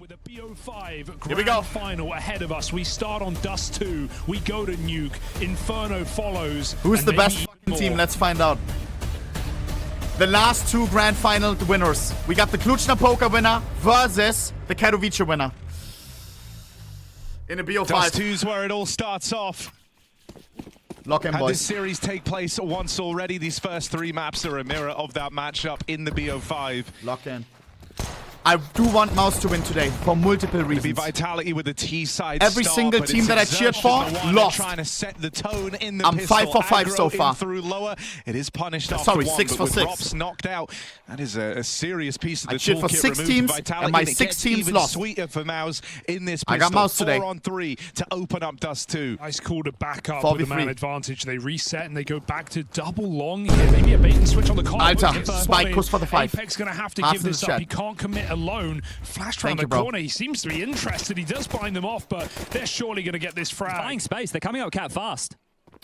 With a BO5 Here we go. final ahead of us. We start on Dust 2. We go to Nuke. Inferno follows. Who's the best team? Let's find out. The last two grand final winners. We got the Kluchner Poker winner versus the Katowice winner. In a BO5. Dust 2's where it all starts off. Lock in, Had boys. this series take place once already. These first three maps are a mirror of that matchup in the BO5. Lock in. I do want MOUZ to win today for multiple reasons. It'll be Vitality with a T-side Every start, single but team it's that I cheered for Exertion lost. Trying to set the tone in the I'm pistol. 5 for 5 so Aggro in far. Through lower. It is punished after Sorry, one, 6 but for with 6. Drops knocked out. That is a serious piece of the I cheered for toolkit 6 removed teams, Vitality, and my it 6 gets teams even lost. sweeter for MOUZ in this pistol. I got MOUZ today. 4 on 3 to open up Dust 2. Nice call to back up 4v3. with the man advantage. They reset and they go back to double long here. Maybe a bait and switch on the card. Alter, Spike push for the 5. Apex going to have to Half give this his up. chat. He can't commit alone. Flashed around Thank you, the bro. corner. He seems to be interested. He does bind them off, but they're surely going to get this frag. Buying space. They're coming up cat fast.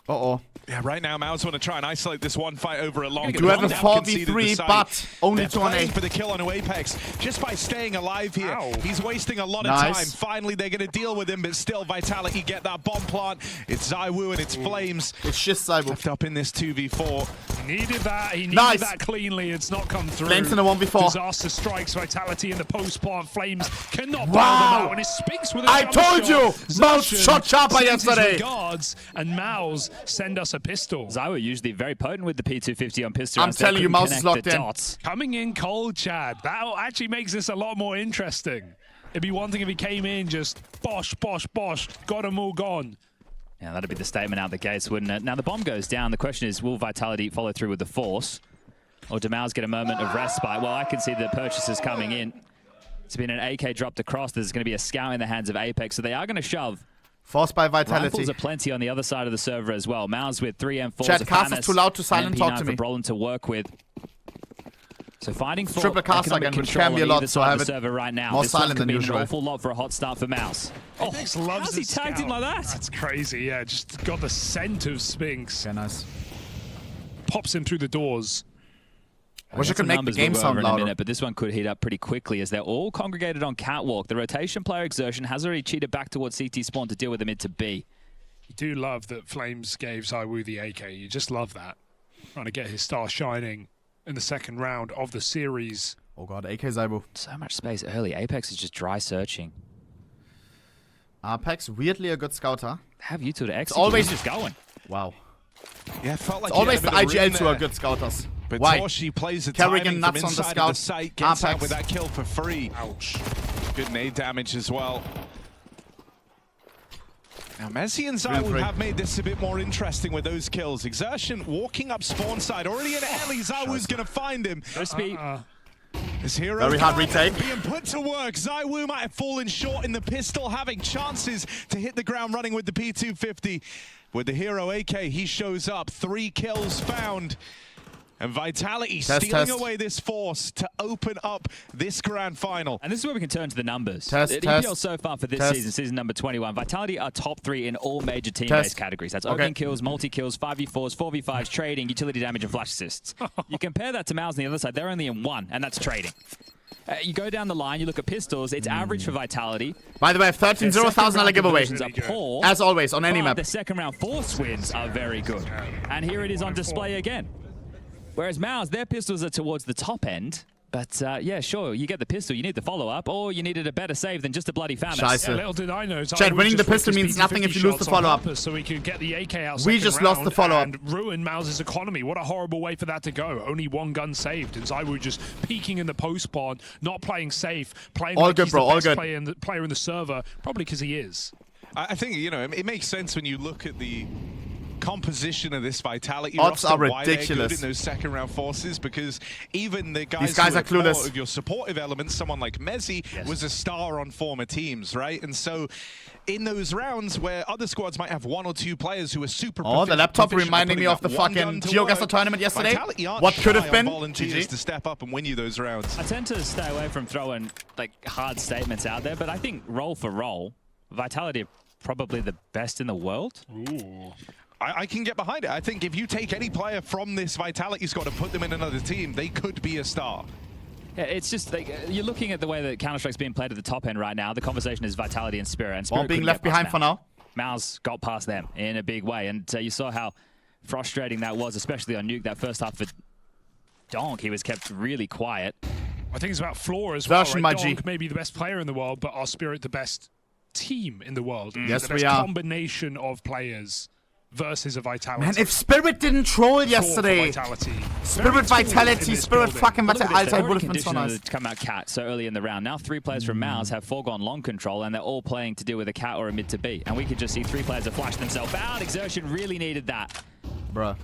Uh-oh. Yeah, right now MOUZ want to try and isolate this one fight over a long. Do have a 4v3, but only They're 2 on playing A. for the kill on Apex just by staying alive here. Ow. He's wasting a lot of Nice. time. Finally, they're going to deal with him, but still, Vitality get that bomb plant. It's ZywOo and it's Flames It's just Cyber. left up in this 2v4. He needed that. He needed Nice. that cleanly. It's not come through. Flames in a 1v4. Disaster strikes. Vitality in the post plant. Flames cannot bail Wow. them out. And it speaks with a I jump told you! shot. MOUZ shot sharper sends his yesterday. regards, and MOUZ send us a pistol. ZywOo usually very potent with the P250 on pistol. I'm telling you, MOUZ is locked in. Coming in cold, Chad. That actually makes this a lot more interesting. It'd be one thing if he came in just bosh, bosh, bosh, got them all gone. Yeah, that'd be the statement out the gates, wouldn't it? Now the bomb goes down. The question is, will Vitality follow through with the force? Or do MOUZ get a moment of respite? Well, I can see the purchases coming in. It's been an AK dropped across. There's going to be a scout in the hands of Apex, so they are going to shove. Forced by Vitality. Rifles are plenty on the other side of the server as well. MOUZ with 3 M4s. Chat, cast is too loud to silent talk to me. For Brolin to work with. So fighting for Triple cast economic again, which control can be a on lot, either so side I of have the it server right now. more This one silent could than mean usual. an awful lot for a hot start for MOUZ. Apex loves how's he the tagged him scout. like that? That's crazy, yeah. Just got the scent of Spinks. Okay, nice. Pops him through the doors. Wish I could make the game sound in a louder. minute, but this one could heat up pretty quickly as they're all congregated on Catwalk. The rotation player Exertion has already cheated back towards CT spawn to deal with the mid to B. You do love that Flames gave ZywOo the AK. You just love that. Trying to get his star shining in the second round of the series. Oh god, AK Zybo. So much space early. Apex is just dry searching. Apex, weirdly a good scouter. Have you two to execute. always- He's just going. Wow. Yeah, it felt like Always the he had a bit of room IGL two are there. good scouters. But Why? Torshi plays the Kerrigan timing nuts from on the inside scout. of the site, gets out Apex. with that kill for free. Ouch. Good nade damage as well. Now, Messi and Real ZywOo free. have made this a bit more interesting with those kills. Exertion walking up spawn side, already in alley. ZywOo's going to find him. Crispy. This hero Very hard card retake. being put to work. ZywOo might have fallen short in the pistol, having chances to hit the ground running with the P250. With the hero AK, he shows up. 3 kills found. And Vitality stealing away this force to open up this grand final. And this is where we can turn to the numbers. Test, At test, EPL so far for this test. season number 21, Vitality are top 3 in all major team-based Test. categories. That's Okay. opening kills, multi-kills, 5v4s, 4v5s, trading, utility damage, and flash assists. You compare that to MOUZ on the other side, they're only in 1, and that's trading. You go down the line, you look at pistols, it's average for Vitality. By the way, I have 13,000 giveaway. Conversions are poor, As always, on any but map. the second round force wins are very good. And here it is on display again. Whereas MOUZ, their pistols are towards the top end. But yeah, sure, you get the pistol, you need the follow-up, or you needed a better save than just a bloody FAMAS. Scheiße. Yeah, little did I know. Chad, winning the pistol means nothing if you lose the follow-up. So we could get the AK out. We second just lost round the follow-up. and ruin MOUZ's economy. What a horrible way for that to go. Only 1 gun saved, and ZywOo just peeking in the post pod, not playing safe, playing All like good, he's bro, the all best good. player in the server, probably because he is. I think, you know, it makes sense when you look at the composition of this Vitality Odds roster, are why they're good ridiculous. in those second round forces, because even the guys, These guys who are clueless. part of your supportive elements, someone like Messi was a star on former teams, right? And so in those rounds where other squads might have 1 or 2 players who are super Oh, the laptop proficient at reminding me putting of the that one gun fucking to GeoGuessr work, tournament yesterday. Vitality aren't What could shy have been? on volunteers GG. to step up and win you those rounds. I tend to stay away from throwing like hard statements out there, but I think role for role, Vitality are probably the best in the world. Ooh. I can get behind it. I think if you take any player from this Vitality squad and put them in another team, they could be a star. Yeah, it's just like you're looking at the way that Counter-Strike's being played at the top end right now. The conversation is Vitality and Spirit. And Spirit All being left behind for now. MOUZ got past them in a big way. And you saw how frustrating that was, especially on Nuke. That first half for Donk, he was kept really quiet. I think it's about floor as well. Version Right? my G. Donk may be the best player in the world, but our Spirit the best team in the world. Yes, the we best are. combination of players versus a Vitality. Man, if Spirit didn't troll yesterday. Spirit Vitality, Spirit fucking Vitality. Alter, would have been so nice. To come out cat so early in the round. Now 3 players from MOUZ have foregone long control, and they're all playing to deal with a cat or a mid to B. And we could just see 3 players have flashed themselves out. Exertion really needed that. Bruh.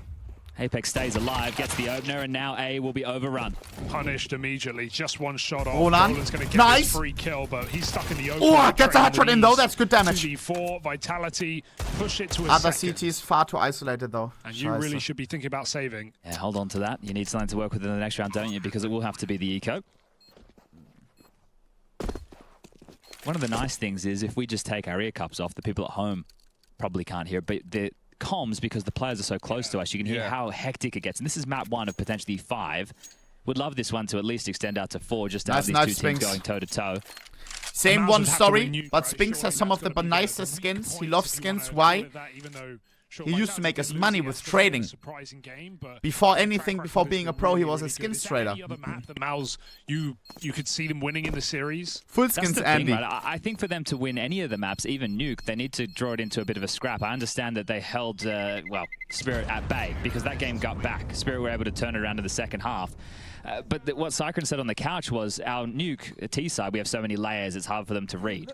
Apex stays alive, gets the opener, and now A will be overrun. Punished immediately. Just one shot off. Roland. Roland's going to get Nice. his free kill, but he's stuck in the open. Oh, gets a headshot in though. That's good damage. 2v4, Vitality, push it to a Other second. CT is far too isolated though. And you really should be thinking about saving. Yeah, hold on to that. You need something to work with in the next round, don't you? Because it will have to be the eco. One of the nice things is if we just take our ear cups off, the people at home probably can't hear, but the comms, because the players are so close to us, you can hear how hectic it gets. And this is map 1 of potentially 5. Would love this one to at least extend out to 4, just to have these 2 teams going toe-to-toe. Same MOUZ one would have to story, renew, but right? Spinks has some of the nicest skins. He loves skins. Why? He used to make us money with trading. Before anything, before being a pro, he was a skins trader. The MOUZ, you could see them winning in the series. Full That's skins, the Andy. thing, right? I think for them to win any of the maps, even Nuke, they need to draw it into a bit of a scrap. I understand that they held, well, Spirit at bay because that game got back. Spirit were able to turn it around in the second half. But what Cyclone said on the couch was, our Nuke T side, we have so many layers, it's hard for them to read.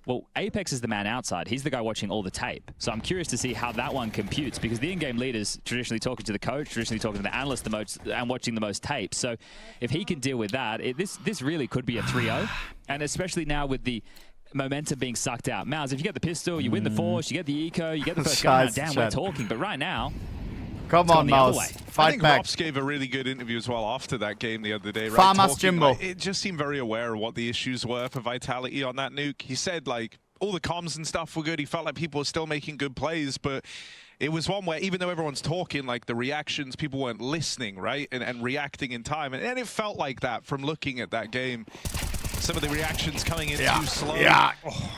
Well, Apex is the man outside. He's the guy watching all the tape. So I'm curious to see how that one computes, because the in-game leader's traditionally talking to the coach, traditionally talking to the analyst the most, and watching the most tapes. So if he can deal with that, this really could be a 3-0. And especially now with the momentum being sucked out. MOUZ, if you get the pistol, you win the force, you get the eco, you get the first gun. Damn, we're talking. But right now, come on, MOUZ. I Fight think back. Rops gave a really good interview as well after that game the other day. Right? Farmers Jimbo. It just seemed very aware of what the issues were for Vitality on that Nuke. He said, like, all the comms and stuff were good. He felt like people were still making good plays, but it was one where even though everyone's talking, like the reactions, people weren't listening, right? And reacting in time. And it felt like that from looking at that game. Some of the reactions coming in too slow. Yeah. Oh,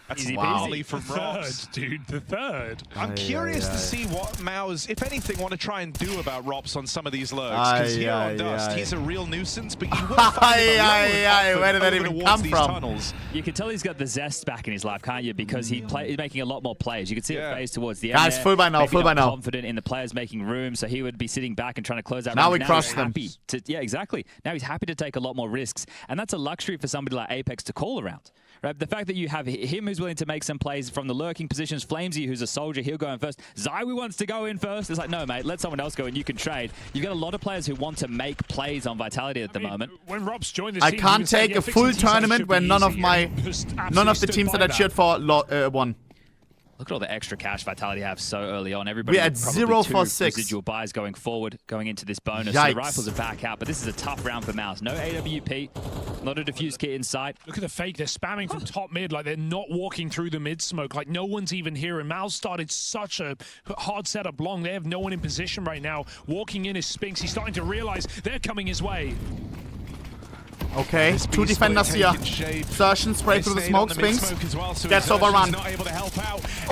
that's Easy wildly peasy. from Rops. Dude, the third. I'm curious to see what MOUZ, if anything, want to try and do about Rops on some of these lurks. Because here on Dust, he's a real nuisance, but you will find him where did that even come from? Tunnels. you can tell he's got the zest back in his life, can't you? Because he's making a lot more plays. You can see it phase towards the end. Guys, full by now, Maybe full by not now. confident in the players making room, so he would be sitting back and trying to close out. Now rounds. we crushed them. Happy to, yeah, exactly. Now he's happy to take a lot more risks, and that's a luxury for somebody like Apex to call around. Right? The fact that you have him who's willing to make some plays from the lurking positions, Flamesy who's a soldier, he'll go in first. Zywoo wants to go in first. It's like, no, mate, let someone else go and you can trade. You've got a lot of players who want to make plays on Vitality at the moment. When Rob's joined this I team, can't take a full tournament when none of the teams that I cheered for won. Look at all the extra cash Vitality have so early on. Everybody We're at probably 0 two for 6. residual buys going forward, going into this bonus. Yikes. So the rifles are back out, but this is a tough round for MOUZ. No AWP, not a defuse kit in sight. Look at the fake. They're spamming from top mid, like they're not walking through the mid smoke. Like no one's even here. And MOUZ started such a hard setup long. They have no one in position right now. Walking in is Spinks. He's starting to realize they're coming his way. Okay, two defenders here. Surgeon spray through the smoke, Spinks. Gets overrun.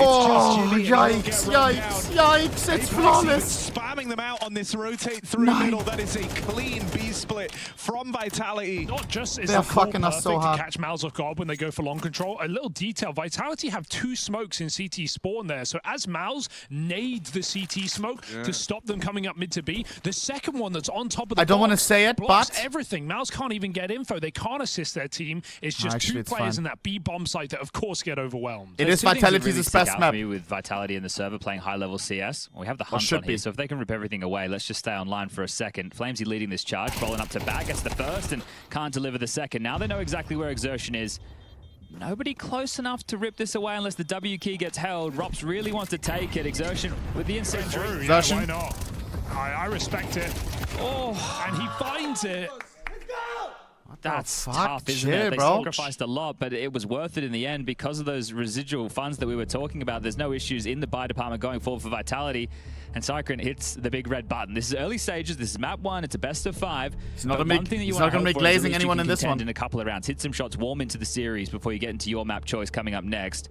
Oh, yikes, yikes, yikes, it's flawless. Spamming them out on this rotate through middle. That is a clean B split from Vitality. Not just is They're the call fucking us so perfect hard. to catch MOUZ off guard when they go for long control. A little detail, Vitality have 2 smokes in CT spawn there. So as MOUZ nade the CT smoke to stop them coming up mid to B, the second one that's on top of the I don't want to box say it, blocks but everything. MOUZ can't even get info. They can't assist their team. It's just Actually, 2 it's players fine. in that B bomb site that of course get overwhelmed. it is Two things that Vitality's really stick best out map. for me with Vitality in the server playing high-level CS. We have the hunt should on here, be. so if they can rip everything away, let's just stay online for a second. Flamesy leading this charge, rolling up to back, gets the first and can't deliver the second. Now they know exactly where Exertion is. Nobody close enough to rip this away unless the W key gets held. Rops really wants to take it. Exertion with the incendiary. Yeah, why not? I respect it. Oh, and he finds it. That's fuck? tough, isn't Chill, it? They bro. sacrificed a lot, but it was worth it in the end because of those residual funds that we were talking about. There's no issues in the buy department going forward for Vitality, and Cyclone hits the big red button. This is early stages. This is map 1. It's a best of 5. He's not But gonna one thing that you he's want not to gonna hope be for is at glazing least you anyone can in this contend one. in a couple of rounds. Hit some shots, warm into the series before you get into your map choice coming up next.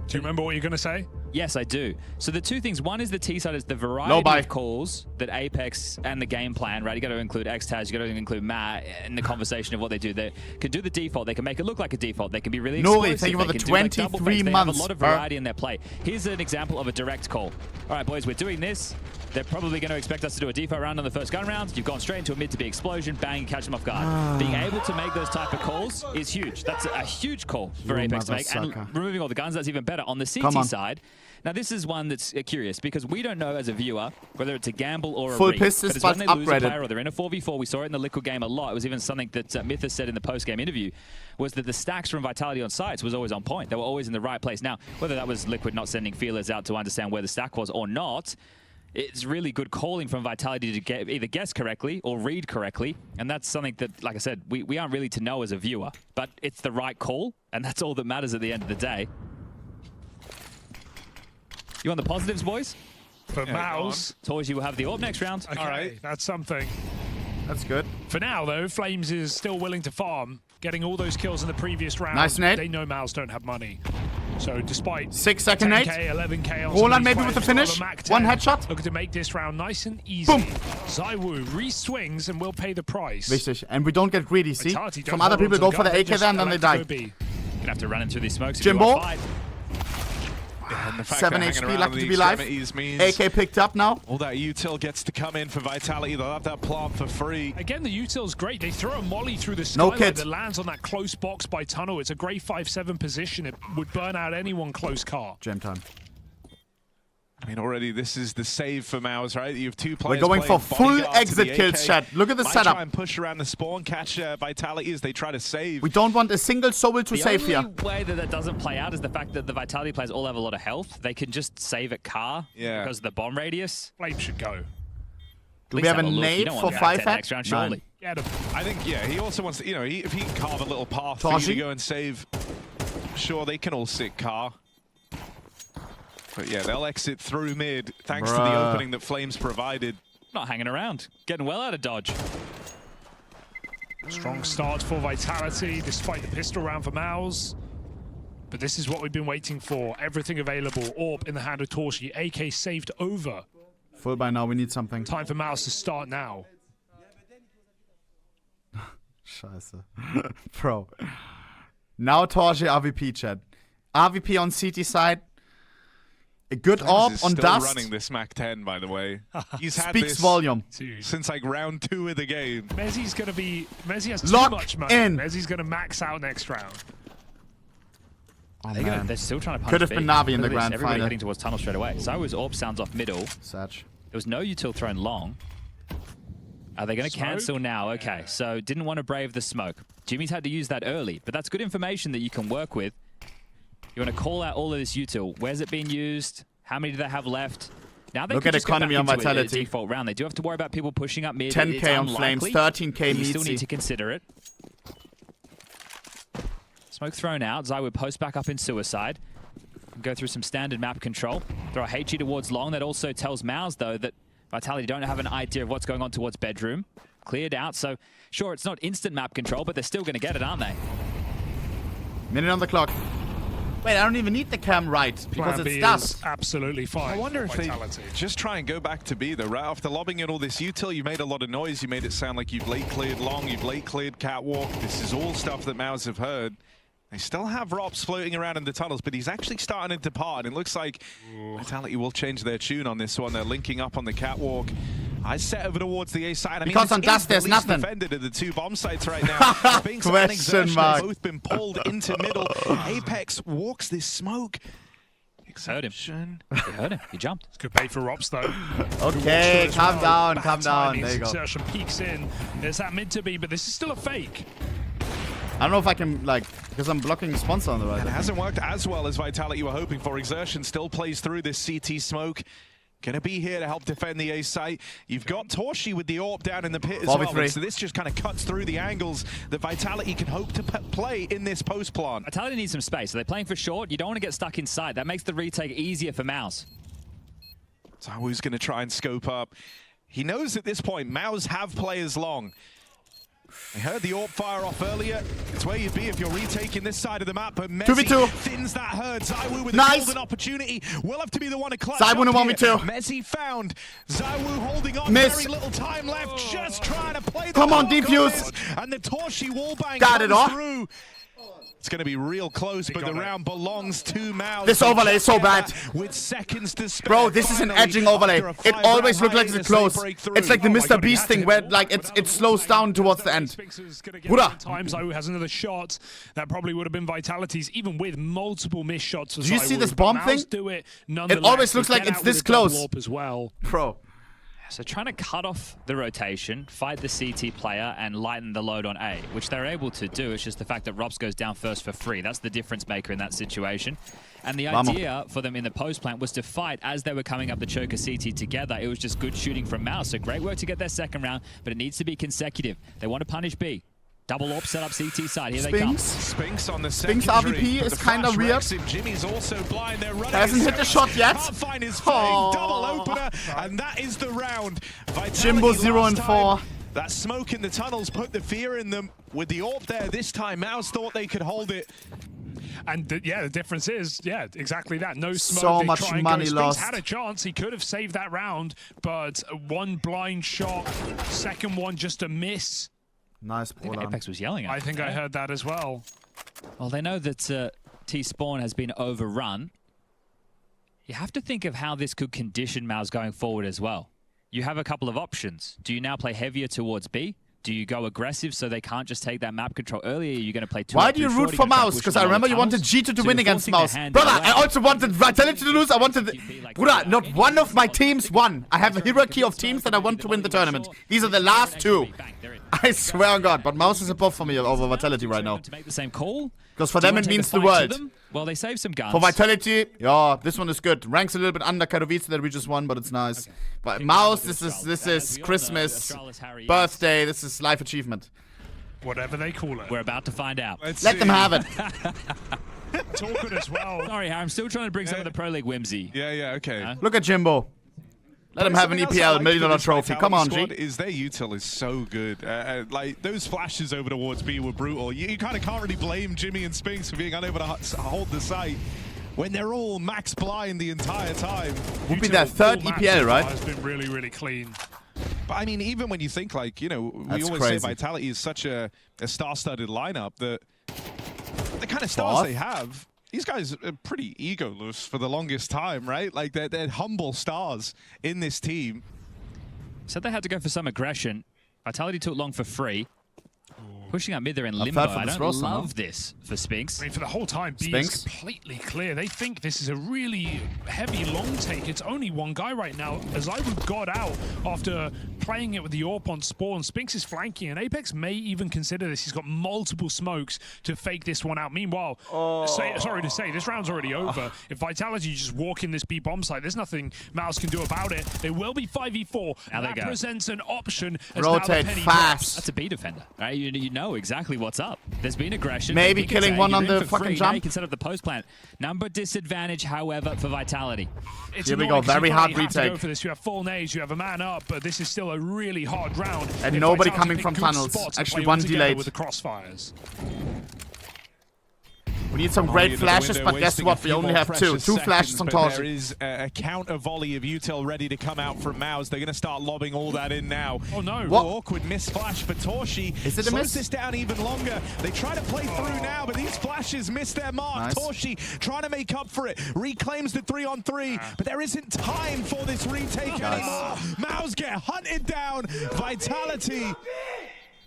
Do you remember what you're going to say? Yes, I do. So the two things, one is the T side is the variety of calls that Apex and the game plan, right? You got to include Xtaz, you got to include Matt in the conversation of what they do. They can do the default, they can make it look like a default, they can be really explosive. Nori, thank you for the they can do, like, double 23 fakes. They months. have a lot of variety in their play. Here's an example of a direct call. All right, boys, we're doing this. They're probably going to expect us to do a default round on the first gun round. You've gone straight into a mid to be explosion, bang, catch them off guard. Being able to make those type of calls is huge. That's a huge call for Apex to make. And removing all the guns, that's even better. On the CT side, now this is one that's curious because we don't know as a viewer whether it's a gamble or a full read. pistols, but when they lose a upgraded. player or they're in a 4v4, we saw it in the Liquid game a lot. It was even something that Mythos said in the post-game interview, was that the stacks from Vitality on sites was always on point. They were always in the right place. Now, whether that was Liquid not sending feelers out to understand where the stack was or not, it's really good calling from Vitality to either guess correctly or read correctly. And that's something that, like I said, we aren't really to know as a viewer. But it's the right call, and that's all that matters at the end of the day. You want the positives, boys? For MOUZ. Torji will have the AWP next round. Okay, all right, that's something. That's good. For now, though, Flames is still willing to farm, getting all those kills in the previous round. Nice nade. They know MOUZ don't have money. So despite 6-second 10K, nade. 11K on Roland some maybe of these with the players, finish. still have a Mac 10, One headshot. Looking to make this round nice and easy. Boom. ZywOo re-swings and will pay the price. Wichtig. And we don't get greedy, see? Vitality don't Some other hold people on to go for the gun, AK there and then they just die. elect to go B. Gonna have to run in through these smokes. Jimbo. And the fact 7 that hanging HP, around lucky the to be live. extremities means AK picked up now. all that util gets to come in for Vitality. They'll have that plant for free. Again, the util's great. They throw a molly through the No skyline kit. that lands on that close box by tunnel. It's a great 5-7 position. It would burn out anyone close car. Gem time. I mean, already this is the save for MOUZ, right? You have two players. We're going for playing full bodyguard to exit the kills, AK. chat. Look at the Might setup. try and push around the spawn, catch Vitality as they try to save. We don't want a single soul to save The here. only way that doesn't play out is the fact that the Vitality players all have a lot of health. They can just save at car because of the bomb radius. Flames should go. Do we have a nade for 5 next round, surely. Get him. I think, yeah, he also wants to, you know, if he can carve a little path for you to go and save, sure, they can all sit car. But yeah, they'll exit through mid thanks to the opening that Flames provided. Not hanging around. Getting well out of dodge. Strong start for Vitality, despite the pistol round for MOUZ. But this is what we've been waiting for. Everything available. AWP in the hand of Torshi. AK saved over. Full by now, we need something. Time for MOUZ to start now. Scheiße. Bro. Now Torge AVP, chat. AVP on CT side. A good AWP on still Dust. running this Mac 10, by the way. He's had Speaks this volume. since like round 2 of the game. Mezzi's gonna be. Mezzi has Lock too much money. in. Mezzi's gonna max out next round. Oh, They're still trying to punch Could have B. been Navi in the Look at this, grand everybody final. heading towards tunnel straight away. ZywOo's AWP sounds off middle. Satch. There was no util thrown long. Are they going to cancel now? Okay, so didn't want to brave the smoke. Jimmy's had to use that early, but that's good information that you can work with. You want to call out all of this util. Where's it being used? How many do they have left? Now they Look could at just go economy back on into a Vitality. default round. They do have to worry about people pushing up mid. 10K It's on Flames, unlikely. 13K You still Meatsy. need to consider it. Smoke thrown out. ZywOo post back up in Suicide. Go through some standard map control. Throw a HE towards long. That also tells MOUZ, though, that Vitality don't have an idea of what's going on towards bedroom. Cleared out, so sure, it's not instant map control, but they're still going to get it, aren't they? Minute on the clock. Wait, I don't even need the cam right because Plan it's B Dust. is absolutely fine. I wonder if Vitality. they just try and go back to B, though. Right after lobbing in all this util, you made a lot of noise. You made it sound like you've late cleared long, you've late cleared catwalk. This is all stuff that MOUZ have heard. They still have Rops floating around in the tunnels, but he's actually starting to depart. And it looks like Vitality will change their tune on this one. They're linking up on the catwalk. I set over towards the A side. I mean, Because this on Dust, is the there's least nothing. defended of the two bomb sites right now. Binks and Question Exertion mark. have both been pulled into middle. Apex walks this smoke. Heard him. Exertion. You heard him. He jumped. It's good pay for Rops, though. Okay, As calm well. down, Bad calm down. timing. There you go. Exertion peeks in. There's that mid to be, but this is still a fake. I don't know if I can, like, because I'm blocking sponsor on the right. And it hasn't worked as well as Vitality were hoping for. Exertion still plays through this CT smoke. Gonna be here to help defend the A site. You've got Torshi with the AWP down in the pit as well. So this just kind of cuts through the angles that Vitality can hope to play in this post plant. Vitality needs some space. So they're playing for short. You don't want to get stuck inside. That makes the retake easier for MOUZ. ZywOo's gonna try and scope up. He knows at this point, MOUZ have players long. I heard the AWP fire off earlier. It's where you'd be if you're retaking this side of the map, but Messi 2v2. thins that herd. ZywOo with a Nice. golden opportunity. Will have to be the one to clutch ZywOo in a up here. 1v2. Messi found. ZywOo holding on. Miss. Very little time left. Just trying to play the Come on, block defuse. this. And the Torshi wallbang Got it comes off. through. It's going to be real close, but the round belongs to MOUZ. This overlay is so bad. With seconds to spare. Bro, this is an edging overlay. It always looks like it's close. It's like the Mr. Beast thing where like it slows down towards the end. Hurrah. Times ZywOo has another shot that probably would have been Vitality's, even with multiple missed shots. Do you see this bomb thing? Do it always looks like it's this close. As well. Bro. So trying to cut off the rotation, fight the CT player, and lighten the load on A, which they're able to do. It's just the fact that Robs goes down first for free. That's the difference maker in that situation. And the idea for them in the post plant was to fight as they were coming up the choker CT together. It was just good shooting from MOUZ. So great work to get their second round, but it needs to be consecutive. They want to punish B. Double AWP set up CT side. Here they come. Spinks on the Spinks secondary. RVP is kind of weird. Jimmy's also blind. They're running. Hasn't hit the shot yet. Can't find his footing. Double opener, and that is the round. Vitality Jimbo 0 and 4. That smoke in the tunnels put the fear in them. With the AWP there this time, MOUZ thought they could hold it. And the difference is, exactly that. No smoke. So they much try and money go. lost. Spinks had a chance. He could have saved that round, but one blind shot, second one just a miss. Nice. I think Apex was yelling at I think them. I heard that as well. Well, they know that T-Spawn has been overrun. You have to think of how this could condition MOUZ going forward as well. You have a couple of options. Do you now play heavier towards B? Do you go aggressive so they can't just take that map control earlier? You're going to play 2 Why do you root for MOUZ? Because I remember you wanted G2 to win against MOUZ. Brother, I also wanted Vitality to lose. I wanted... Brother, not one of my teams won. I have a hierarchy of teams that I want to win the tournament. These are the last 2. I swear on God, but MOUZ is above for me over Vitality right now. To make the same call? Because for them it means the world. Well, they saved some guns. For Vitality, yeah, this one is good. Ranks a little bit under Katowice that we just won, but it's nice. But MOUZ, this is Christmas, birthday, this is life achievement. Whatever they call it. We're about to find out. Let them have it. Talking as well. Sorry, Harry, I'm still trying to bring some of the Pro League whimsy. Yeah, okay. Look at Jimbo. Let him have an EPL $1 million trophy. Come on, G. Is their util is so good. Like those flashes over towards B were brutal. You kind of can't really blame Jimmy and Spinks for being unable to hold the site when they're all max blind the entire time. Would be their third EPL, right? Has been really, really clean. But I mean, even when you think like, you know, we That's always crazy. say Vitality is such a star-studded lineup that the kind of stars they have. These guys are pretty egoless for the longest time, right? Like, they're humble stars in this team. So they had to go for some aggression. Vitality took long for free. Pushing up mid, they're in limbo. I don't love this for Spinks. I mean, for the whole time, B is completely clear. They think this is a really heavy long take. It's only one guy right now. As ZywOo got out after playing it with the AWP on spawn, Spinks is flanking, and Apex may even consider this. He's got multiple smokes to fake this one out. Meanwhile, sorry to say, this round's already over. If Vitality just walk in this B bomb site, there's nothing MOUZ can do about it. They will be 5v4. Now that they go. presents an option. As Rotate now the fast. That's a B defender, right? You know exactly what's up. There's been aggression. Maybe killing one on the fucking jump. You can set up the post plant. Number disadvantage, however, for Vitality. Here we go. Very hard retake. Go for this. You have full nades, you have a man up, but this is still a really hard round. And nobody coming from tunnels. Actually, one delayed. With the crossfires. We need some great flashes, but guess what? We only have 2. 2 flashes on Torshi. There is a counter volley of util ready to come out from MOUZ. They're going to start lobbing all that in now. Oh no. What? Awkward miss flash for Torshi. Is it a Slows miss? this down even longer. They try to play through now, but these flashes miss their mark. Nice. Torshi trying to make up for it. Reclaims the 3-on-3, but there isn't time for this retake anymore. MOUZ get hunted down. Vitality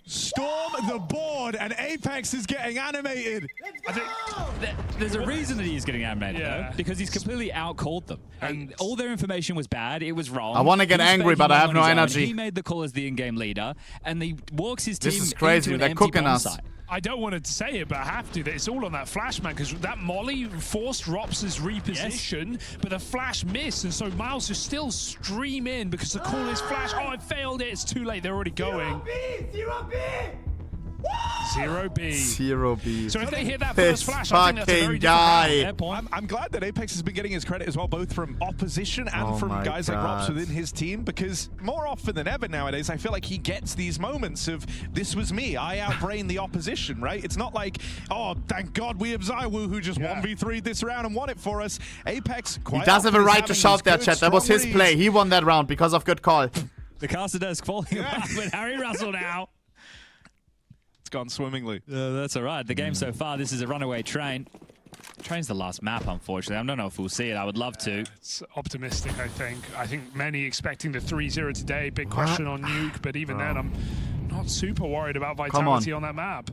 storm the board, and Apex is getting animated. I think there's a reason that he's getting animated, though, because he's completely out-called them. And all their information was bad. It was wrong. I want to get angry, but I have no energy. He made the call as the in-game leader, and he walks his team This is crazy. into an They're empty cooking bomb us. site. I don't want to say it, but I have to. That it's all on that flash, man, because that molly forced Rops's reposition, but the flash missed, and so MOUZ is still stream in because the call is flash. Oh, I failed it. It's too late. They're already going. 0B. 0B. So if they hit that This first flash, I think that's a very fucking guy. different round. I'm glad that Apex has been getting his credit as well, both from opposition and Oh from my guys like Rops God. within his team, because more often than ever nowadays, I feel like he gets these moments of, this was me, I outbrained the opposition, right? It's not like, oh, thank God we have ZywOo who just 1v3'd this round and won it for us. Apex quite He does have a often is right to having shout these there, good, chat. That was strong his play. reads. He won that round because of good call. The caster desk falling apart with Harry Russell now. It's gone swimmingly. That's all right. The game so far, this is a runaway train. Train's the last map, unfortunately. I don't know if we'll see it. I would love to. It's optimistic, I think. I think many expecting the 3-0 today. Big question on Nuke, but even then, I'm not super worried about Vitality on that map.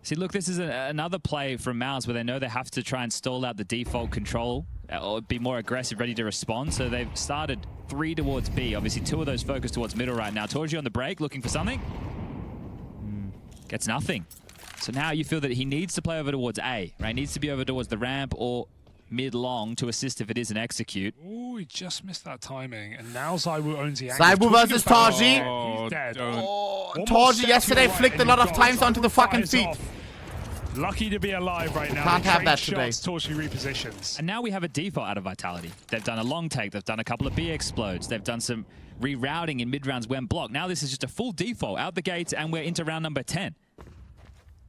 See, look, this is another play from MOUZ where they know they have to try and stall out the default control or be more aggressive, ready to respond. So they've started 3 towards B. Obviously, 2 of those focused towards middle right now. Torji on the break, looking for something. Gets nothing. So now you feel that he needs to play over towards A, right? Needs to be over towards the ramp or mid-long to assist if it is an execute. Ooh, he just missed that timing. And now ZywOo owns the angle. ZywOo versus Torji. Oh, he's dead. Oh, One more Torji step yesterday to your flicked right a and lot you've of got times onto the fucking fires feet. off. Lucky to be alive right now. Can't They have trade that today. shots, Torji repositions. And now we have a default out of Vitality. They've done a long take. They've done a couple of B explodes. They've done some rerouting in mid-rounds when blocked. Now this is just a full default out the gates, and we're into round number 10.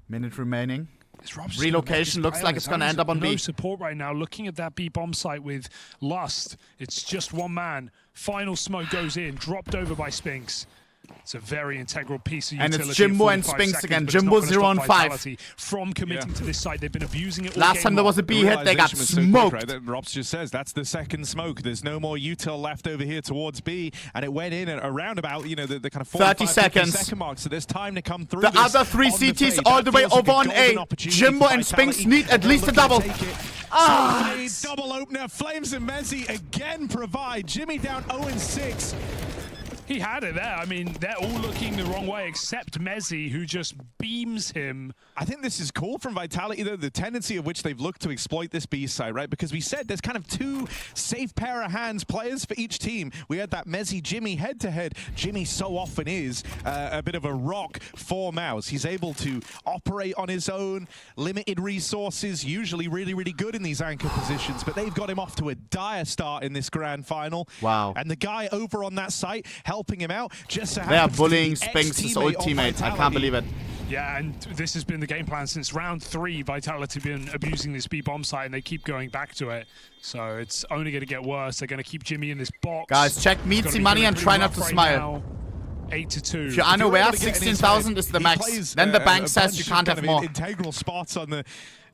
Minute remaining. Is Rob just Relocation gonna make looks his like play? it's gonna There's end up on no B. support right now. Looking at that B bomb site with Lust, it's just one man. Final smoke goes in, dropped over by Spinks. It's a very integral piece of And utility. it's Jimbo at and 45 Spinks seconds, again. but it's not Jimbo gonna 0 and stop 5. Vitality from committing to this site. They've been abusing it all Last game time there was a long. B hit, they got Realization was so quick, smoked. right? That Rops just says that's the second smoke. There's no more util left over here towards B, and it went in at around about the kind of 30 seconds. second mark. So there's time to come through. The this other 3 on the CTs fade. all That the way feels like over on golden A. opportunity Jimbo for and Spinks Vitality, need at and they're least a looking to double. take it. Ah! Double opener. Flames and Mezzi again provide. Jimmy down 0-6. He had it there. I mean, they're all looking the wrong way except Mezzi, who just beams him. I think this is cool from Vitality, though, the tendency of which they've looked to exploit this B side, right? Because we said there's kind of 2 safe pair of hands players for each team. We had that Mezzi-Jimmy head-to-head. Jimmy so often is a bit of a rock for MOUZ. He's able to operate on his own, limited resources, usually really, really good in these anchor positions, but they've got him off to a dire start in this grand final. Wow. And the guy over on that site helping him out just so They are happens to be bullying the Spinks, his ex-teammate old of teammate. I can't Vitality. believe it. Yeah, and this has been the game plan since round 3. Vitality been abusing this B bomb site, and they keep going back to it. So it's only going to get worse. They're going to keep Jimmy in this box. Guys, check It's meets gonna the be money feeling and pretty try not rough to right smile. now. 8-2. If you're unaware, able to get an 16,000 inside, is the he max. plays, Then the a bank says bunch you of can't kind have of more. integral spots on the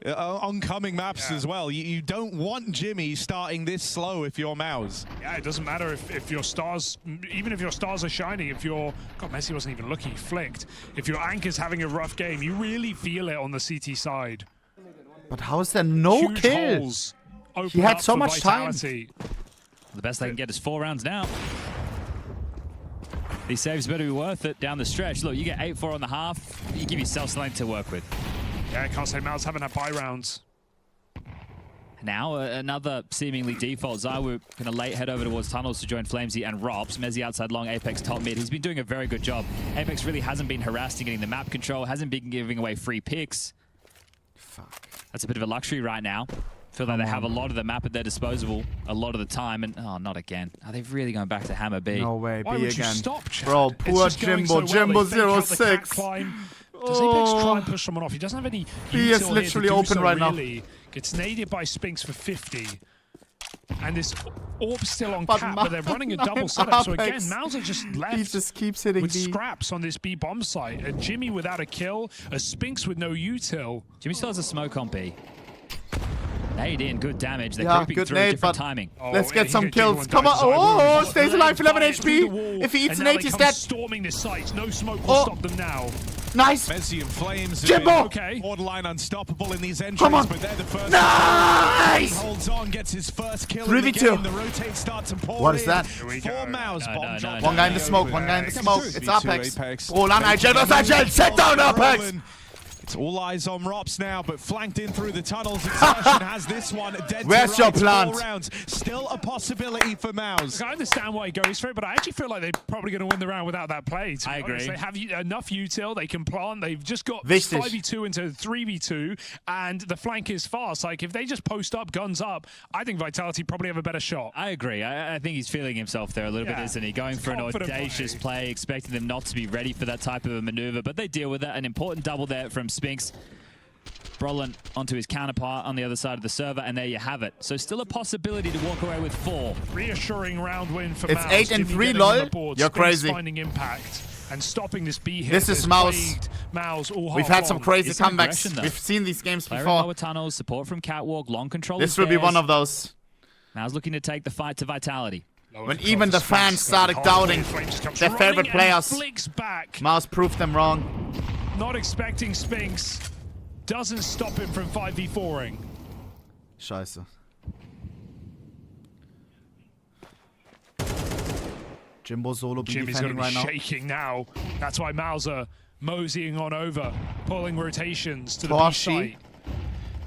oncoming maps as well. You don't want Jimmy starting this slow if you're MOUZ. Yeah, it doesn't matter if your stars, even if your stars are shining, if your, God, Messi wasn't even looking, he flicked. If your anchor's having a rough game, you really feel it on the CT side. But how is there no Huge kill? holes open He had up so for much time. Vitality. The best they can get is 4 rounds now. These saves better be worth it down the stretch. Look, you get 8-4 on the half. You give yourself something to work with. Yeah, I can't say MOUZ haven't had buy rounds. Now, another seemingly default. ZywOo going to late head over towards tunnels to join Flamesy and Robs. Mezzi outside long, Apex top mid. He's been doing a very good job. Apex really hasn't been harassing getting the map control, hasn't been giving away free picks. Fuck. That's a bit of a luxury right now. Feel like they have a lot of the map at their disposal a lot of the time, and oh, not again. Are they really going back to Hammer B? No way, Why B would you again. stop, Chad? Bro, It's poor just going Jimbo. so well. Jimbo They fake out the cat 06. climb. Does Apex Oh. try and push someone off? He doesn't have any B is util here literally to do open so, right now. really. Gets naded by Spinks for 50. And this Orb's still on But cap, but they're running a double setup. So again, Apex, MOUZ are just left He just keeps hitting with B. scraps on this B bomb site. A Jimmy without a kill, a Spinks with no util. Jimmy still has a smoke on B. Nade in, good damage. They're Yeah, creeping good through nade, different but- timing. Let's get he some gets kills. one Come down on. side. Oh, He's stays alive, 11 flying through the HP. wall, If he eats and an now 8, they he's come dead. storming this site. No smoke will Oh. stop them now. Nice. Mezzi and Flames have Jimbo! been Okay. borderline unstoppable in these entries, Come on. but they're the first. Nice. He holds on, gets his first kill 3v2. in the game. The rotate starts and pour What is in. that? Here we For go. MOUZ, No, bomb no, drop. no, One guy in the no. smoke. One guy in the smoke. It's 2v2 Apex. Apex. Roland, Igel, Igel. Sit down, Apex. It's all eyes on Rops now, but flanked in through the tunnels. Exertion has this one dead Where's to your rights, plant? 4 rounds. Still a possibility for MOUZ. I understand why he goes for it, but I actually feel like they're probably going to win the round without that play. I agree. They have enough util, they can plant. They've just got Wichtig. 5v2 into 3v2, and the flank is fast. Like, if they just post up, guns up, I think Vitality probably have a better shot. I agree. I think he's feeling himself there a little bit, isn't he? Going for an Confident audacious play, expecting them not to be ready for that type of a maneuver, but they deal with it. An important double there from Spinks. Brolin onto his counterpart on the other side of the server, and there you have it. So still a possibility to walk away with 4. Reassuring round win for It's MOUZ. 8 and 3, lol. You're crazy. Finding impact and stopping this B hit. This is MOUZ. We've had some crazy It's an aggression, comebacks. though. We've seen these games Player in before. lower tunnels, support from Catwalk, long control. This will be one of those. MOUZ looking to take the fight to Vitality. When even the fans started doubting their favorite players. Flicks back. MOUZ proved them wrong. Not expecting Spinks. Doesn't stop him from 5v4ing. Scheiße. Jimbo solo be Jimmy's going defending to be right now. shaking now. That's why MOUZ are moseying on over, pulling rotations to the Toshi. B site.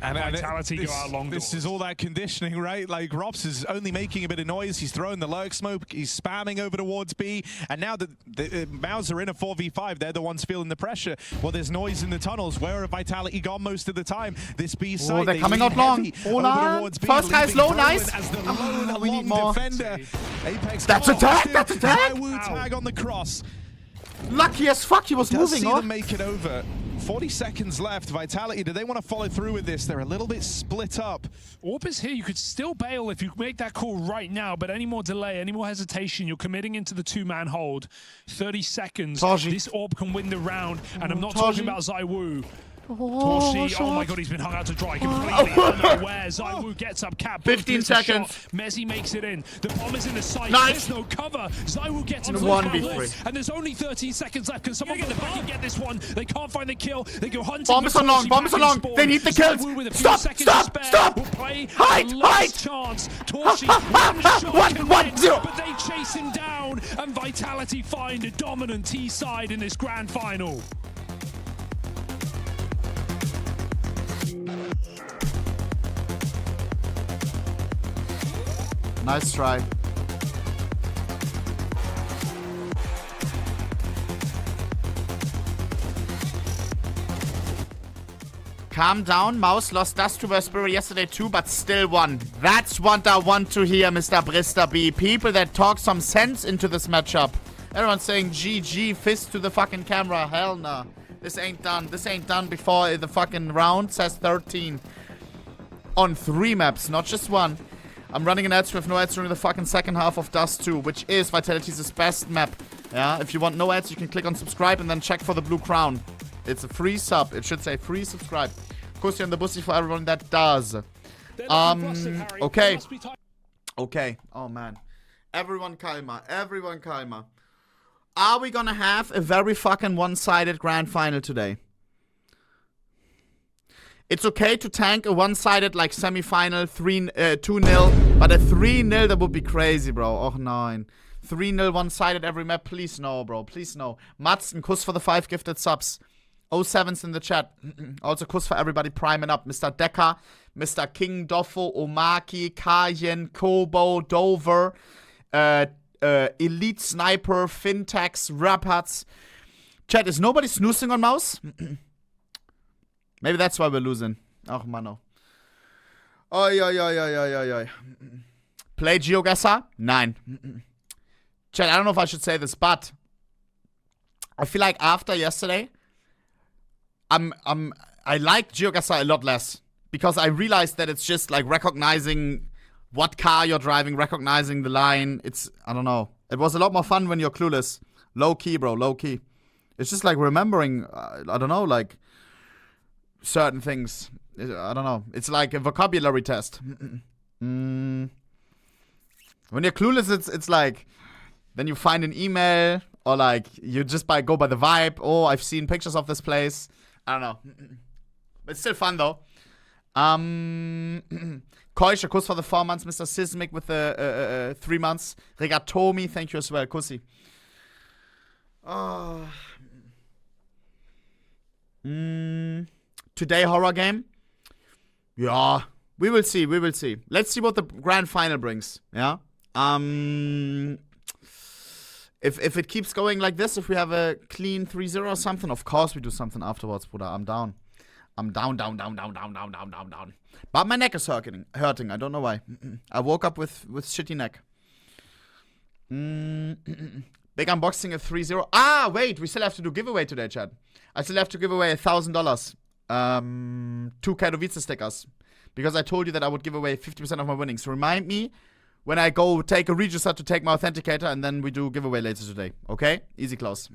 And Vitality go out long This doors. is all that conditioning, right? Like, Rops is only making a bit of noise. He's throwing the lurk smoke. He's spamming over towards B. And now that the MOUZ are in a 4v5, they're the ones feeling the pressure. Well, there's noise in the tunnels. Where have Vitality gone most of the time? This B site, they're they coming lean out long. heavy Hold over on. towards B, First guy's leaving low, Brolin nice. as the lone We need long more. defender. Apex That's come a tag, still. that's a tag. ZywOo tag on the cross. Lucky as fuck he was Does moving see off. them make it over. 40 seconds left. Vitality, do they want to follow through with this? They're a little bit split up. Orb is here. You could still bail if you make that call right now, but any more delay, any more hesitation, you're committing into the 2-man hold. 30 seconds. Toshi. This Orb can win the round, and I'm not Toshi. talking about ZywOo. Oh, Torshi, oh my shot. god, he's been hung out to dry completely unaware. ZywOo gets up, Cap. 15 puts a seconds. shot. Mezzi makes it in. The bomb is in the site. Nice. There's no cover. ZywOo gets On in the the 1v3. and there's only 13 seconds left. Can someone get the back and get this one? They can't find the kill. They go hunting. Bomb is for on long, Torshi bomb is back on in long. spawn. They need the kills. ZywOo with a few Stop, seconds stop, to spare stop. will play Hide, the last hide. chance. Torshi, one shot can win, but they chase him down, and Vitality find a dominant T side in this grand final. Nice try. Calm down. MOUZ lost Dust to Vesperia yesterday too, but still won. That's what I want to hear, Mr. Brista B. People that talk some sense into this matchup. Everyone's saying GG, fist to the fucking camera. Hell nah. This ain't done. This ain't done before the fucking round says 13. On 3 maps, not just 1. I'm running an ads with no ads during the fucking second half of Dust 2, which is Vitality's best map. Yeah, if you want no ads, you can click on subscribe and then check for the blue crown. It's a free sub. It should say free subscribe. Kusi on the bussy for everyone that does. Okay. Okay. Oh, man. Everyone calmer. Everyone calmer. Are we gonna have a very fucking one-sided grand final today? It's okay to tank a one-sided, like, semi-final 2-0, but a 3-0, that would be crazy, bro. Oh, nein. 3-0 one-sided every map. Please no, bro. Please no. Mats, and Kuss for the 5 gifted subs. 07's in the chat. Also, Kuss for everybody priming up. Mr. Decker, Mr. King, Doffo, Omaki, Kajen, Kobo, Dover, Elite Sniper, Fintax, Rapats. Chat, is nobody snoozing on MOUZ? Maybe that's why we're losing. Oh, mano. Oi, oi, oi, oi, oi, oi. Play GeoGuessr? Nein. Chat, I don't know if I should say this, but I feel like after yesterday, I like GeoGuessr a lot less. Because I realized that it's just like recognizing what car you're driving, recognizing the line. It's, I don't know. It was a lot more fun when you're clueless. Low key, bro, low key. It's just like remembering, I don't know, like certain things. I don't know. It's like a vocabulary test. When you're clueless, it's like, then you find an email, or like, you just go by the vibe. Oh, I've seen pictures of this place. I don't know. It's still fun, though. Koish, a Kuss for the 4 months. Mr. Sismic with the 3 months. Regatomi, thank you as well. Kussi. Oh. Today, horror game? Yeah. We will see. We will see. Let's see what the grand final brings. Yeah. If it keeps going like this, if we have a clean 3-0 or something, of course we do something afterwards, Bruder. I'm down. I'm down. But my neck is hurting. I don't know why. I woke up with shitty neck. Big unboxing of 3-0. Ah, wait. We still have to do giveaway today, Chad. I still have to give away $1,000. 2 Katowice stickers. Because I told you that I would give away 50% of my winnings. So remind me when I go take a register to take my authenticator, and then we do giveaway later today. Okay? Easy, Klaus.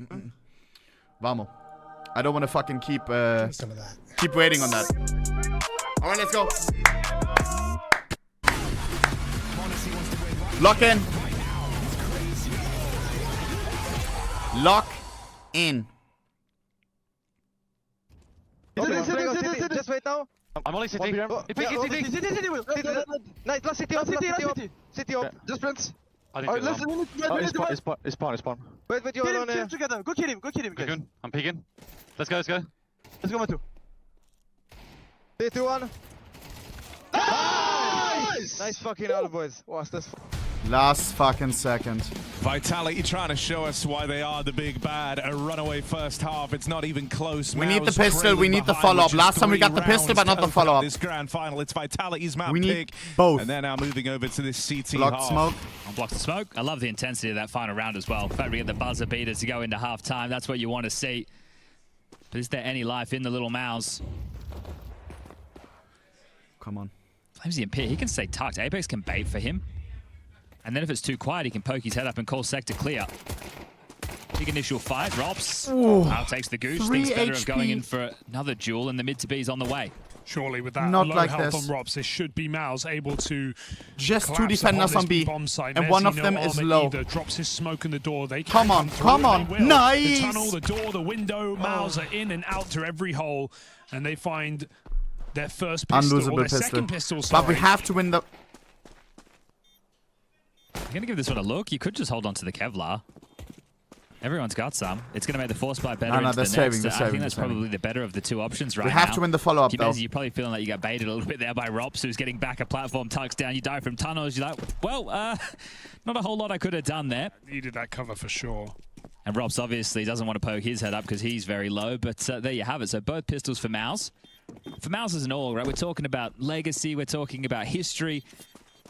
Vamos. I don't want to fucking keep waiting on that. Alright, let's go. Lock in. Lock in. Just wait now. I'm only sitting. Nice, last city off. City off. Just sprints. It's spawn. Wait, you're alone. Kill him together. Go kill him, guys. Good. I'm peeking. Let's go. Let's go, Matu. 3, 2, 1. Nice fucking all, boys. What's this? Last fucking second. Vitality trying to show us why they are the big bad. A runaway first half. It's not even close. We need the MOUZ pistol. We need the follow-up. Last time we got the pistol, but not the follow-up. This grand final. It's Vitality's map We need pick. both. And they're now moving over to this CT Blocked half. smoke. On block the smoke. I love the intensity of that final round as well. In fact, we get the buzzer beaters to go into half-time. That's what you want to see. But is there any life in the little MOUZ? Come on. Flamesy and Pit, he can stay tucked. Apex can bait for him. And then if it's too quiet, he can poke his head up and call sector clear. Big initial fight. Rops takes the goose. Thinks better of going in for another duel, and the mid to B is on the way. Surely with that Not low like health this. on Rops, this should be MOUZ able to Just 2 collapse defenders upon on this B. bomb site. And Messi, one of no them is armor low. Either. Drops his smoke in the door. They Come on, through, come on. they will. Nice. The tunnel, the door, the window. MOUZ are in and out to every hole, and they find their first pistol, Unlosable or their pistol. second pistol. But we Sorry. have to win the... You're going to give this one a look. You could just hold on to the Kevlar. Everyone's got some. It's going to make the force spike better. No, into they're the saving, next. they're I think saving, that's they're saving. probably the better of the two options right We now. have to win the follow-up, though. Kibezi, you're probably feeling like you got baited a little bit there by Rops, who's getting back a platform, tucks down. You die from tunnels. You're like, well, not a whole lot I could have done there. Needed that cover for sure. And Rops obviously doesn't want to poke his head up because he's very low. But there you have it. So both pistols for MOUZ. For MOUZ as an all, right? We're talking about legacy. We're talking about history.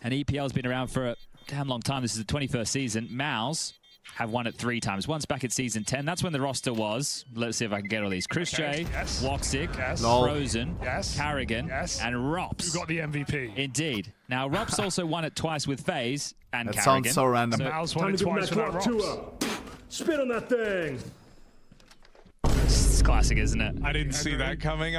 And EPL's been around for a damn long time. This is the 21st season. MOUZ have won it 3 times. Once back at season 10. That's when the roster was. Let's see if I can get all these. Chris J, yes. Woxic, Yes. Frozen, Yes. Carrigan, Yes. and Rops. Who got the MVP? Indeed. Now, Rops also won it twice with FaZe and That Carrigan. sounds so random. MOUZ won it twice without Rops. Spit on that thing. It's classic, isn't it? I didn't see that coming.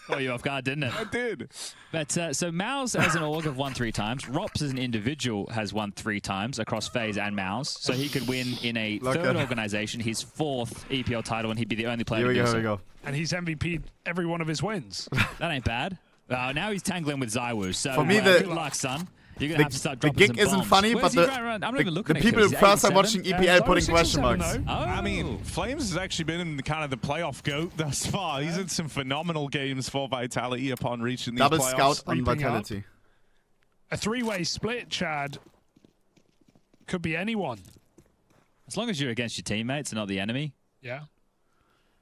Caught you off guard, didn't it? I did. But so MOUZ as an org have won 3 times. Rops as an individual has won 3 times across FaZe and MOUZ. So he could win in a third organization, his 4th EPL title, and he'd be the only player to do so. Here we go. And he's MVP'd every one of his wins. That ain't bad. Now he's tangling with ZywOo. So For me, good luck, son. You're going to have to start The dropping gig some isn't bombs. funny, Where's but he running around? I'm not even looking the at people him. who He's first are 87. watching EPL putting ZywOo question 6 or marks. 7-0. Oh. I mean, Flames has actually been in kind of the playoff goat thus far. He's had some phenomenal games for Vitality upon reaching these Double playoffs. scout on Creeping up. Vitality. A 3-way split, Chad. Could be anyone. As long as you're against your teammates and not the enemy. Yeah.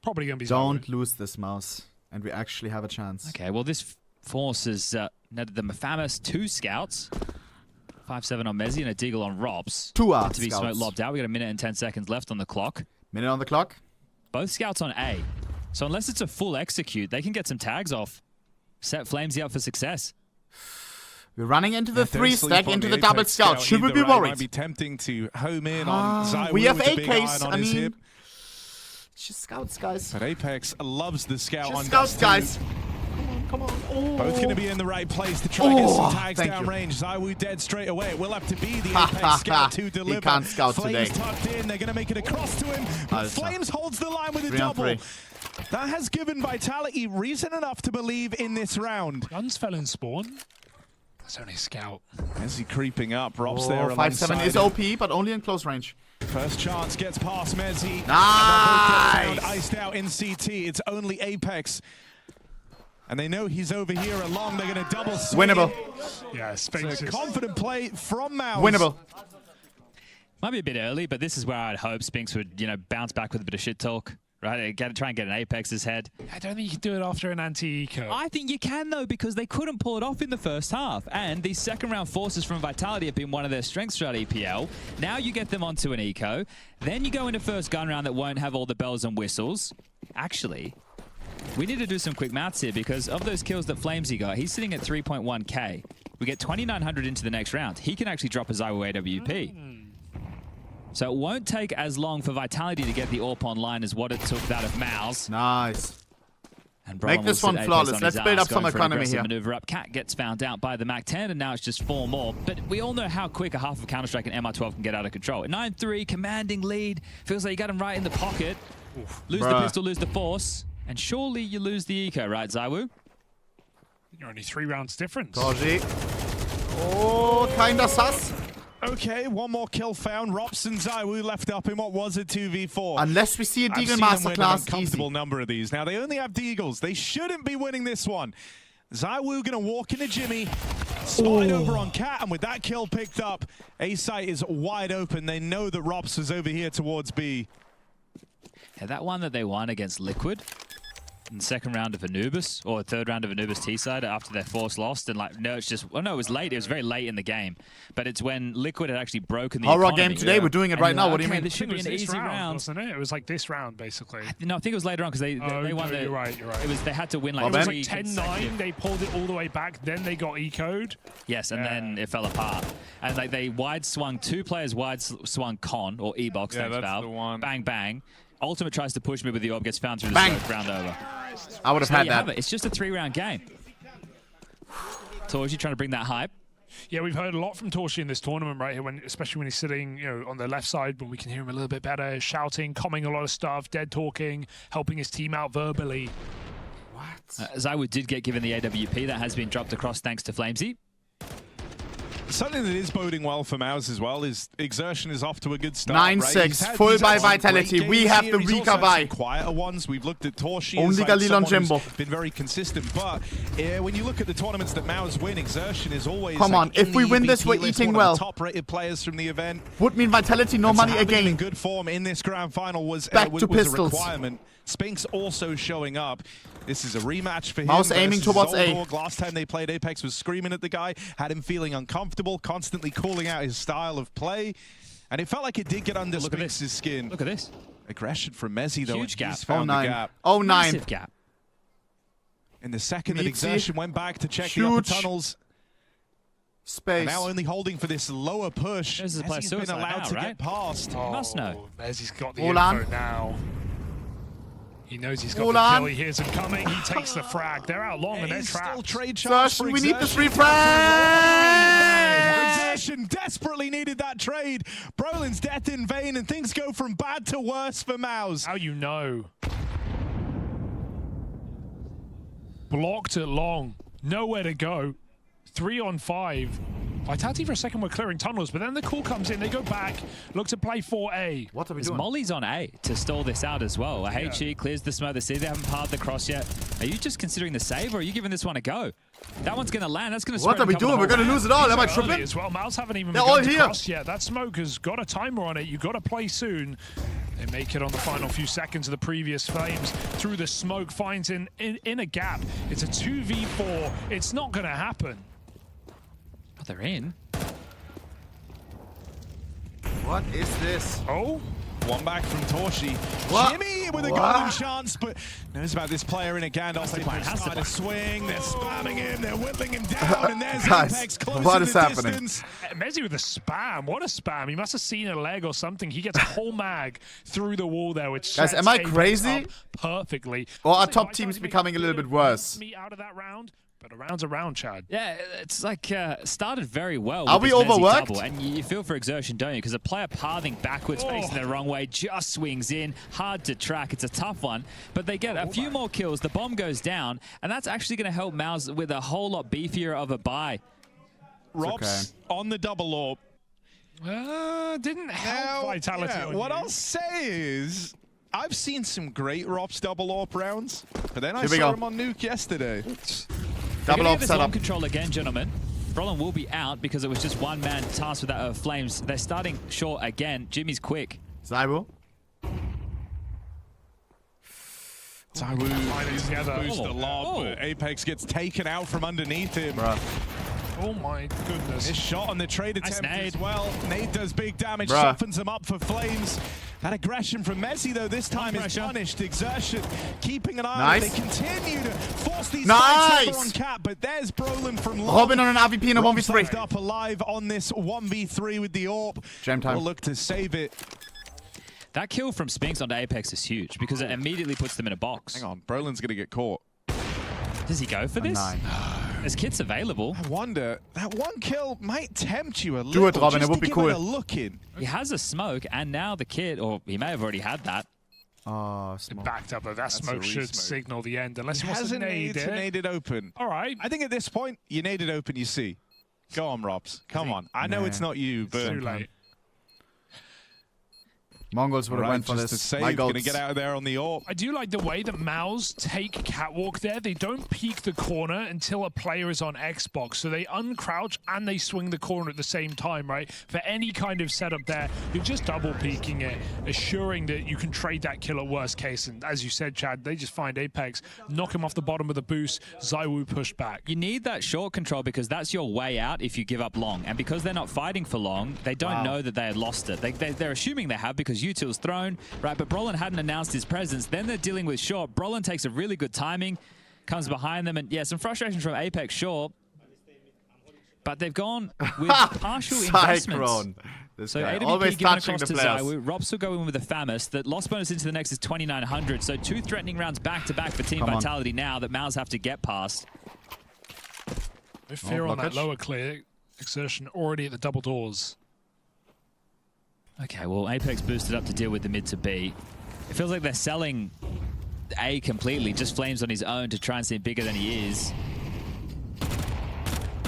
Probably going to be Don't ZywOo. lose this, MOUZ. And we actually have a chance. Okay, well, this force has netted them a famous 2 scouts. 5-7 on Messi and a Deagle on Rops. 2 are To be smoke lobbed out. We got a minute and 10 seconds left on the clock. Minute on the clock. Both scouts on A. So unless it's a full execute, they can get some tags off. Set Flamesy up for success. We're running into the If they're 3 asleep stack, on into the double Apex scout. Should we either be right, Might worried? be tempting to home in on ZywOo We have with the big AKs, iron on I his mean- hip. It's just scouts, guys. But Apex loves the scout on Just scouts, Dust guys. 2. Come on. Oh. Both going to be in the right place to try and get some tags thank down you. range. ZywOo dead straight away. It will have to be the Apex scout to deliver. He can't scout Flames today. tucked in. They're going to make it across to him. But Alter. Flames holds the line with a 3 on double. 3. That has given Vitality reason enough to believe in this round. Guns fell in spawn. That's only a scout. As he creeping up, Rob's there 5-7 is alongside OP, but only in close range. First chance gets past Mezzi. Nice! Iced out in CT. It's only Apex. And they know he's over here along. They're going to double swing. Winnable. Yeah, It's Sphinx a is... confident play from MOUZ. Winnable. Might be a bit early, but this is where I'd hope Spinks would, you know, bounce back with a bit of shit talk. Right, try and get an Apex's head. I don't think you can do it after an anti-eco. I think you can, though, because they couldn't pull it off in the first half. And these second-round forces from Vitality have been one of their strengths throughout EPL. Now you get them onto an eco. Then you go into first gun round that won't have all the bells and whistles. Actually, we need to do some quick maths here, because of those kills that Flamesy got, he's sitting at 3.1k. We get 2,900 into the next round. He can actually drop a ZywOo AWP. So it won't take as long for Vitality to get the AWP online as what it took that of MOUZ. Nice. And Make this one flawless. Let's build up some economy here. Maneuver up. Cat gets found out by the MAC-10, and now it's just 4 more. But we all know how quick a half of Counter-Strike and MR12 can get out of control. At 9-3, commanding lead. Feels like you got him right in the pocket. Lose the pistol, lose the force. And surely you lose the eco, right, ZywOo? You're only 3 rounds difference. Dodgy. Oh, kinda sus. Okay, one more kill found. Rops and ZywOo left up in what was a 2v4. Unless we see a Deagle I've seen them win an masterclass, uncomfortable easy. number of these. Now, they only have Deagles. They shouldn't be winning this one. ZywOo going to walk into Jimmy, slide over on Cat, and with that kill picked up, A-site is wide open. They know that Rops was over here towards B. Yeah, that one that they won against Liquid in the second round of Anubis, or third round of Anubis T-side after their force lost, and like, no, it's just, well, no, it was late. It was very late in the game. But it's when Liquid had actually broken the Horror economy. game today. We're doing it right now. What do you mean? This should be an easy round. Wasn't it? It was like this round, basically. No, I think it was later on because they won the... You're right, you're right. It was, they had to win like It was 3 like 10-9, consecutive. they pulled it all the way back, then they got eco'd. Yes, and then it fell apart. And like they wide swung, 2 players wide swung con, or E-box, thanks Valve. The one. Bang, bang. Ultimate tries to push me with the orb, gets found through the Bang. smoke, round over. I would have So had you have that. it. It's just a 3-round game. Torji trying to bring that hype. Yeah, we've heard a lot from Torshi in this tournament right here, especially when he's sitting, you know, on the left side, when we can hear him a little bit better, shouting, commenting a lot of stuff, dead talking, helping his team out verbally. ZywOo did get given the AWP. That has been dropped across thanks to Flamesy. Something that is boding well for MOUZ as well is Exertion is off to a good start. 9-6, full by Vitality. We have the Rika by. Quieter ones. We've looked at Torshi. Only Galil on Jimbo. Been very consistent, but when you look at the tournaments that MOUZ win, Exertion is always. Come on, like, if in we the win this, EVP we're list, eating one of well. the top-rated players from the event. Would mean Vitality no And to money have them in again. good form in this grand final was Back to was a pistols. requirement. Spinks also showing up. This is a rematch for him. MOUZ aiming versus towards A. Zoldorg. Last time they played, Apex was screaming at the guy, had him feeling uncomfortable, constantly calling out his style of play. And it felt like it did get under Look at this. Spinks' skin. Look at this. Aggression from Mezzi, though. Huge and gap. he's found the 09. gap. 09. Massive gap. In the second that Meatsy. Exertion went back to check the upper Huge tunnels. Space. Now only holding for this lower push. This is a play Mezzi's been suicide allowed now, to right? get past. You must know. Mezzi's got the Hold info on. now. He knows he's got Hold the on. kill. He hears him coming. He takes the frag. They're out long and they're He's still trapped. trade chance for Exertion, we need the Exertion. 3 frags! Exertion desperately needed that trade. Brolin's death in vain, and things go from bad to worse for MOUZ. How you know? Blocked it long. Nowhere to go. 3 on 5. Vitality for a second were clearing tunnels, but then the call comes in. They go back, look to play 4A. What are we Because doing? Molly's on A to stall this out as well. HE clears the smoke. They see they haven't parred the cross yet. Are you just considering the save, or are you giving this one a go? That one's going to land. That's going to What are we doing? We're going to lose it all. Am I Early tripping? as well. MOUZ haven't even They're begun all to here. cross yet. That smoke has got a timer on it. You've got to play soon. They make it on the final few seconds of the previous Flames. Through the smoke, finds in a gap. It's a 2v4. It's not going to happen. Oh, they're in. What is this? Oh? One back from Torshi. What? Jimmy with a What? golden chance, but knows about this player in a Gandalf. They plan, has to try to plan. swing. They're spamming him. They're whittling him down, and there's Guys, Apex close what in is the happening? distance. Mezzi with a spam. What a spam. He must have seen a leg or something. He gets a whole mag through the wall there, which Guys, sets am I Apex crazy? up perfectly. Or are Looks like top Vitality teams make becoming a little bit worse? Me out of that round, but a round's a round, Chad. Yeah, it's like started very well. Are with we this Mezzi overworked? double, and you feel for Exertion, don't you? Because a player pathing backwards, facing the wrong way, just swings in. Hard to track. It's a tough one. But they get a few more kills. The bomb goes down, and that's actually going to help MOUZ with a whole lot beefier of a buy. Robs on the double orb. Didn't help Vitality. Yeah, on what you. I'll say is, I've seen some great ROPS double AWP rounds, but then I Here we saw go. him on Nuke yesterday. Double If AWP this setup. long control again, gentlemen. Brolin will be out because it was just one man tasked with that Flames. They're starting short again. Jimmy's quick. Zywo. Finally together. Boost a lot, but Apex gets taken out from underneath him. Bruh. Oh my goodness. This shot on the trade Nice attempt nade. as well. Nade does big damage, Bruh. softens him up for Flames. That aggression from Messi, though, this time is pressure. punished. Exertion, keeping an eye on it. Nice. They continue to force these Nice. fights over on cap, but there's Brolin from long. Robin on an AVP in a Rob's 1v3. left up alive on this 1v3 with the AWP. Jam time. Will look to save it. That kill from Spinks onto Apex is huge because it immediately puts them in a box. Hang on, Brolin's going to get caught. Does he go for this? 9. There's kits available. I wonder, that one kill might tempt you a little. Do it, Robin, just it would to be give cool. it a look in. He has a smoke, and now the kit, or he may have already had that. Oh, smoke. Backed up, but that a smoke should resmoke. signal the end unless he He wants to hasn't nade it. nade it open. All right. I think at this point, you nade it open, you see. Go on, Robs. Come on. I know it's not you, but Too late. Mongols would have right, went for just this. to My save, gonna goats. get out of there on the AWP. I do like the way that MOUZ take catwalk there. They don't peek the corner until a player is on Xbox. So they uncrouch and they swing the corner at the same time, right? For any kind of setup there, you're just double peeking it, assuring that you can trade that kill at worst case. And as you said, Chad, they just find Apex, knock him off the bottom of the boost. Zywu pushed back. You need that short control because that's your way out if you give up long. And because they're not fighting for long, they don't know that they had lost it. They're assuming they have because util's thrown, right? But Brolin hadn't announced his presence. Then they're dealing with short. Brolin takes a really good timing, comes behind them, and yeah, some frustration from Apex short. But they've gone with partial investments. Cyclone. This So guy AWP always given touching across the to players. Zywu. Robs will go in with the Famous. The loss bonus into the next is 2,900. So 2 threatening rounds back-to-back for Team Come on. Vitality now that MOUZ have to get past. With fear on that blockage. lower clear, Exertion already at the double doors. Okay, well, Apex boosted up to deal with the mid to B. It feels like they're selling A completely, just Flames on his own to try and seem bigger than he is.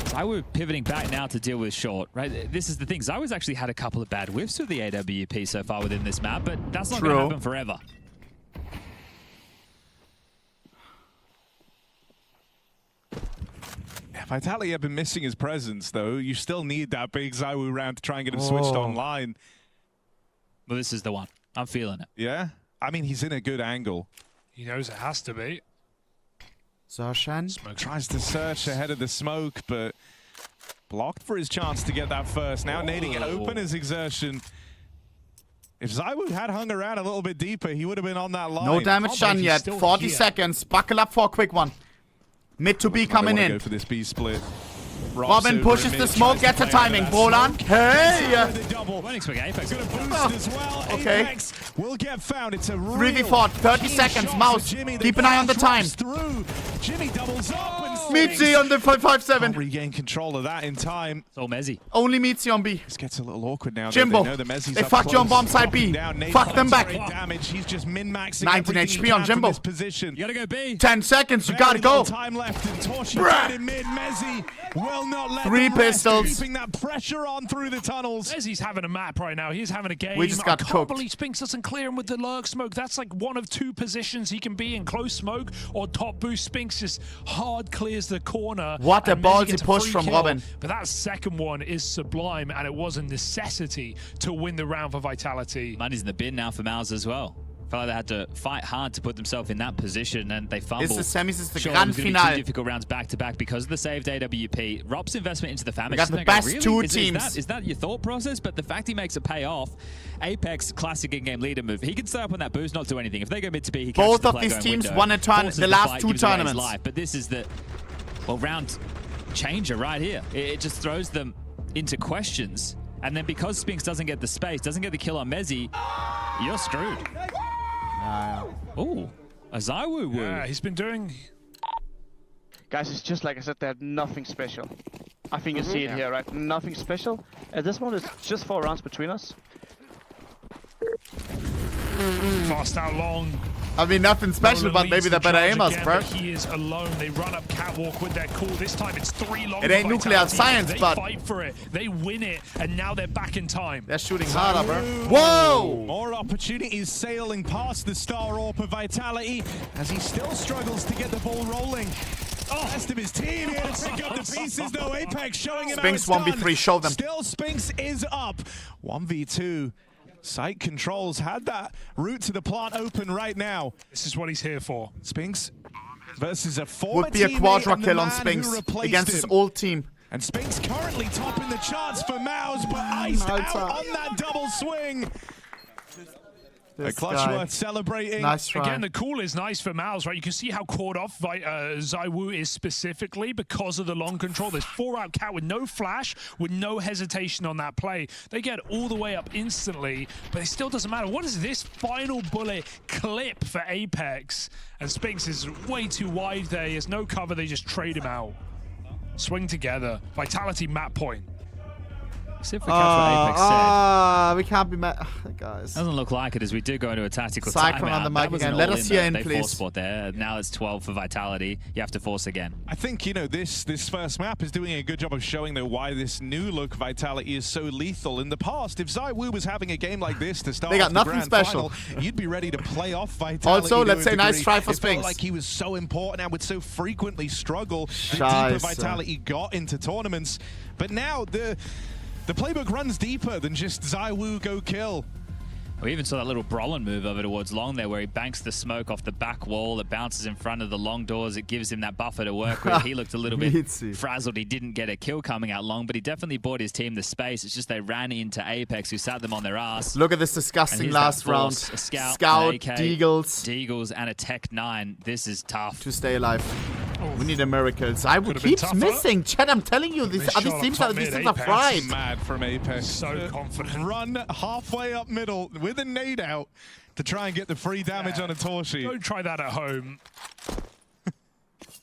Zywu pivoting back now to deal with short, right? This is the thing. Zywu's actually had a couple of bad whiffs with the AWP so far within this map, but that's not going to True. happen forever. Vitality have been missing his presence, though. You still need that big Zywu round to try and get him switched online. Well, this is the one. I'm feeling it. Yeah? I mean, he's in a good angle. He knows it has to be. Zershan. Smoke. Tries to search ahead of the smoke, but blocked for his chance to get that first. Now nading it open as Exertion. If Zywu had hung around a little bit deeper, he would have been on that line. No damage Can't believe done he's yet. still 40 here. seconds. Buckle up for a quick one. Mid to B They coming wanna in. Go for this B split. Robin pushes the smoke, gets a timing. Brolan. Hey! Won't expect Apex. Gonna boost as well. Okay. Apex will get found. It's a 3v4, 30 seconds. MOUZ. Keep an eye on the time. Through. Jimmy doubles up and Mitzi on the 557. Can't regain control of that in time. It's all Mezzi. Only Mitzi on B. This gets a little awkward now. Jimbo, They know the Messi's they up fucked you on close. bomb side B. Down. Nate Fuck them Collins, back. great damage. He's just min-maxing 19 everything HP he on can Jimbo. from this position. You gotta go B. 10 seconds. You gotta Very go. little time left. And Torshi Bruh. right in mid. Mezzi will not let 3 them rest, pistols. keeping that pressure on through the tunnels. He's having a map right now. He's having a game. We just got I can't cooked. believe Spinks doesn't clear him with the lurk smoke. That's like one of 2 positions he can be in: close smoke or top boost. Spinks just hard clears the corner. What a and Messi ballsy gets push free from kill. Robin. But that second one is sublime, and it was a necessity to win the round for Vitality. Money's in the bin now for MOUZ as well. Felt like they had to fight hard to put themselves in that position, and they fumbled. It's the semis, it's the Sure, grand it was gonna be finale. 2 difficult rounds back to back because of the saved AWP. Rob's investment into the Famous. We got the Isn't that best really? two Is teams. that your thought process? But the fact he makes it pay off, Apex classic in-game leader move. He can stay up on that boost, not do anything. If they go mid to B, he catches Both the of play these going teams window, won a turn forces the last fight, 2 gives away his tournaments. life. But this is the round changer right here. It just throws them into questions. And then because Spinks doesn't get the space, doesn't get the kill on Mezzi, you're screwed. Ooh, a Zywu woo. Yeah, he's been doing. Guys, it's just like I said, they had nothing special. I think you see it here, right? Nothing special. At this moment, it's just 4 rounds between us. Fast out long. I mean, nothing special, but maybe they're better aimers, bro. He is alone. They run up catwalk with their call. This time it's 3 long. It ain't nuclear science, they but fight for it. They win it, and now they're back in time. they're shooting harder, bro. Whoa! More opportunities sailing past the Star Orb of Vitality as he still struggles to get the ball rolling. Oh, rest of his team here to pick up the pieces, though. Apex showing him Spinks how it's 1v3, done. show them. Still, Spinks is up. 1v2. Site controls had that route to the plant open right now. This is what he's here for. Spinks versus a former Would be a teammate quadra and the kill on man Spinks who replaced against him. his old team. And Spinks currently topping the charts for MOUZ, but iced out on that double swing. A clutch guy. worth celebrating. Nice try. Again, the call is nice for MOUZ, right? You can see how caught off ZywOo is specifically because of the long control. There's 4 out cat with no flash, with no hesitation on that play. They get all the way up instantly, but it still doesn't matter. What is this final bullet clip for Apex? And Spinks is way too wide there. He has no cover. They just trade him out. Swing together. Vitality map point. See if we catch what Apex said. We can't be mad. Guys. Doesn't look like it as we do go into a tactical Cyclone timeout. on the That mic was again. an Let all us hear in, they please. forced spot there. Now it's 12 for Vitality. You have to force again. I think, you know, this first map is doing a good job of showing, though, why this new look Vitality is so lethal. In the past, if ZywOo was having a game like this to start They got off nothing the grand special. final, you'd be ready to play off Vitality. Also, to let's a say nice degree. try for It felt Spinks. like he was so important and would so frequently struggle. The Scheiße. deeper Vitality got into tournaments. But now the playbook runs deeper than just ZywOo go kill. We even saw that little Brolin move over towards Long there where he banks the smoke off the back wall. It bounces in front of the Long doors. It gives him that buffer to work with. He looked a little bit frazzled. He didn't get a kill coming out Long, but he definitely bought his team the space. It's just they ran into Apex, who sat them on their ass. Look at this disgusting last round. A Scout, Deagles. Deagles, and a Tech 9. This is tough. To stay alive. We need a miracle. ZywOo keeps missing. Chad, I'm telling you, these teams are fried. Mad from Apex. So confident. Run halfway up middle with a nade out to try and get the free damage on a Torshi. Don't try that at home.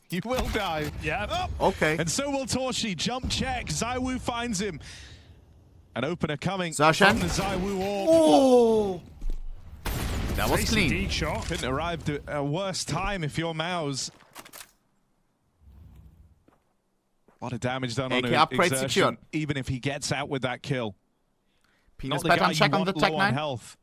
You will die. Yeah. Oh. Okay. And so will Torshi. Jump check. ZywOo finds him. An opener coming Zarshan. from the ZywOo orb. Oh! That was Tasty clean. shot. Couldn't arrive at a worse time if you're MOUZ. A lot of damage done on AK upgrade Exertion, secured. even if he gets out with that kill. Penis Not the pattern guy check you on the want Tech low on 9. health.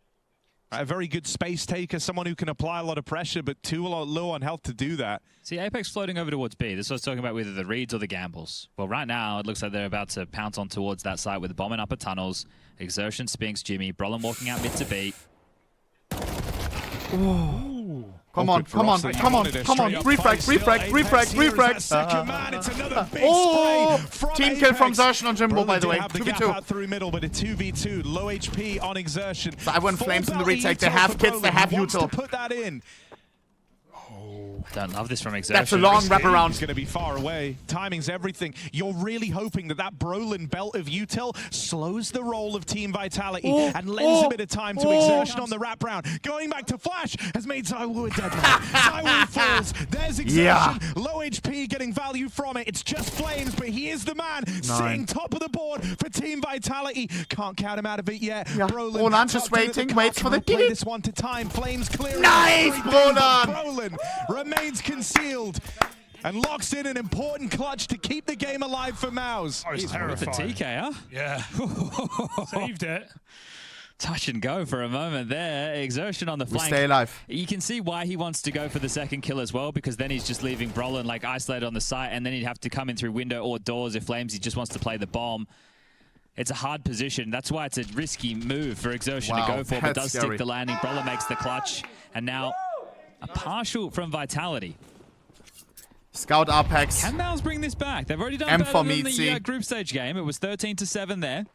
A very good space taker, someone who can apply a lot of pressure, but too low on health to do that. See, Apex floating over towards B. This was talking about whether the reads or the gambles. Well, right now, it looks like they're about to pounce on towards that site with the bomb in upper tunnels. Exertion, Spinks, Jimmy. Brolin walking out mid to B. Come on. Refrag. Team kill from Xertion on Jimbo, by the way. 2v2. Through middle, but a 2v2. Low HP on Exertion. ZywOo and Flames in the retake. They have kits, they have util. Put that in. I don't love this from Exertion. That's a long wraparound. He's going to be far away. Timing's everything. You're really hoping that that Brolin belt of util slows the roll of Team Vitality and lends a bit of time to Exertion on the wraparound. Going back to Flash has made ZywOo a dead man. ZywOo falls. There's Exertion. Low HP getting value from it. It's just Flames, but he is the man sitting top of the board for Team Vitality. Can't count him out of it yet. Brolin Roland just waiting, waits for the play kill. this one to time. Flames clearing. Nice, Roland! Brolin remains concealed and locks in an important clutch to keep the game alive for MOUZ. Oh, it's With terrifying. the TK, huh? Yeah. Saved it. Touch and go for a moment there. Exertion on the flank. stay alive. You can see why he wants to go for the second kill as well, because then he's just leaving Brolin like isolated on the site, and then he'd have to come in through window or doors if Flames he just wants to play the bomb. It's a hard position. That's why it's a risky move for Exertion to go for, but does stick the landing. Brolin makes the clutch, and now a partial from Vitality. Scout Apex. Can MOUZ bring this back? They've already done M better for than MOUZ. the group stage game. It was 13-7 there.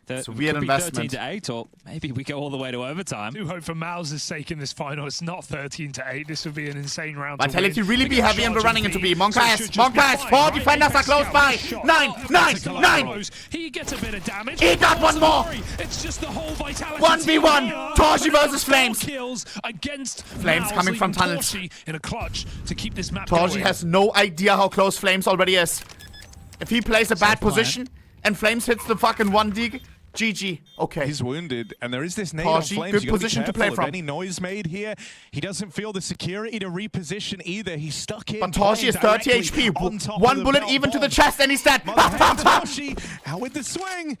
It's a weird could be investment. 13-8, or maybe we go all the way to overtime. I do hope for MOUZ's sake in this final, it's not 13-8. This would be an insane round. Vitality to win. really They be get heavy and we're charging running into B. so Monka it has should just be 4 fine, right? defenders are Apex close scout by. with a shot. 9. He gets a bit of damage. He got one more. It's just the whole Vitality 1v1. team. Torshi versus Flames. Kills against Flames MOUZ, coming from leaving tunnels. Torshi in a clutch to keep this map Torshi going. has no idea how close Flames already is. If he plays a bad position and Flames hits the fucking 1 dig, GG. Okay. He's wounded, and there is this nade Taji, on Flames. good You gotta be position to careful play of from. any noise made here. He doesn't feel the security to reposition either. He's stuck in. But Taji is 30 HP. On One bullet even to the chest, and he's dead. Taji out with the swing.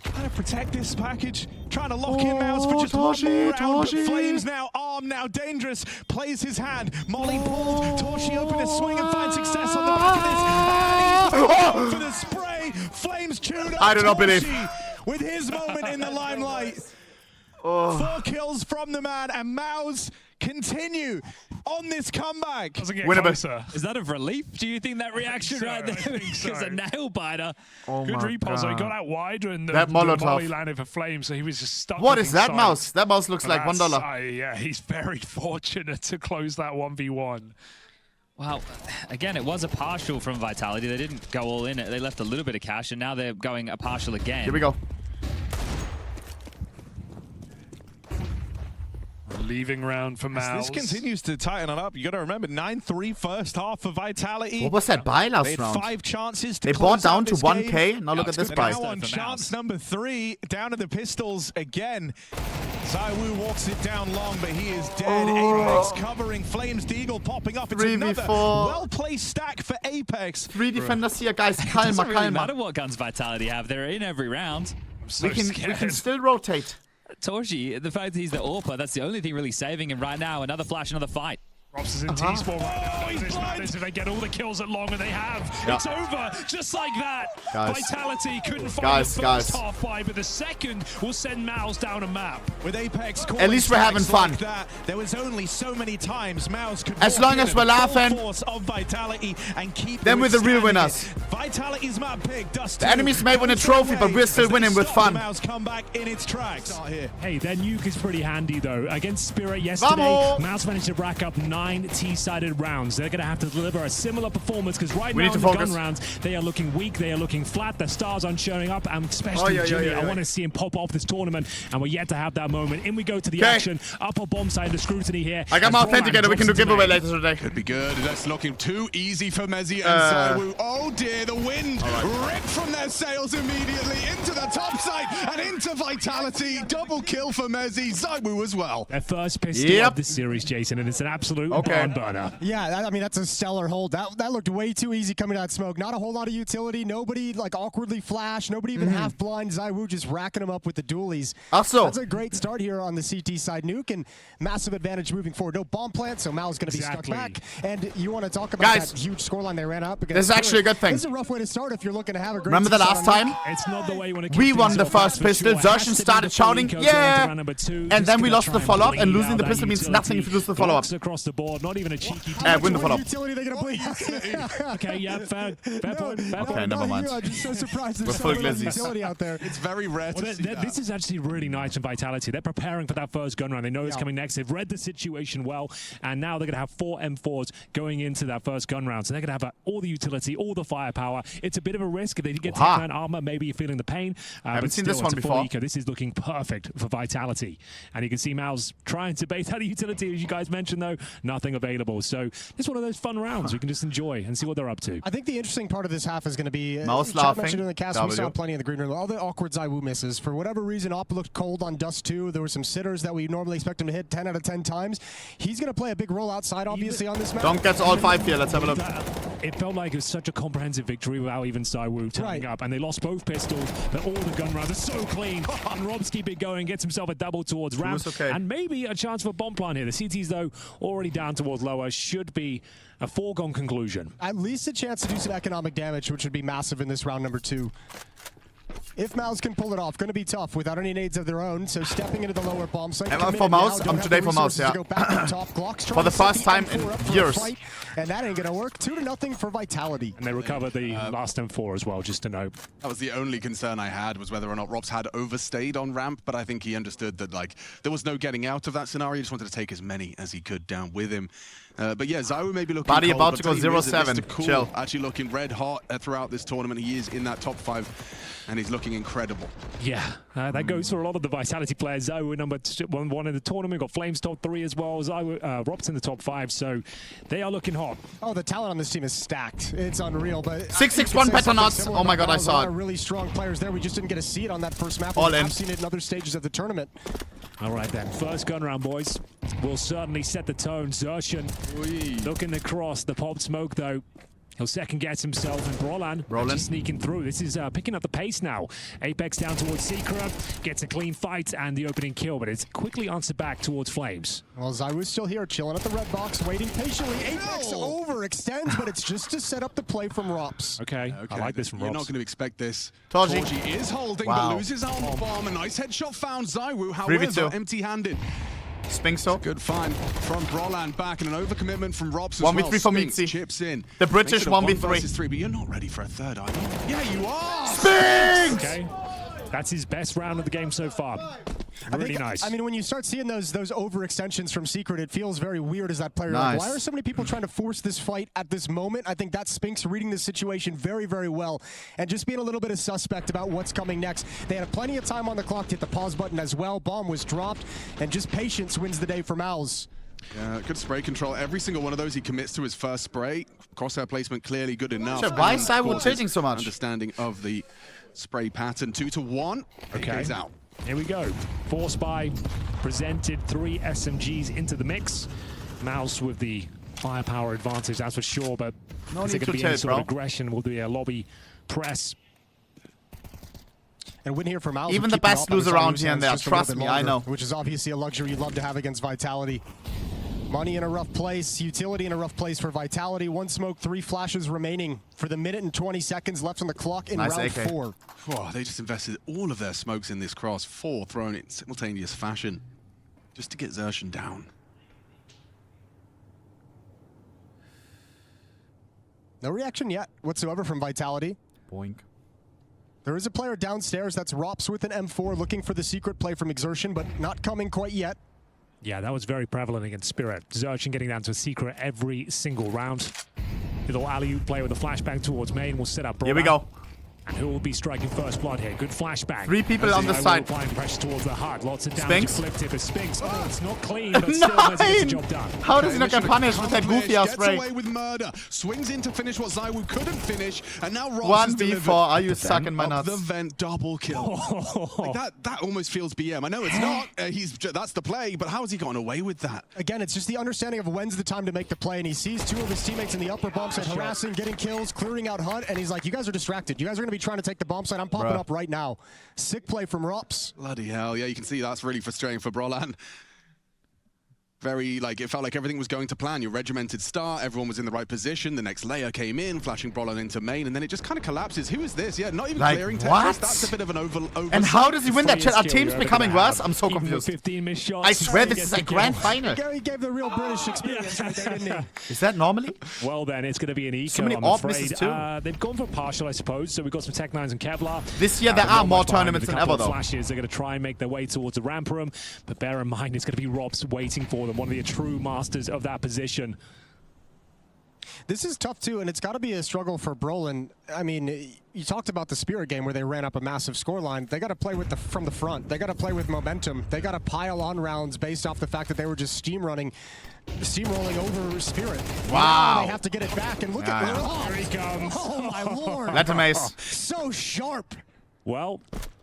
Trying to protect this package, trying to lock in MOUZ for just one more round. But Flames now armed, now dangerous, plays his hand. Molly pulled, Torshi open a swing and finds success on the back of this. And he's going for the spray. Flames chewed up I do not believe. with his moment in the limelight. 4 kills from the man, and MOUZ continue on this comeback. Doesn't get Winnable. closer. Is that a relief? Do you think that reaction so, right there? I think Because so. a nail biter. Oh Good my repulse. He God. got out wide and the That Molotov. volley landed for Flames, so he was just stuck. What with is that inside. mouse? That mouse looks like That's- $1. yeah, he's very fortunate to close that 1v1. Well, again, it was a partial from Vitality. They didn't go all in it. They left a little bit of cash, and now they're going a partial again. Here we go. Leaving round for MOUZ. This continues to tighten it up. You got to remember, 9-3 first half for Vitality. What was that buy They last had round? 5 chances to They close bought down out to this 1K. game. Now look at this But price. now on For chance MOUZ. number 3, down to the pistols again. ZywOo walks it down long, but he is dead. Apex covering. Flames Deagle popping up. It's 3v4. another well-placed stack for Apex. 3 defenders here, guys. It doesn't Calma, really matter calma. what guns Vitality have. They're in every round. I'm so We can scared. still rotate. Torshi, the fact that he's the AWPer, that's the only thing really saving him right now. Another flash, another fight. Rops is in T-spawn right now. This matters if they get all the kills at long, and they have. Yeah. It's over, just like that. Guys. Vitality couldn't find Guys, the guys. first half buy, but the second will send MOUZ down a map. With Apex At least we're having fun. like that, there was only so many times MOUZ could As walk long in as we're at laughing, full force of Vitality and keep then we're the real withstanding winners. it. Vitality's map pick, Dust The enemies may win a goes trophy, but away we're still as they winning with stop fun. the MOUZ comeback in its tracks. Hey, their nuke is pretty handy though. Against Spirit yesterday, Vamos! MOUZ managed to rack up 9 T-sided rounds. They're going to have to deliver a similar performance because right We now need in to the focus. gun rounds, they are looking weak, they are looking flat, their stars aren't showing up, and especially Oh, yeah, Jimmy. yeah, I yeah. want to see him pop off this tournament, and we're yet to have that moment. In we go to the 'Kay. action. Upper bomb side of the scrutiny here. I got as my Roland authenticator. We can do drops into giveaway main. later today. Could be good. That's looking too easy for Mezzi and ZywOo. Oh dear, the wind ripped from their sails immediately into the top side and into Vitality. Double kill for Mezzi. ZywOo as well. Their first pistol Yep. of this series, Jason, and it's an absolute Okay. barn burner. Yeah, I mean, that's a stellar hold. That looked way too easy coming out of smoke. Not a whole lot of utility. Nobody, like, awkwardly flash. Nobody even half blind. ZywOo just racking them up with the dualies. Also, That's a great start here on the CT side. Nuke and massive advantage moving forward. No bomb plant, so MOUZ going to be Exactly. stuck back. And you want to talk about Guys, that huge scoreline they ran up against this is actually a good thing. This is a rough way to start if you're looking to have a great remember the T-side last on Nuke. time? It's not the way you want to We kick won things the off, first that's for pistol. sure. It has Zertian to be started the full shouting, eco yeah. going into round number 2. And Just then we gonna lost try the and follow-up, and bleed losing out the that pistol means utility. nothing if you lose the follow-up. Blocks across the board, not even a cheeky How much win the more follow-up. utility they going to bleed? Okay, yeah, fair point. Okay, never mind. I'm just so surprised there's We're so full much glizzies. utility out there. It's very rare to Well, see that. this is actually really nice from Vitality. They're preparing for that first gun round. They know it's Yeah. coming next. They've read the situation well, and now they're going to have 4 M4s going into that first gun round. So they're going to have all the utility, all the firepower. It's a bit of a risk. If they get Wow. 10-man armor, maybe you're feeling the pain. Haven't but seen still, this one it's a full before. eco. This is looking perfect for Vitality. And you can see MOUZ trying to bait out the utility, as you guys mentioned, though. Nothing available. So it's one of those fun rounds we can just enjoy and see what they're up to. I think the interesting part of this half is going to be Mouse Chad laughing. mentioned in the cast. We W. saw plenty in the green room. All the awkward ZywOo misses. For whatever reason, Op looked cold on Dust 2. There were some sitters that we normally expect him to hit 10 out of 10 times. He's going to play a big role outside, obviously, on this map. Don't get all 5 here. Let's have a look. It felt like it was such a comprehensive victory without even ZywOo turning Right. up, and they lost both pistols, but all the gun rounds are so clean. And Rob's keep it going, gets himself a double towards ramp, was okay. and maybe a chance for a bomb plant here. The CTs, though, already down towards lower, should be a foregone conclusion. At least a chance to do some economic damage, which would be massive in this round number 2. If MOUZ can pull it off, going to be tough without any nades of their own. So stepping into the lower bomb site. Am I committed for now, MOUZ? don't I'm have today the for MOUZ, resources to yeah. go back on top. Glock's For trying the to set first time M4 in up for a years. fight, and that ain't going to work. 2-0 for Vitality. And they recovered the last M4 as well, just to note. That was the only concern I had, was whether or not Robs had overstayed on ramp, but I think he understood that, like, there was no getting out of that scenario. He just wanted to take as many as he could down with him. But yeah, ZywOo may be looking Body cold, about but to go tell you what, 0-7. Mr. Cool Chill. actually looking red hot throughout this tournament. He is in that top 5, and he's looking incredible. Yeah, that goes for a lot of the Vitality players. ZywOo number one in the tournament. Got Flames top 3 as well. ZywOo, Rob's in the top 5, so they are looking hot. Oh, the talent on this team is stacked. It's unreal. But 661 Petronuts. Oh my god, I saw it. Really strong players there. We just didn't get to see it on that first map. All in. I've seen it in other stages of the tournament. All right then, first gun round, boys. Will certainly set the tone. Xerxian looking across the pop smoke though. He'll second guess himself, and Brolan sneaking through. This is picking up the pace now. Apex down towards Secret, gets a clean fight and the opening kill, but it's quickly answered back towards Flames. Well, ZywOo's still here, chilling at the red box, waiting patiently. Apex overextends, but it's just to set up the play from Rops. Okay, I like this from Rops. You're not going to expect this. Torji is holding, but loses armor bomb. A nice headshot found. ZywOo, 3v2. however, empty-handed. Spinxo. Good find from Brolan back, and an overcommitment from Rops as 1v3 well. for Spinx Mitzi. chips in. The British 1v3. 1v3, but you're not ready for a third, are you? Yeah, you are. Spinx! Okay, that's his best round of the game so far. Really nice. I mean, when you start seeing those overextensions from Secret, it feels very weird as that player. Nice. Like, why are so many people trying to force this fight at this moment? I think that's Spinx reading the situation very, very well and just being a little bit of suspect about what's coming next. They had plenty of time on the clock to hit the pause button as well. Bomb was dropped, and just patience wins the day for MOUZ. Yeah, good spray control. Every single one of those he commits to his first spray. Crosshair placement clearly good enough. Sure, why is And, of ZywOo course, tilting his so much? Understanding of the spray pattern. 2-1. Okay. He's out. Here we go. Force by presented 3 SMGs into the mix. MOUZ with the firepower advantage, that's for sure, but No is there need going to to be any tilt, sort of bro. aggression? Will there be a lobby press? And win here for MOUZ. Even the best lose around here and there. Trust me, I know. Which is obviously a luxury you'd love to have against Vitality. Money in a rough place, utility in a rough place for Vitality. 1 smoke, 3 flashes remaining for the minute and 20 seconds left on the clock in Nice round AK. 4. Oh, they just invested all of their smokes in this cross. 4 thrown in simultaneous fashion just to get Xerxian down. No reaction yet whatsoever from Vitality. Boink. There is a player downstairs, that's Rops with an M4 looking for the secret play from Xerxian, but not coming quite yet. Yeah, that was very prevalent against Spirit. Xerxian getting down to a secret every single round. Little alley-oop play with a flashbang towards main will set up Brolan. Here we go. And who will be striking first blood here? Good flashbang. 3 people on the side. Applying pressure towards the heart. Lots of damage. Spinx. Flip tip is Spinx. Oh, it's not clean, but still MOUZ gets the job done. How does he not get punished with that goofy ass Gets spray? away with murder. Swings in to finish what ZywOo couldn't finish, and now Rops is delivered. 1v4. Are you sucking my Up nuts? the vent double kill. Like that almost feels BM. I know it's not. That's the play, but how has he gotten away with that? Again, it's just the understanding of when's the time to make the play, and he sees 2 of his teammates in the upper bomb site harassing, getting kills, clearing out HUD, and he's like, you guys are distracted. You guys are going to be trying to take the bomb site. I'm popping up right now. Sick play from Rops. Bloody hell. Yeah, you can see that's really frustrating for Brolan. Very, it felt like everything was going to plan. Your regimented start, everyone was in the right position. The next layer came in, flashing Brolan into main, and then it just kind of collapses. Who is this? Yeah, not even clearing Tetris. what? That's a bit of an oversight. And how does he win that? Our team's becoming worse. I'm so Even with confused. 15 missed shots, I swear this he is gets a the grand kill. final. Gary gave the real British experience right there, didn't he? Is that normally? Well then, it's going to be an eco, So many I'm AWP misses afraid. too. They've gone for partial, I suppose. So we've got some Tech-9s and Kevlar. This year there They're are not more much behind tournaments with a than couple ever, of though. Flashes. They're going to try and make their way towards the ramp room. But bear in mind, it's going to be Robs waiting for them. One of the true masters of that position. This is tough too, and it's got to be a struggle for Brolan. I mean, you talked about the Spirit game where they ran up a massive scoreline. They got to play with from the front. They got to play with momentum. They got to pile on rounds based off the fact that they were just steamrolling over Spirit. Wow. Now they have to get it back, and look at Yeah. Rops. Here he comes. Oh my lord! Let him ace. So sharp. Well,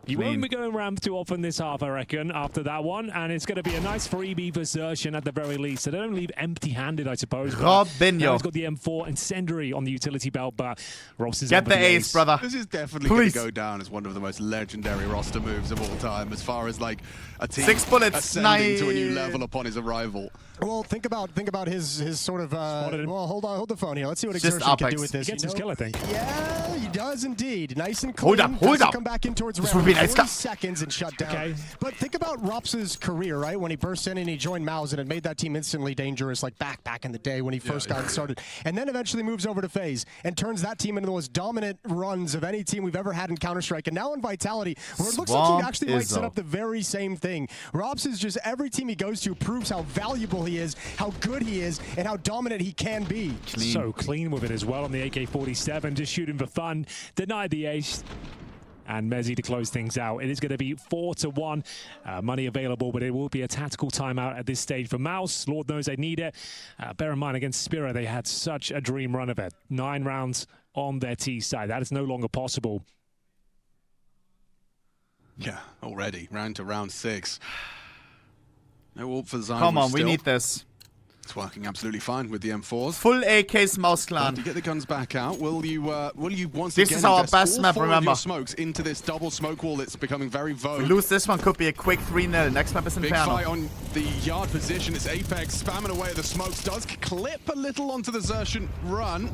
you won't be going ramp too often this half, I reckon, after that one. And it's going to be a nice freebie for Xerxian at the very least. So they don't leave empty-handed, I suppose. Robinho. Now he's got the M4 Incendiary on the utility belt, but Ross is Get the ace, brother. This is definitely going Please. to go down as one of the most legendary roster moves of all time, as far as a team 6 bullets, ascending to a new nice. level upon his arrival. Well, think about his sort of. Well, hold the phone here. Let's see what Just Xerxian can Apex. do with this. He gets his kill, I think. Yeah, he does indeed. Nice and clean. Hold up. Doesn't come back in towards This round would be an 40 seconds and shut down. Okay. But think about Rops's career, right? When he burst in and he joined MOUZ and it made that team instantly dangerous, like back in the day when he first got started. And then eventually moves over to FaZe and turns that team into the most dominant runs of any team we've ever had in Counter-Strike. And now in Vitality, where it looks like he actually might set up the very same thing. Rops is just every team he goes to proves how valuable he is, how good he is, and how dominant he can be. So clean with it as well on the AK-47, just shooting for fun. Denied the ace. And Mezzi to close things out. It is going to be 4-1. Money available, but it will be a tactical timeout at this stage for MOUZ. Lord knows they need it. Bear in mind, against Spira, they had such a dream run of it. 9 rounds on their T side. That is no longer possible. Yeah, already. Round to round 6. No ult for ZywOo. Come on, still. we need this. It's working absolutely fine with the M4s. Full AK's MOUZ clan. You get the guns back out. Will you once This again is our invest best all map, 4 of remember. your smokes into this double smoke wall that's becoming very vogue? We lose this one, could be a quick 3-0. Next map is Big Inferno. fight on the yard position. It's Apex spamming away at the smokes. Does clip a little onto the Xerxen run.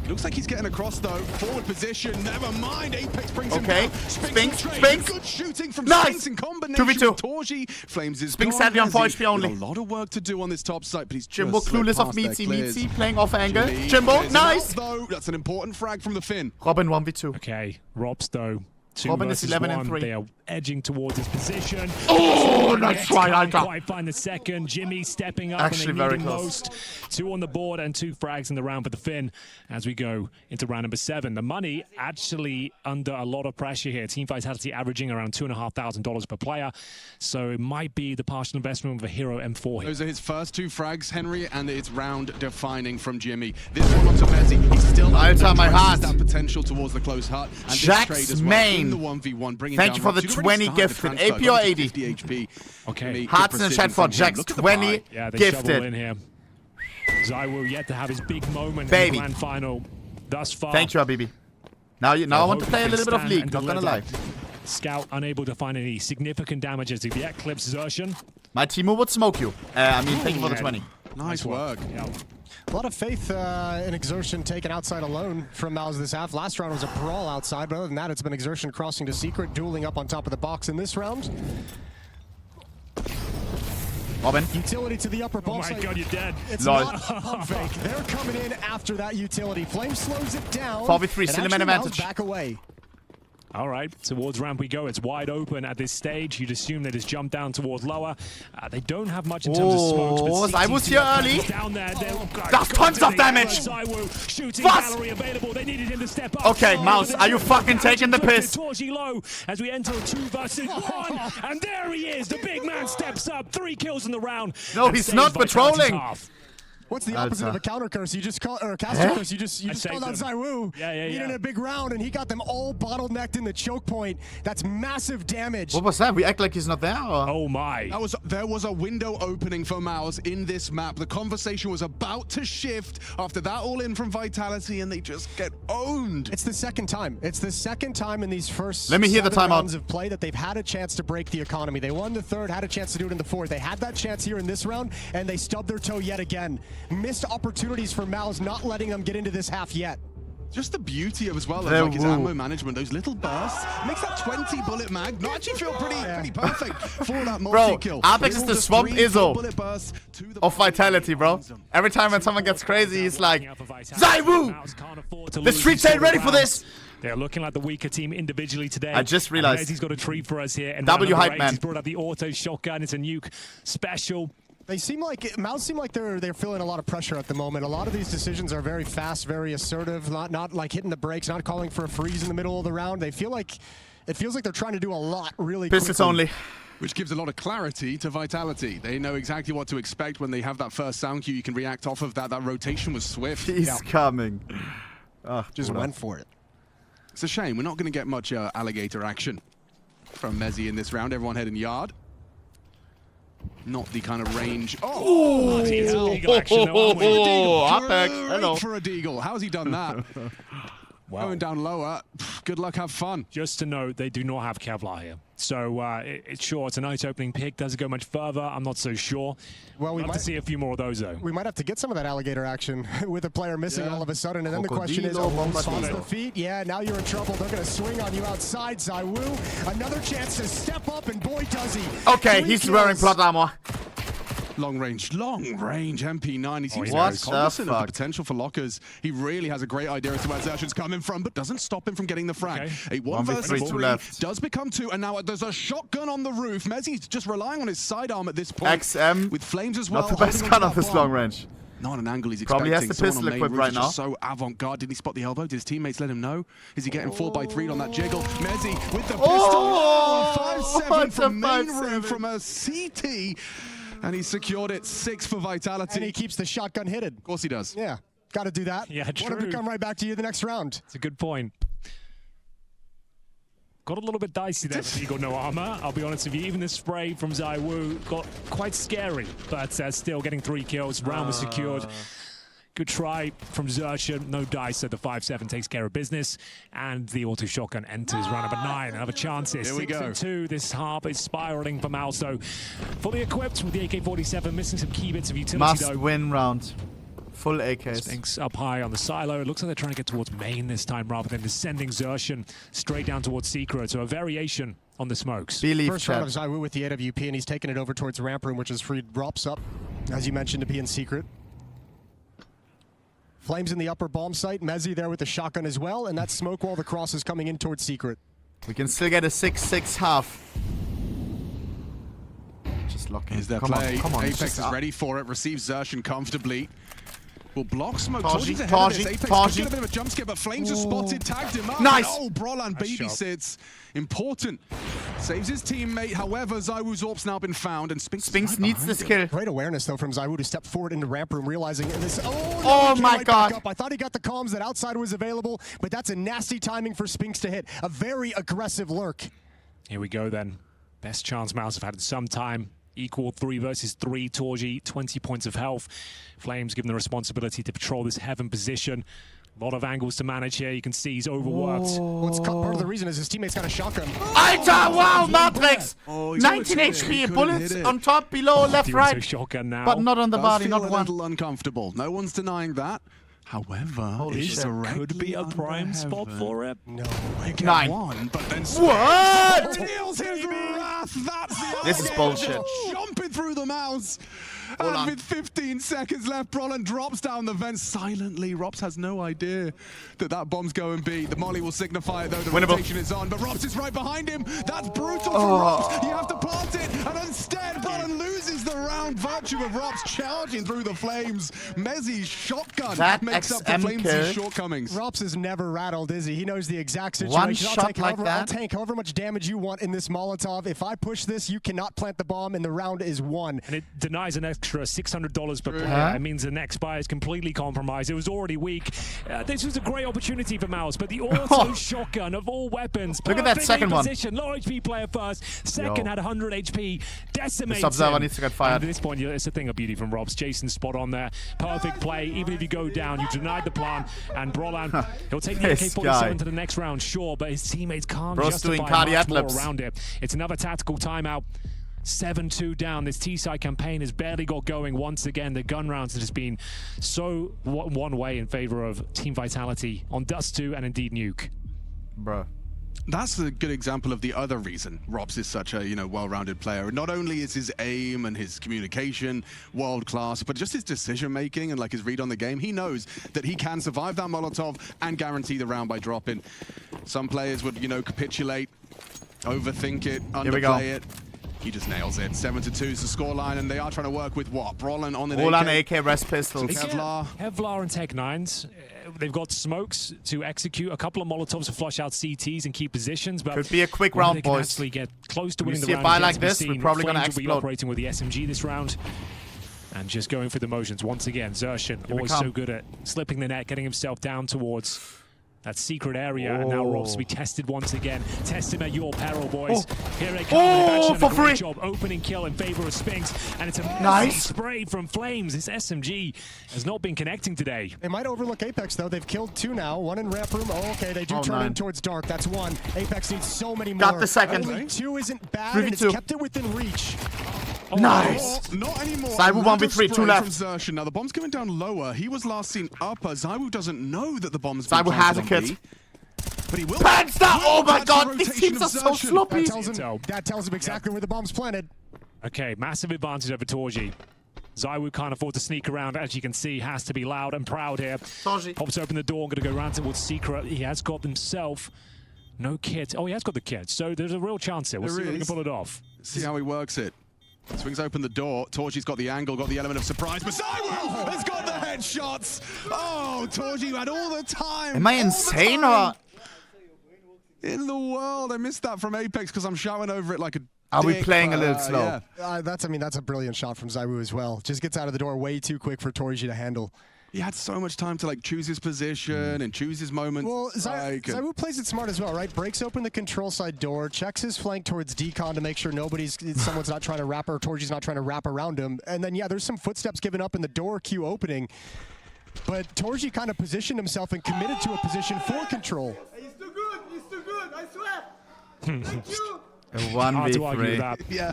Looks like he's getting across though. Forward position. Never mind. Apex brings him down. Spinks. Good shooting from Nice. Spinks in combination 2v2. with Torji. Flames is Spinks gone. sadly on 4 Mezzi HP only. with a lot of work to do on this top site, but he's Jimbo just clueless slipped of past their clears. Meatsy playing off angle. Jimmy Jimbo, clears him nice. out, though. That's an important frag from the Finn. Robin 1v2. Okay, Robs though. 2 Robin is versus 11 1. and 3. They are edging towards his position. Oh, nice try, Can't Alter. quite find the second. Jimmy stepping up Actually, and they very need him close. most. 2 on the board and 2 frags in the round for the Finn as we go into round number 7. The money actually under a lot of pressure here. Team Vitality averaging around $2,500 per player. So it might be the partial investment of a Hero M4 here. Those are his first 2 frags, Henry, and it's round defining from Jimmy. This one onto Mezzi. He's still Alter, my heart. that potential towards the close hut. And Jack's this trade as well main. in the 1v1, bringing Thank down you for the Rob. He's already 20 started the gifted. transfer, AP or got to 80? 50 HP. Okay. Good Hearts in the precision chat for from him. Jack's Look at the 20 buy. Yeah, they shovel gifted. in here. ZywOo yet to have his big moment Baby. in the grand final thus far. Thank you, Habibi. Now I want to play a little bit of League, not gonna lie. Scout unable to find any significant damage as he eclipse Xerxen. My Timo would smoke you. Thank you for the 20. Nice work. Yeah. A lot of faith in Xerxen taken outside alone from MOUZ this half. Last round was a brawl outside, but other than that, it's been Xerxen crossing to secret, dueling up on top of the box in this round. Robin. Utility to the upper Oh bomb my site. god, you're dead. It's Lol. not a pump fake. They're coming in after that utility. Flame slows it down. 4v3, and still a man actually MOUZ advantage. back away. All right, towards ramp we go. It's wide open at this stage. You'd assume they just jump down towards lower. They don't have much in terms of smokes. Oh, but ZywOo's CTC here are early. down there. That's tons of damage. ZywOo shooting Was? gallery available. They needed him to step up. Okay, MOUZ, are you fucking taking the piss? Torji low as we enter a 2 versus 1, and there he is. The big man steps up. 3 kills in the round. No, and he's saves not Vitality's patrolling. half. What's the opposite of a counter curse? You just call or a caster curse. You just called out saved him. ZywOo. Yeah. Needed a big round, and he got them all bottlenecked in the choke point. That's massive damage. What was that? We act like he's not there? Or? Oh my. There was a window opening for MOUZ in this map. The conversation was about to shift after that all in from Vitality, and they just get owned. It's the second time. It's the second time in these first Let me hear the 7 timeout. rounds of play that they've had a chance to break the economy. They won the 3rd, had a chance to do it in the 4th. They had that chance here in this round, and they stubbed their toe yet again. Missed opportunities for MOUZ, not letting them get into this half yet. Just the beauty of as well as like his ammo management, those little bursts, makes that 20 bullet mag not actually feel pretty perfect for that multi-kill. Bro, Apex is the swamp Izzo of Vitality, bro. Every Every time when someone gets crazy, he's like, ZywOo! The streets ain't ready for this! They're looking like the weaker team individually today. I just realized. He's got a treat for us here. And W hype, man. He's brought up the auto shotgun. It's a Nuke special. They seem like MOUZ seem like they're feeling a lot of pressure at the moment. A lot of these decisions are very fast, very assertive, not like hitting the brakes, not calling for a freeze in the middle of the round. They feel like it feels like they're trying to do a lot really Pistols quickly. only. Which gives a lot of clarity to Vitality. They know exactly what to expect when they have that first sound cue. You can react off of that. That rotation was swift. He's coming. Just went for it. It's a shame. We're not going to get much alligator action from Mezzi in this round. Everyone heading yard. Not the kind of range. Oh, Eagle action, no, Apex, hello. For a deagle. How's he done that? Well, going down lower. Good luck, have fun. just to note, they do not have Kevlar here. So it's sure, it's a nice opening pick. Does it go much further? I'm not so sure. Well, we Love might to see a few more of those, though. We might have to get some of that alligator action with a player missing all of a sudden. And then the question is, Crocodilo, spots the feet. Yeah, now you're in trouble. They're going to swing on you outside, ZywOo. Another chance to step up, and boy, does he. Okay, 3 he's kills. wearing plot armor. Long range MP9. He seems What very the cognizant of the fuck? potential for lockers. He really has a great idea as to where Zertion's coming from, but doesn't stop him from getting the frag. Okay. A 1 versus 1v3, 2 3 left. does become 2, and now there's a shotgun on the roof. Mezzi's just relying on his sidearm at this point. XM, with flames as well. not the best holding gun onto off that this bomb. long range. Not an angle he's Probably has expecting. the Someone on pistol main equipped roof right is now. just so avant-garde. Did he spot the elbow? Did his teammates let him know? Is he getting 4x3 on that jiggle? Mezzi with the pistol. Oh! 5-7 It's a from main 5-7. room from a CT. And he secured it. 6 for Vitality. And he keeps the shotgun hitted. Of course he does. Yeah, got to do that. Yeah, Want him true. to come right back to you the next round. It's a good point. Got a little bit dicey there with Eagle no armor. I'll be honest with you, even the spray from ZywOo got quite scary, but still getting 3 kills. Round was secured. Good try from Zertion. No dice, so the 5-7 takes care of business. And the auto shotgun enters round number 9. Another chance here. Here we 6 go. and 2. This harp is spiraling for MOUZ, so fully equipped with the AK-47, missing some key bits of utility Must though. win round. Full AKs. Spinks up high on the silo. It looks like they're trying to get towards main this time rather than descending Zertion straight down towards Secret. So a variation on the smokes. Believe First round of chat. ZywOo with the AWP, and he's taking it over towards ramp room, which has freed Rops up, as you mentioned, to be in secret. Flames in the upper bomb site. Mezzi there with the shotgun as well, and that smoke wall, the cross is coming in towards secret. We can still get a 6-6 half. Just lock in. Here's their Come play. on, come on. Apex just is up. ready for it. Receives Zertion comfortably. Will block smoke. Taji, Told you ahead of this. Taji, Apex Taji. could get a bit of a jump scare, but Flames are spotted, tagged him up. Nice. And, Brolan Nice shot. babysits. Important. Saves his teammate. However, ZywOo's AWP's now been found, and Spinks needs this kill. Great awareness, though, from ZywOo to step forward into ramp room, realizing this. Oh, no, Oh he came my right God. back up. I thought he got the comms that outside was available, but that's a nasty timing for Spinks to hit. A very aggressive lurk. Here we go then. Best chance MOUZ have had in some time. Equal 3 versus 3. Torji, 20 points of health. Flames given the responsibility to patrol this heaven position. A lot of angles to manage here. You can see he's overworked. Well, it's part of the reason is his teammate's got a shotgun. Alter, wow, Matrix! he's 19 couldn't hit it. He HP, couldn't bullets hit it. on top, below, left, The auto right. shotgun now. But not on the Does body, feel not a one. little uncomfortable. No one's denying that. However, it's shit. Could be a prime spot for it. No. Get 9. one, but then What? Deals his wrath. That's the This is alligator bullshit. Jumping through the MOUZ. Hold And on. with 15 seconds left, Brolan drops down the vent silently. Rops has no idea that that bomb's going B. The molly will signify it, though. The Winnable. rotation is on, but Rops is right behind him. That's brutal for Oh. Rops. You have to plant it, and instead, Brolan loses the round. Virtue of Rops charging through the flames. Mezzi's shotgun That makes up the XM flames' kill. shortcomings. Rops is never rattled, is he? He knows the exact situation. One I'll shot take like I'll that? tank however much damage you want in this Molotov. If I push this, you cannot plant the bomb, and the round is won. And it denies an extra $600 per player. Huh? It means the next buy is completely compromised. It was already weak. This was a great opportunity for MOUZ, but the auto shotgun of all weapons. Look at that perfectly second one. positioned. Low HP player first. Second Yo. had 100 HP. Decimates This observer him. needs to get fired. And at this point, it's a thing of beauty from Robs. Jason's spot on there. Perfect play. Even if you go down, you denied the plan. And Brolan, he'll take the This AK-47 guy. to the next round, sure, but his teammates can't Bro's doing justify much cardiac more lips. around it. It's another tactical timeout. 7-2 down. This T-side campaign has barely got going once again. The gun rounds have just been so one way in favor of Team Vitality on Dust 2 and indeed Nuke. Bro. That's a good example of the other reason Robs is such a well-rounded player. Not only is his aim and his communication world class, but just his decision making and like his read on the game. He knows that he can survive that Molotov and guarantee the round by dropping. Some players would capitulate, overthink it, Here we go. underplay it. He just nails it. 7-2 is the scoreline, and they are trying to work with what? Brolan on an All on AK. AK rest pistols. Kevlar. Kevlar and Tech 9s. They've got smokes to execute, a couple of Molotovs to flush out CTs and key positions, but Could be a quick whether round, they can boys. actually get close to When winning you the see a round buy is yet like to be this, we're seen. probably gonna Flames will be explode. operating with the SMG this round. And just going through the motions once again. Zertion, we always come. so good at slipping the net, getting himself down towards that secret area, and now Rob's to be tested once again. Test him at your peril, boys. Here they come. Oh, for free. Job. Opening kill in favor of Spinks, and it's a nice spray from Flames. This SMG has not been connecting today. They might overlook Apex, though. They've killed 2 now. 1 in ramp room. Oh, okay, they do turn in towards dark. That's 1. Apex needs so many more. Got the second. Only 2 isn't bad, and it's kept it within reach. Oh, nice. Not anymore. ZywOo 1v3, 2 left. From Zertian. Now the bomb's going down lower. He was last seen upper. ZywOo doesn't know that the bomb's been ZywOo has a kit. But he will. Panster! Oh my god, these teams are so sloppy. That tells him exactly where the bomb's planted. Okay, massive advantage over Torji. ZywOo can't afford to sneak around, as you can see, has to be loud and proud here. Torji pops open the door, going to go round towards Secret. He has got himself no kit. Oh, he has got the kit, so there's a real chance here. We'll see if he can pull it off. See how he works it. Swings open the door. Torji's got the angle, got the element of surprise, but ZywOo has got the headshots. Oh, Torji had all the time. Am I insane or? In the world, I missed that from Apex because I'm shouting over it like a. Are we playing a little slow? Yeah. That's a brilliant shot from ZywOo as well. Just gets out of the door way too quick for Torji to handle. He had so much time to like choose his position and choose his moment. Well, ZywOo plays it smart as well, right? Breaks open the control side door, checks his flank towards Decon to make sure someone's not trying to wrap or Torji's not trying to wrap around him. And then, yeah, there's some footsteps given up in the door queue opening. But Torji kind of positioned himself and committed to a position for control. He's too good. He's too good. I swear. Thank you. A 1v3. Yeah,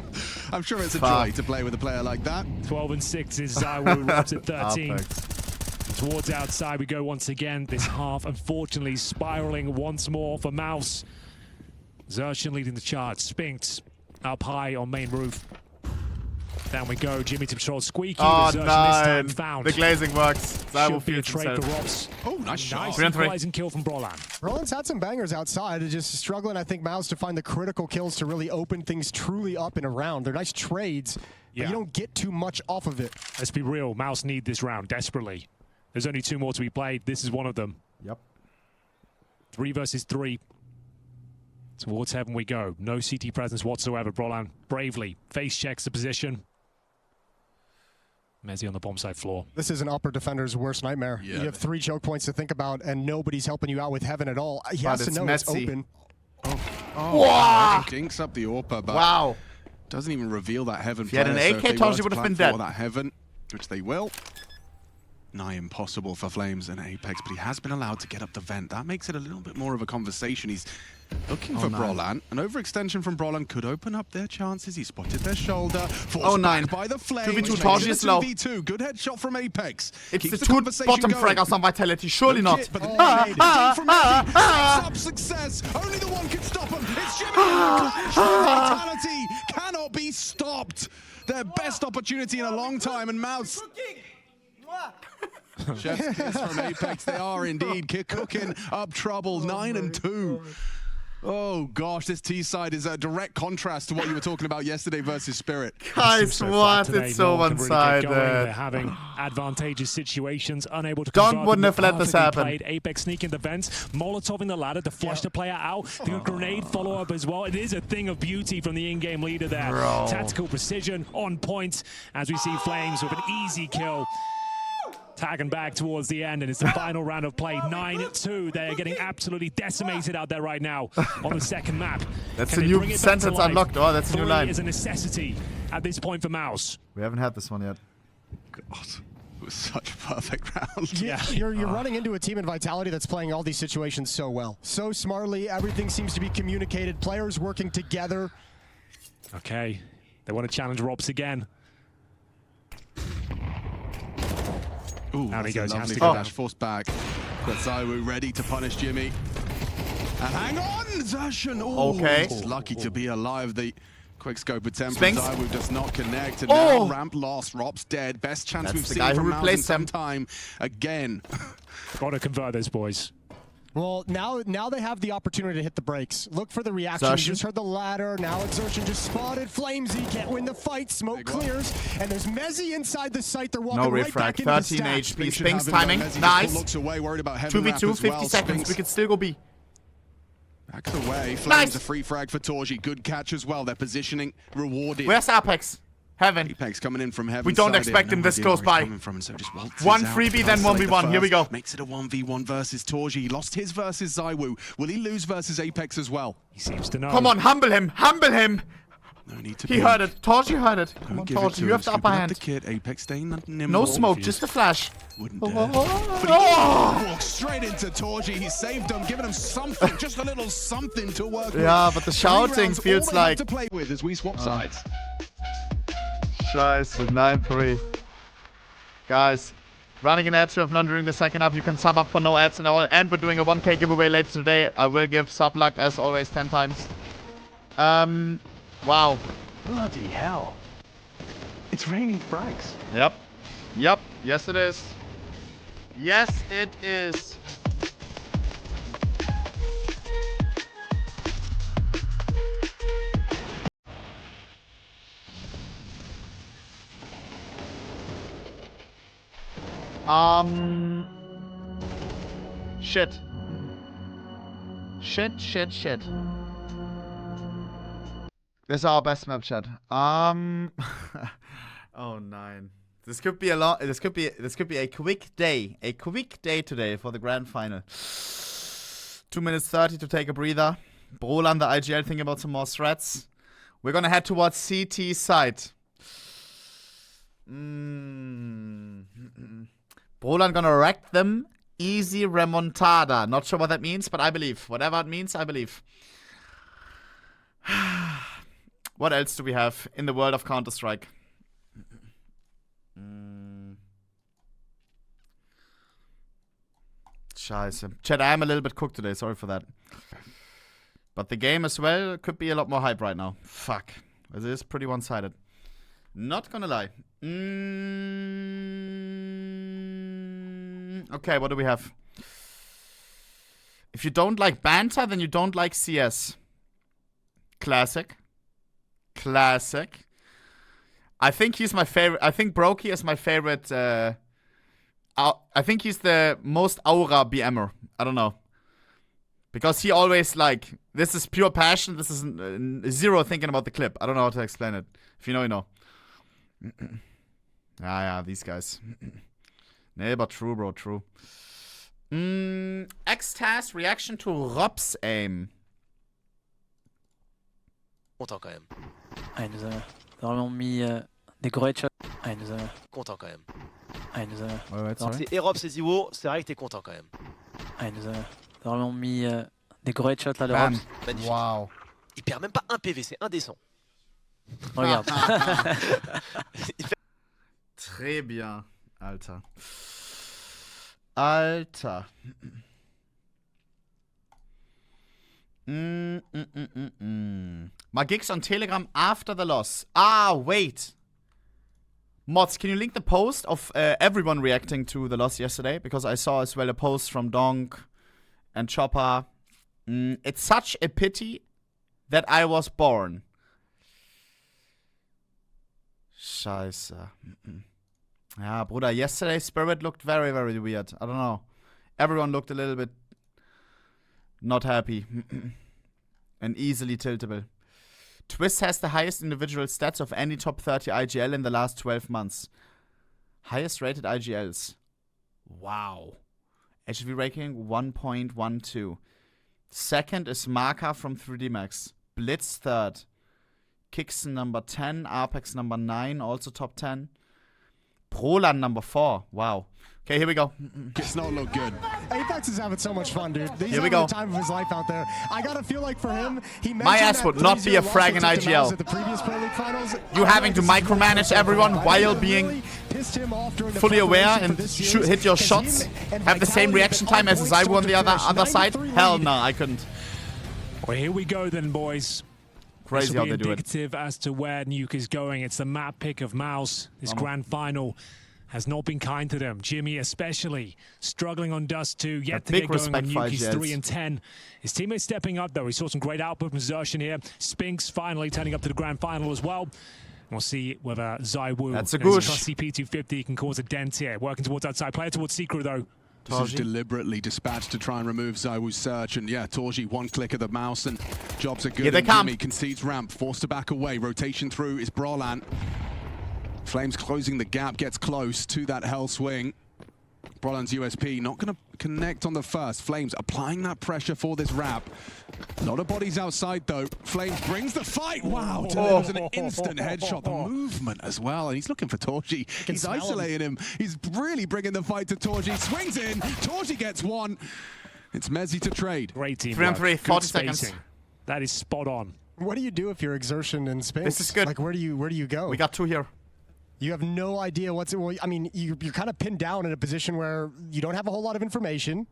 I'm sure it's a joy to play with a player like that. 12 and 6 is ZywOo. Rob's at 13. Towards outside we go once again. This half, unfortunately, spiraling once more for MOUZ. Zertian leading the charge. Spinks up high on main roof. Down we go. Jimmy to patrol. Squeaky. Oh, Zertian this time found. The glazing works. Should be a trade for Robs. Oh, nice shot. Nice equalizing kill from Brolan. Brolan's had some bangers outside. Just struggling, I think, MOUZ to find the critical kills to really open things truly up in a round. They're nice trades, but you don't get too much off of it. Let's be real. MOUZ need this round desperately. There's only 2 more to be played. This is one of them. Yep. 3 versus 3. Towards heaven we go. No CT presence whatsoever. Brolan bravely face checks the position. Mezzi on the bomb side floor. This is an upper defender's worst nightmare. Yeah. You have 3 choke points to think about, and nobody's helping you out with heaven at all. He has to know it's open. Wow. Dinks up the AWP, but wow. Doesn't even reveal that heaven. If he had an AK, Torji would have been dead. That heaven, which they will. Nigh impossible for Flames and Apex, but he has been allowed to get up the vent. That makes it a little bit more of a conversation. He's looking for Brolan. An overextension from Brolan could open up their chances. He spotted their shoulder. Forced back by the Flames. 2v2, Torji is low. 2v2. Good headshot from Apex. It's Keeps the 2 bottom frag of some vitality. Surely not. But up success. Only the one can stop him. It's Jimmy. Vitality cannot be stopped. Their best opportunity in a long time, and MOUZ. Chef's kiss from Apex. They are indeed cooking up trouble. 9 and 2. Oh gosh, this T side is a direct contrast to what you were talking about yesterday versus Spirit. Guys, what? It's so one-sided. They're having advantageous situations, unable to. Don wouldn't have let this happen. Played. Apex sneaking the vents, Molotov in the ladder to flush the player out. The grenade follow-up as well. It is a thing of beauty from the in-game leader there. Tactical precision on point as we see Flames with an easy kill. Tagging back towards the end, and it's the final round of play. 9-2. They are getting absolutely decimated out there right now on the second map. That's a new sentence unlocked. Oh, that's a new line. 3 is a necessity at this point for MOUZ. We haven't had this one yet. God, it was such a perfect round. Yeah, you're running into a team in Vitality that's playing all these situations so well. So smartly, everything seems to be communicated. Players working together. Okay, they want to challenge Robs again. Ooh, he goes. Lovely dash forced back. But ZywOo ready to punish Jimmy. And hang on, Zertian. Okay. He's lucky to be alive. The quick scope attempt. Spinks. ZywOo does not connect. And now ramp lost. Rob's dead. Best chance we've seen from MOUZ in some time. Again. Got to convert those boys. Well, now they have the opportunity to hit the brakes. Look for the reaction. You just heard the ladder. Now Exertion just spotted. Flamesy can't win the fight. Smoke clears. And there's Mezzi inside the site. They're walking right back into the stack. 13 HP. Spinks timing. Nice. Looks away, worried about 2v2, 50 seconds. We can still go B. Backs away. Flames a free frag for Torji. Good catch as well. Their positioning rewarded. Where's Apex? Heaven. Apex coming in from heaven. We don't expect him this close by. From, so just one freebie, then 1v1. Here we go. Makes it a 1v1 versus Torji. He lost his versus ZywOo. Will he lose versus Apex as well? He seems to know. Come on, humble him. Humble him. No need to he heard it. Torji heard it. Come on, Torji. You have the upper hand. The kid. Apex staying nimble. No smoke, just a flash. Wouldn't dare. But he walked straight into Torji. He saved him, giving him something, just a little something to work with. Yeah, but the shouting feels like... to play with as we swap sides. Scheiße, 9-3. Guys, running an ad surf, not during the second half. You can sub up for no ads and all. And we're doing a 1k giveaway later today. I will give sub luck as always 10 times. Wow. Bloody hell. It's raining frags. Yep. Yep. Yes, it is. Yes, it is. Shit. Shit. This is our best map, chat. Oh, 9. This could be a lot. This could be a quick day. A quick day today for the grand final. 2 minutes 30 to take a breather. Brolan, the IGL, think about some more threats. We're gonna head towards CT side. Brolan gonna wreck them. Easy remontada. Not sure what that means, but I believe. Whatever it means, I believe. What else do we have in the world of Counter-Strike? Scheiße. Chat, I am a little bit cooked today. Sorry for that. But the game as well could be a lot more hype right now. Fuck. It is pretty one-sided. Not gonna lie. Okay, what do we have? If you don't like banter, then you don't like CS. Classic. I think he's my favorite. I think Brokey is my favorite. I think he's the most aura BMer. I don't know. Because he always like, this is pure passion. This is zero thinking about the clip. I don't know how to explain it. If you know, you know. Yeah, these guys. Nee, but true, bro, true. X-Task reaction to Rob's aim. Content quand même. Ah, il nous a vraiment mis des gros headshots. Ah, il nous a... Content quand même. Ah, il nous a... Ouais, c'est Erop, c'est ZywOo, c'est vrai que t'es content quand même. Ah, il nous a vraiment mis des gros headshots là de Rob. Magnifique. Wow. Il perd même pas un PV, c'est indécent. Regarde. Très bien, Alter. My gigs on Telegram after the loss. Ah, wait. Mods, can you link the post of everyone reacting to the loss yesterday? Because I saw as well a post from Donk and Chopper. It's such a pity that I was born. Scheiße. Yeah, Bruder, yesterday Spirit looked very, very weird. I don't know. Everyone looked a little bit not happy. And easily tiltable. Twist has the highest individual stats of any top 30 IGL in the last 12 months. Highest rated IGLs. Wow. HV ranking 1.12. Second is Marka from 3D Max. Blitz third. Kixen number 10. Apex number 9, also top 10. Prolan number 4. Wow. Okay, here we go. It's not look good. Apex is having so much fun, dude. He's here we having go. The time of his life out there. I gotta feel like for him, he my ass would not be a frag in IGL. You having to micromanage everyone while being fully aware and hit your shots, have the same reaction time as ZywOo on the other side? Hell no, I couldn't. Well, here we go then, boys. Crazy how they do it. Indicative as to where Nuke is going. It's the map pick of MOUZ. This grand final has not been kind to them. Jimmy especially struggling on Dust 2. Yet to get going on Nuke. He's 3-10. His teammates stepping up though. He saw some great output from Zershan here. Spinks finally turning up to the grand final as well. We'll see whether ZywOo, that's a goosh. CP250 can cause a dent here. Working towards outside. Player towards Secret though. This is deliberately dispatched to try and remove ZywOo's search, and yeah, Torji, one click of the mouse, and jobs are good. Here they come. Jimmy concedes ramp, forced to back away, rotation through is Brolan. Flames closing the gap, gets close to that hell swing. Brolan's USP not going to connect on the first. Flames applying that pressure for this wrap. A lot of bodies outside though. Flames brings the fight. Wow, delivers an instant headshot. The movement as well. And he's looking for Torji. He's isolating him. He's really bringing the fight to Torji. Swings in. Torji gets one. It's Mezzi to trade. Great team. 3 on 3, 40 spacing. seconds. That is spot on. What do you do if you're Exertion and Spinks? This is good. Like, where do you go? We got 2 here. You have no idea what's. Well, I mean, you're kind of pinned down in a position where you don't have a whole lot of information.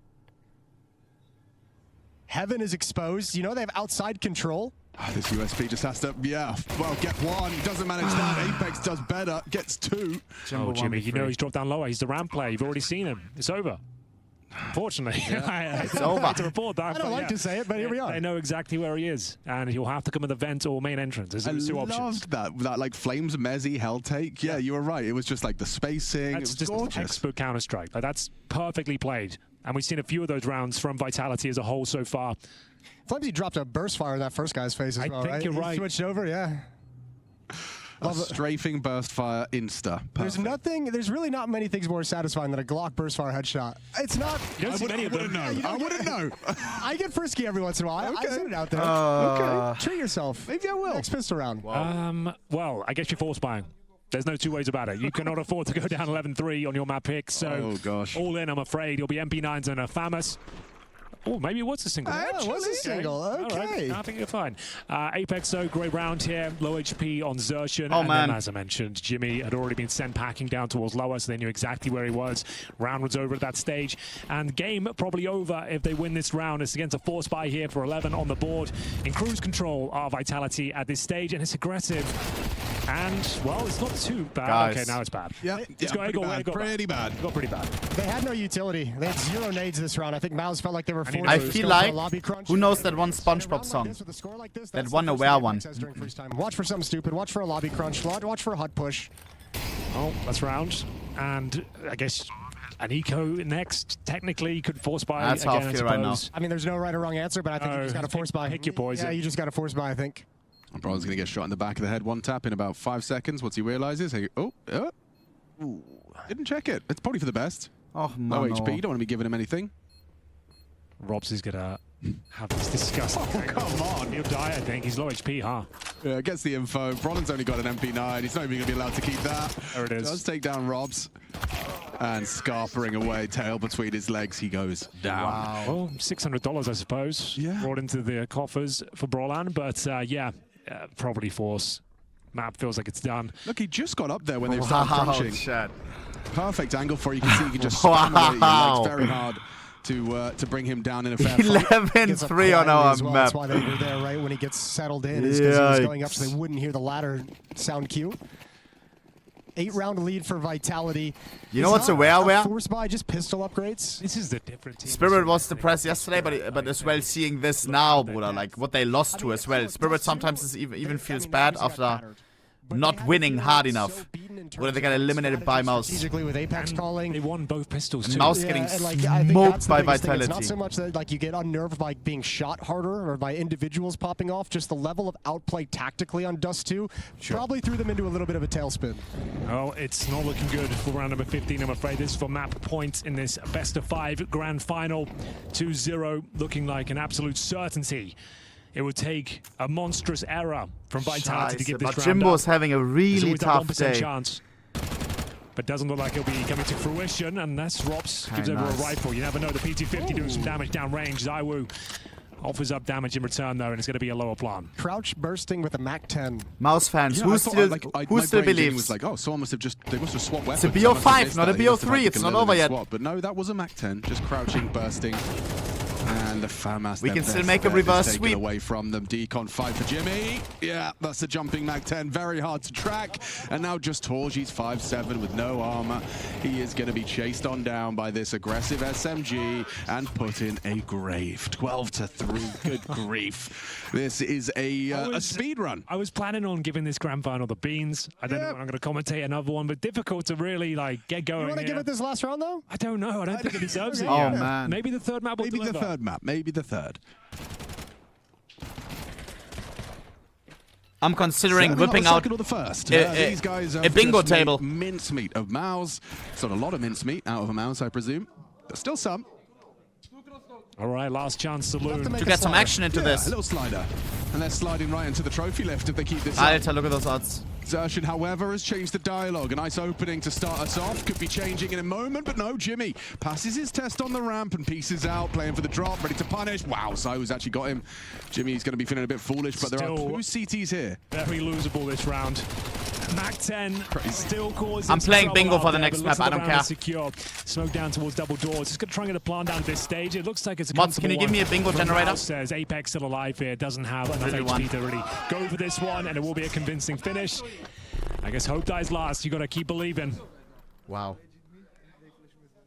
Heaven is exposed. You know they have outside control. This USP just has to, well, get one. Doesn't manage that. Apex does better. Gets 2. Oh, Jimmy, you know he's dropped down lower. He's the ramp player. You've already seen him. It's over. Unfortunately, it's over. To report that, I don't like to say it, but here we are. They know exactly where he is, and he'll have to come in the vent or main entrance. There's 2 options. Loved that like Flames, Mezzi, hell take. Yeah, you were right. It was just like the spacing. That's it was just gorgeous. Expert Counter-Strike. Like, that's perfectly played, and we've seen a few of those rounds from Vitality as a whole so far. Flamesy dropped a burst fire in that first guy's face as well, right? I think you're right. He switched over, yeah. A strafing burst fire insta. Perfect. There's really not many things more satisfying than a Glock burst fire headshot. It's not. I wouldn't know. I wouldn't know. I get frisky every once in a while. Okay. I said it out there. Okay. Treat yourself. Maybe I will. Next pistol round. Well, I guess you're force buying. There's no 2 ways about it. You cannot afford to go down 11-3 on your map pick. So all in, I'm afraid. You'll be MP9s and a FAMAS. Oh, maybe it was a single. It was a single. Okay. Right. I think you're fine. Apex, though, great round here. Low HP on Xertion. Oh, and man. then, as I mentioned, Jimmy had already been sent packing down towards lower, so they knew exactly where he was. Round was over at that stage. And game probably over if they win this round. It's against a force buy here for 11 on the board. In cruise control are Vitality at this stage, and it's aggressive. And, well, it's not too bad. Guys. Okay, now it's bad. Yeah, It's got pretty bad. Got pretty bad. They had no utility. They had 0 nades this round. I think MOUZ felt like they were forced I to feel go like, for a lobby crunch. who knows that one SpongeBob song? That one aware one. Watch for something stupid. Watch for a lobby crunch. Watch for a hot push. Oh, that's round. And I guess an eco next technically could force buy That's again, how I feel right now. I mean, there's no right or wrong answer, but I think you just got to force buy. Pick your poison. Yeah, you just got to force buy, I think. Bro's going to get shot in the back of the head. 1 tap in about 5 seconds. Once he realizes, didn't check it. It's probably for the best. Oh, no no. HP. You don't want to be giving him anything. Robs is gonna have this disgusting. Oh, come on. He'll die, I think. He's low HP, huh? Yeah, gets the info. Brolin's only got an MP9. He's not even going to be allowed to keep that. There it is. Does take down Robs. And scarpering away, tail between his legs, he goes down. Wow. Well, $600, I suppose. Yeah. Brought into the coffers for Brolan, but probably force. Map feels like it's done. Look, he just got up there when they started crunching. Shit. Perfect angle for you. You can see he can just spam away. Like, it's very hard to bring him down in a fair fight. 11-3 on our map. That's why they were there right when he gets settled in. Is because he was going up so they wouldn't hear the ladder sound cue. 8-round lead for Vitality. You know what's aware? Force buy, just pistol upgrades. This is the different team. Spirit was depressed yesterday, but as well seeing this now, Bruder, like what they lost to as well. Spirit sometimes is even feels bad after not winning hard enough. Where they got eliminated by MOUZ. Strategically with Apex calling. They won both pistols And too. MOUZ getting I think smoked by that's the biggest thing. Vitality. It's not so much that like you get unnerved by being shot harder or by individuals popping off, just the level of outplay tactically on Dust 2 probably threw them into a little bit of a tailspin. Oh, it's not looking good for round number 15, I'm afraid. This is for map points in this best of 5 grand final. 2-0 looking like an absolute certainty. It would take a monstrous error from Vitality to give this round Jimbo's up. having a really tough day. Chance. But doesn't look like it'll be coming to fruition unless Robs gives over a rifle. You never know. The PT-50 doing some damage downrange. ZywOo offers up damage in return, though, and it's going to be a lower plan. Crouch bursting with a MAC-10. MOUZ fans, who still believes? Was like, oh, someone must have they must have swapped weapons. It's a BO5, not a BO3. It's not over yet. But no, that was a MAC-10, just crouching, bursting. And the FAMAS. We can still make a reverse sweep. Away from them. Decon 5 for Jimmy. Yeah, that's a jumping MAC-10. Very hard to track. And now just Torji's 5-7 with no armor. He is going to be chased on down by this aggressive SMG and put in a grave. 12-3. Good grief. This is a speed run. I was planning on giving this grand final the beans. I don't know when I'm going to commentate another one, but difficult to really like get going. You want to give it this last round though? I don't know. I don't think it deserves it. Oh man. Maybe the third map will Maybe deliver. The third map. Maybe the third. I'm considering Certainly whipping not out the second or the first. a These guys a bingo just made table. mincemeat of MOUZ. It's not a lot of mincemeat out of a MOUZ, I presume. There's still some. All right, last chance saloon. To get some action into A this. little slider. And they're sliding right into the trophy lift if they keep this up. Alter, look at those odds. Zertian, however, has changed the dialogue. A nice opening to start us off. Could be changing in a moment, but no, Jimmy passes his test on the ramp and pieces out, playing for the drop, ready to punish. Wow, Zaiwu's actually got him. Jimmy's going to be feeling a bit foolish, but there are 2 CTs here. Very losable this round. Mac 10 still causing I'm playing trouble bingo out for the there, next but looks map, I like don't the round care. is secure. Smoke down towards double doors. Just going to try and get a plant down at this stage. It looks like it's a Mods, can you give me a bingo generator? MOUZ says Apex still alive here. Doesn't have enough Really HP to really go for this one, and it will be a convincing finish. I guess hope dies last. You got to keep believing. Wow.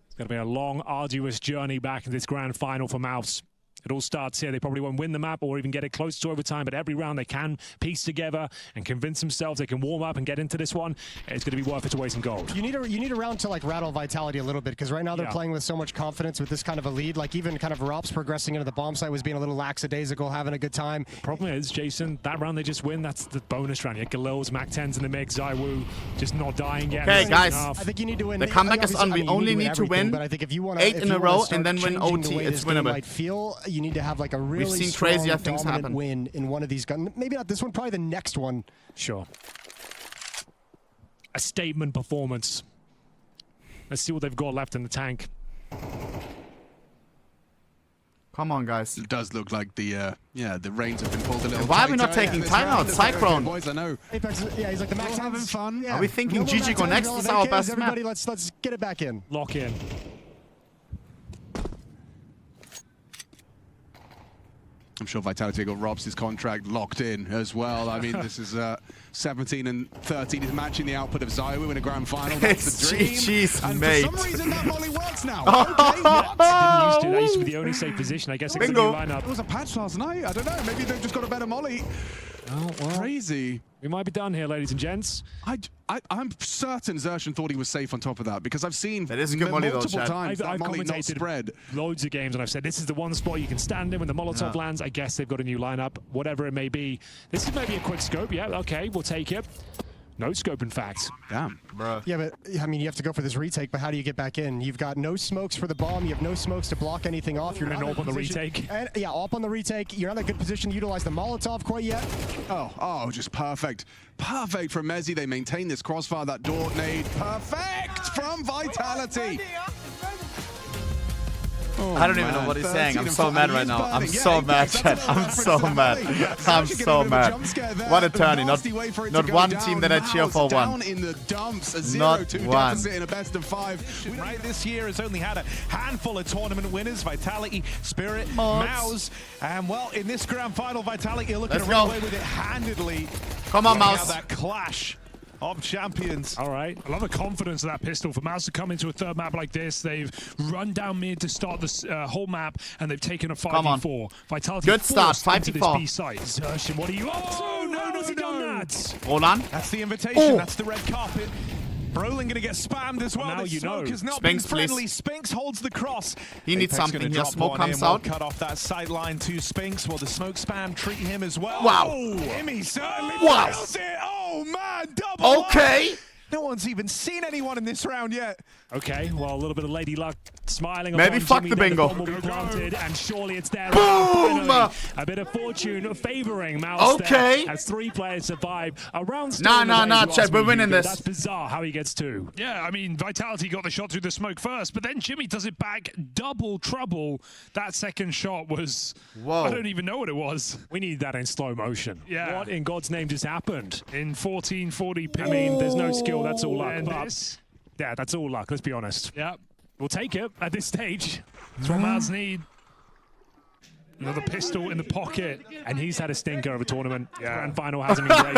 It's going to be a long, arduous journey back in this grand final for MOUZ. It all starts here. They probably won't win the map or even get it close to overtime, but every round they can piece together and convince themselves they can warm up and get into this one. It's going to be worth it to weigh some gold. You need a round to like rattle Vitality a little bit, because right now they're playing with so much confidence with this kind of a lead. Like even kind of Rops progressing into the bomb site was being a little lackadaisical, having a good time. Problem is, Jason, that round they just win, that's the bonus round. You get Galil's, Mac 10's in the mix, Zaiwu just not dying yet. Okay, guys. I think you need to win. The comeback is on. We only need to win but I think if you want 8 in a row and then win OT, it's winnable. Might feel you need to have like a really seen strong, crazier things dominant happen. win in one of these guns. Maybe not this one, probably the next one. Sure. A statement performance. Let's see what they've got left in the tank. Come on, guys. It does look like the reins have been pulled a little Why are we not tighter. taking This timeout? round is very good, Cyclone. boys, I know. Apex, yeah, he's like the Max We're having fun. Yeah. Are we thinking No more GG Max go 10s, next? all This is of our AKs, best everybody, map. let's get it back in. Lock in. I'm sure Vitality got Robs' contract locked in as well. I mean, this is 17 and 13 is matching the output of Zaiwu in a grand final. That's the dream. GG's, and mate. for some reason, that molly works now. Didn't used to. That used to be the only safe position. I guess it's a new Bingo. lineup. It was a patch last night. I don't know. Maybe they've just got a better molly. Oh, well, Crazy. we might be done here, ladies and gents. I'm certain Zertian thought he was safe on top of that, because I've seen That is a good molly though, multiple Chad. times that I've molly not commentated spread. loads of games, and I've said this is the one spot you can stand in when the Molotov lands. I guess they've got a new lineup, whatever it may be. This is maybe a quick scope. Yeah, okay, we'll take it. No scope, in fact. Damn. Bruh. Yeah, but I mean, you have to go for this retake, but how do you get back in? You've got no smokes for the bomb. You have no smokes to block anything off. You're And not up on the position- retake. And, yeah, up on the retake. You're not in a good position to utilize the Molotov quite yet. Oh, just perfect. Perfect from Mezzi. They maintain this crossfire, that door nade. Perfect from Vitality. Oh, I don't even know what he's saying. I'm so mad right now. I'm so mad, Chad. I'm so mad. I'm so mad. What a tourney. Not one team that I cheer for won. Down in the dumps, a Not 0-2 one. deficit in a best of 5. Right, this year has only had a handful of tournament winners: Vitality, Spirit, Mods. MOUZ, and well, in this grand final, Vitality are looking Let's to run go. away with it handedly. Come on, Now MOUZ. that clash of champions. All right. I love the confidence of that pistol for MOUZ to come into a third map like this. They've run down mid to start this whole map, and they've taken a 5v4. Vitality Good start, forced into this 5v4. B site. Zertian, what are you up to? No, has he done that? Roland. That's the invitation. That's the red carpet. Brolin gonna get spammed as well. Now This you know. smoke has not Spinks, been friendly. please. Spinks holds the cross. He needs Apex something. gonna Just drop smoke one comes in. We'll out. cut off that sight line to Spinks. Will the smoke spam treat him as well? Wow. Immy certainly Wow. nails it. Oh man, double. Okay. No one's even seen anyone in this round yet. Okay, well, a little bit of Lady Luck smiling. Maybe upon fuck Jimmy, the then bingo. bomb will be planted, and surely it's there. Boom! Finally, a bit of fortune favoring MOUZ Okay. there, as 3 players survive. Around Nah, Chad, we're winning this. That's bizarre how he gets 2. Yeah, I mean, Vitality got the shot through the smoke first, but then Jimmy does it back. Double trouble. That second shot was... Whoa. I don't even know what it was. We need that in slow motion. Yeah. What in God's name just happened? In 1440p. I mean, there's no skill. That's all luck. And But this? yeah, that's all luck. Let's be honest. Yeah. We'll take it at this stage. That's what MOUZ need. Another pistol in the pocket. And he's had a stinker of a tournament. Grand final hasn't been great.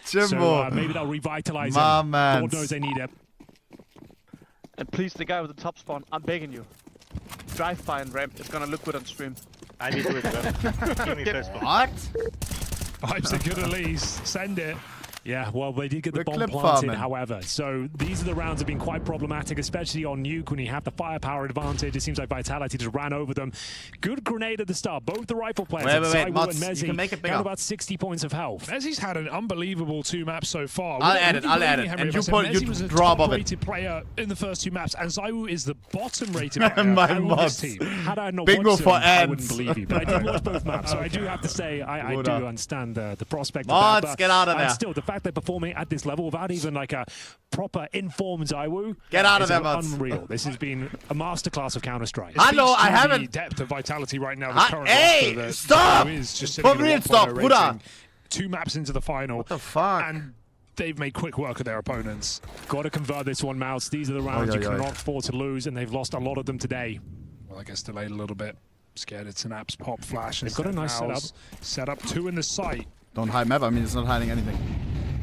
So Jimbo. maybe they'll revitalize My him. mans. God knows they need it. And please, the guy with the top spawn, I'm begging you. Drive by and ramp. It's gonna look good on stream. I need to win, bro. Give me first. What? Vibes are good at least. Send it. Yeah, well, they did get the We're bomb clip planted, farming. however. So these are the rounds that have been quite problematic, especially on Nuke when you have the firepower advantage. It seems like Vitality just ran over them. Good grenade at the start. Both the rifle players, Wait, Zywoo and Mods, Mezzi, you can make it bigger. down about 60 points of health. Mezzi's had an unbelievable 2 maps so far. I'll add it. And you draw above it. Rated player in the first 2 maps, and Zywoo is the bottom rated player My on Mods. this team. Had I not Bingo watched for them, I wouldn't ants. believe you. But I did watch both maps, so I do have to say I do understand the prospect Mods, of that. get out of there. And still, the fact they're performing at this level without even like a proper informed Zywoo, Get out of is there, Mods. unreal. This has been a masterclass of Counter-Strike. Hello, I The haven't. depth of Vitality right now. The current Hey, roster that stop! Zywoo is just For sitting real, at a stop, 1.0 Buddha. rating, 2 maps into the final. What the fuck? And they've made quick work of their opponents. Got to convert this one, MOUZ. These are the rounds you cannot afford to lose, and they've lost a lot of them today. Well, I guess delayed a little bit. Scared it's an apps pop flash. They've got a nice setup. Set up 2 in the site. Don't hide map. I mean, it's not hiding anything.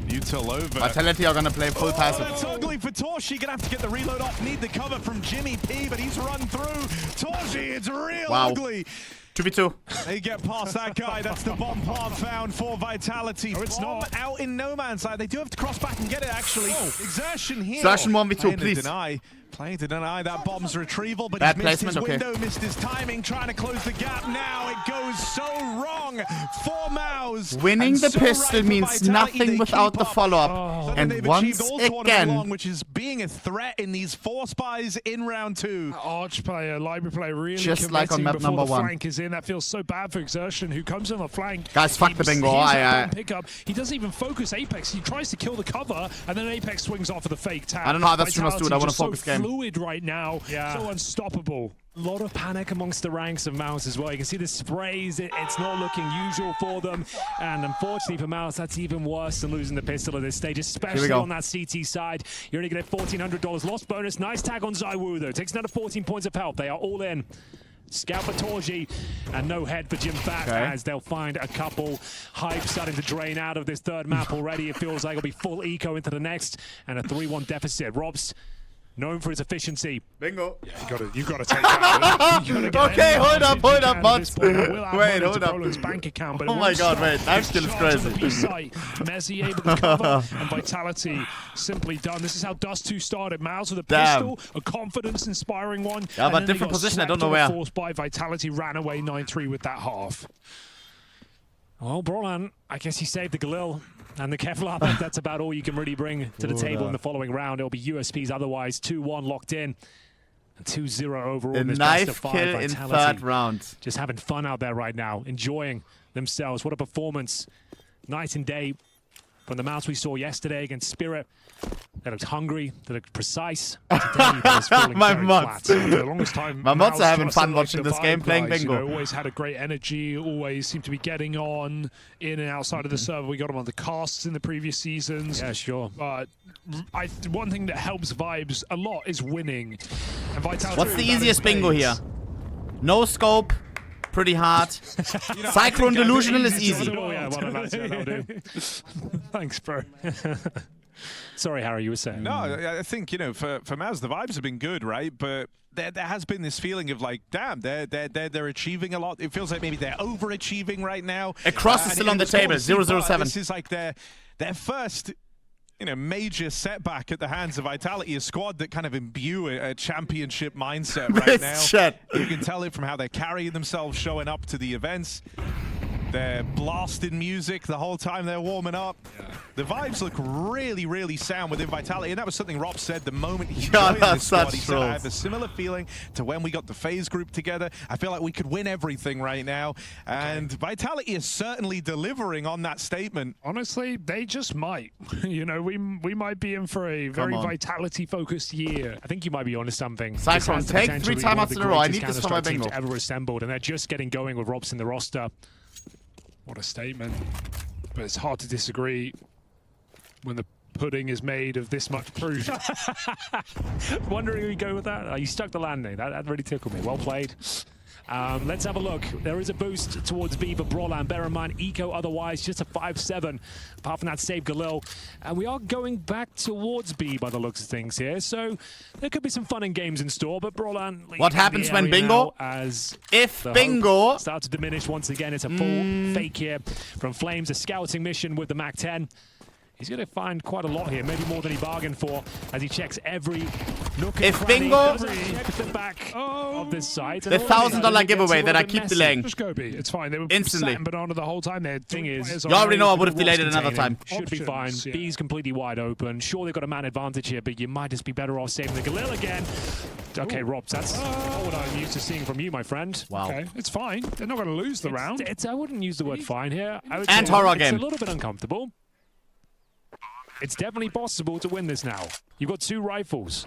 Util over. Vitality are gonna play full passive. That's ugly for Torshi. Gonna have to get the reload off. Need the cover from Jimmy P, but he's run through. Torshi, it's real ugly. 2v2. They get past that guy. That's the bomb part found for Vitality. Oh, it's Bomb not. out in no man's land. They do have to cross back and get it, actually. Exertion here. Exertion 1v2, please. Playing to deny that bomb's retrieval, but Bad he's missed his placement, window, missed his timing, trying to close the gap. Now it goes so wrong for MOUZ. Winning And the so pistol right for means Vitality. nothing They without keep the up. follow-up. Something And they've once achieved all tournament long, again, which is being a threat in these 4 spies in round 2. Arch player, library player, really Just like on committing map before number the 1. flank is in. That feels so bad for Exertion, who comes on the flank. Guys, fuck the bingo. He's that bomb pickup. He doesn't even focus Apex. He tries to kill the cover, and then Apex swings off of the fake tap. I don't know how that's streamers do it. I want to Vitality focus just game. so fluid right now. Yeah. So unstoppable. A lot of panic amongst the ranks of MOUZ as well. You can see the sprays. It's not looking usual for them. And unfortunately for MOUZ, that's even worse than losing the pistol at this stage, especially on that CT side. You're only going to get $1,400 lost bonus. Nice tag on Zywoo, though. Takes another 14 points of health. They are all in. Scout for Torji, and no head for Jim Fat as they'll find a couple. Hype starting to drain out of this 3rd map already. It feels like it'll be full eco into the next, and a 3-1 deficit. Rob's known for his efficiency. Bingo. Yeah, you gotta take that. Okay, hold up, Mods. Wait, hold up. Bank account, but Oh my god, wait, that skill is crazy. Mezzi able to cover, and Vitality simply done. This is how Dust 2 started. MOUZ with a pistol, a confidence-inspiring one. Yeah, but different position, I don't know where. Forced by Vitality, ran away 9-3 with that half. Well, Brolan, I guess he saved the Galil and the Kevlar. That's about all you can really bring to the table in the following round. It'll be USPs otherwise. 2-1 locked in. And 2-0 overall in this best of 5. Kill in Vitality 3rd round. just having fun out there right now, enjoying themselves. What a performance. Night and day from the MOUZ we saw yesterday against Spirit. They looked hungry, they looked precise. Today, they was feeling My very Mods. flat. For the longest time, My Mods are having just fun like watching the this game, vibe playing guys, bingo. You know, always had a great energy, always seemed to be getting on in and outside of the server. We got them on the casts in the previous seasons. Yeah, sure. But one thing that helps vibes a lot is winning. And Vitality. What's the easiest bingo here? No scope. Pretty hard. Cyclone Delusional is easy. Oh, yeah, well, that'll do. Thanks, bro. Sorry, Harry, you were saying. No, I think, you know, for MOUZ, the vibes have been good, right? But there has been this feeling of like, damn, they're achieving a lot. It feels like maybe they're overachieving right now. Across is still on the table, 007. This is like their first, you know, major setback at the hands of Vitality, a squad that kind of imbue a championship mindset right now. You can tell it from how they're carrying themselves, showing up to the events. They're blasting music the whole time they're warming up. Yeah. The vibes look really, really sound within Vitality, and that was something Rob said the moment he joined this squad. He said, I have a similar feeling to when we got the FaZe group together. I feel like we could win everything right now, and Vitality is certainly delivering on that statement. Honestly, they just might. You know, we might be in for a very Vitality-focused year. I think you might be onto something. Cyclone, take 3 timeouts in a row. I need this for my bingo. Ever assembled, and they're just getting going with Robs in the roster. What a statement. But it's hard to disagree when the pudding is made of this much fruit. Wondering who you go with that? You stuck the landing. That really tickled me. Well played. Let's have a look. There is a boost towards B for Brolan. Bear in mind, eco otherwise just a 5-7. Apart from that save Galil. And we are going back towards B by the looks of things here. So there could be some fun and games in store. But Brolan... What happens when bingo? If bingo starts to diminish once again, it's a full fake here from Flames. A scouting mission with the MAC-10. He's going to find quite a lot here, maybe more than he bargained for, as he checks every nook and If cranny. bingo- Checks the back of this site. The $1,000 giveaway that I keep delaying. Just go B. It's fine. They were Instantly. sat banana the whole time. Their Thing is, You already know I would have delayed it another time. Should be fine. Options, yeah. B's completely wide open. Sure, they've got a man advantage here, but you might just be better off saving the Galil again. Okay, Robs, that's not what I'm used to seeing from you, my friend. Wow. Okay, it's fine. They're not going to lose the round. I wouldn't use the word fine here. I would And say horror it's game. a little bit uncomfortable. It's definitely possible to win this now. You've got 2 rifles.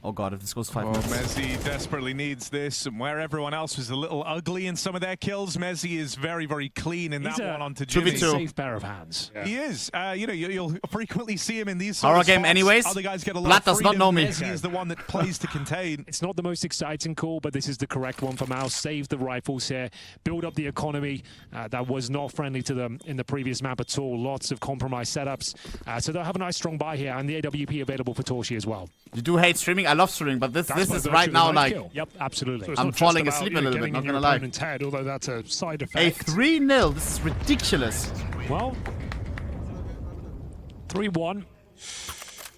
Oh god, if this goes 5 Oh, minutes. Messi desperately needs this, and where everyone else was a little ugly in some of their kills, Messi is very, very clean in He's that a one onto 2v2. Jimmy. Safe pair of hands. He is. You know, you'll frequently see him in these Horror sort of game spots. anyways. Other guys get a lot Vlad of does not freedom. know me. Messi is the one that plays to contain. It's not the most exciting call, but this is the correct one for MOUZ. Save the rifles here, build up the economy. That was not friendly to them in the previous map at all. Lots of compromised setups. So they'll have a nice strong buy here, and the AWP available for Torshi as well. You do hate streaming? I love streaming, but this That's is by right virtue now of the like kill. Yep, absolutely. So it's I'm not just falling about, asleep you a know, little bit, getting not in your gonna lie. opponent's head, although that's a side a effect. 3-0. This is ridiculous. Well, 3-1.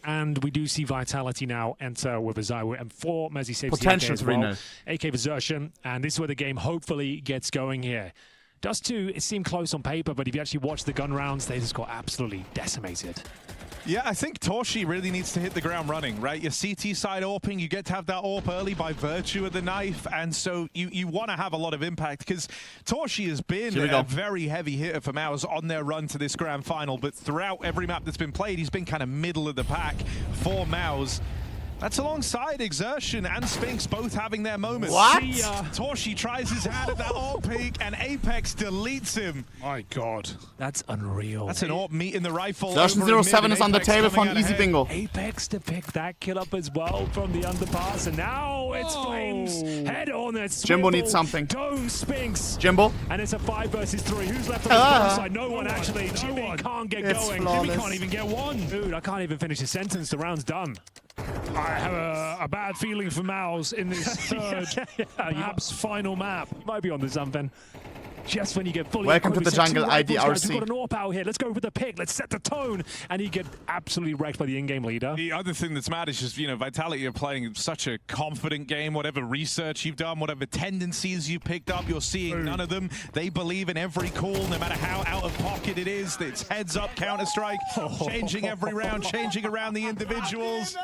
And we do see Vitality now enter with a ZywOo M4. Messi saves Potential the AK as well. 3-0. AK Versertion, and this is where the game hopefully gets going here. Dust 2, it seemed close on paper, but if you actually watch the gun rounds, they just got absolutely decimated. Yeah, I think Torshi really needs to hit the ground running, right? Your CT side AWPing, you get to have that AWP early by virtue of the knife, and so you want to have a lot of impact, because Torshi has been a very heavy hitter for MOUZ on their run to this grand final, but throughout every map that's been played, he's been kind of middle of the pack for MOUZ. That's alongside Exertion and Spinks both having their moments. What? Torshi tries his hand at that AWP peak, and Apex deletes him. My God. That's unreal. That's an AWP meet in the rifle. Version over in 07 mid, is on the Apex table for coming an out easy ahead. bingo. Apex to pick that kill up as well from the underpass, and now it's Flames head on it. Jimbo needs something. Dome Spinks. Jimbo? And it's a 5 versus 3. Who's left on the bottom side? No one actually. Jimmy can't get It's going. flawless. Jimmy can't even get one. Dude, I can't even finish a sentence. The round's done. I have a bad feeling for MOUZ in this third, perhaps final map. You might be on to something. Just when you get fully Welcome to the equipped, jungle, two rifles, guys. IDRC. We've got an AWP out here. Let's go with the pick. Let's set the tone. And he get absolutely wrecked by the in-game leader. The other thing that's mad is just, you know, Vitality are playing such a confident game. Whatever research you've done, whatever tendencies you picked up, you're seeing none of them. They believe in every call, no matter how out of pocket it is. It's heads up, Counter-Strike, changing every round, changing around the individuals.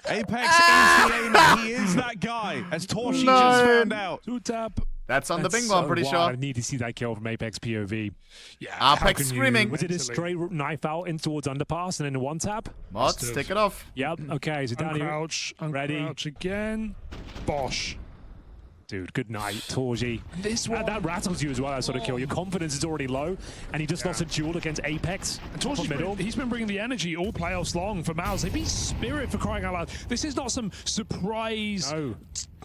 Apex is the aimer. He is that guy, as Torshi just found out. Two-tap. That's on the That's bingo, I'm so pretty wild. I sure. need to see that kill from Apex POV. Yeah. Apex screaming. Was it a straight knife out in towards underpass and then a one tap? Mods, take it off. Yep. Okay, so down here. Uncrouch. Ready. Uncrouch again. Bosh. Dude, good night, Torji. This one. That rattles you as well, that sort of kill. Your confidence is already low, and he just lost a duel against Apex. And Torchi's he's been bringing the energy all playoffs long for MOUZ. They beat Spirit, for crying out loud. This is not some surprise,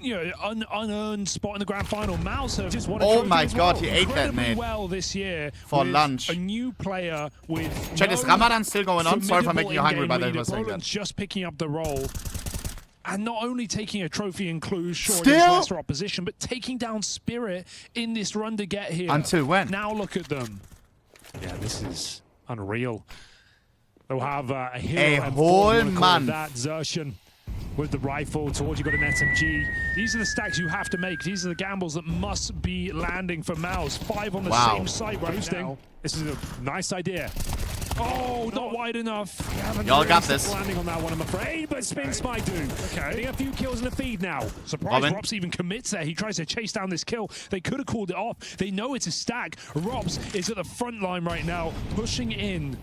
you know, unearned spot in the grand final. MOUZ have just won a Oh my as god, well. he ate that, Incredibly mate. well this year For with lunch. A new player with Chat, is Ramadan still going on? Sorry for making you hungry by that. Poland's just picking up the role. And not only taking a trophy in Cluj, sure, Still? against lesser opposition, but taking down Spirit in this run to get here. Until when? Now look at them. Yeah, this is unreal. They'll have a hero A and whole month. month. That Xertion with the rifle. Towards you got an SMG. These are the stacks you have to make. These are the gambles that must be landing for MOUZ. 5 on the Wow. same site right Boosting. now. This is a nice idea. Oh, not wide enough. Y'all got this. Landing on that one, I'm afraid, but Spinks might do. Okay. Getting a few kills in the feed now. Surprised Robin. Robs even commits there. He tries to chase down this kill. They could have called it off. They know it's a stack. Robs is at the front line right now, pushing in.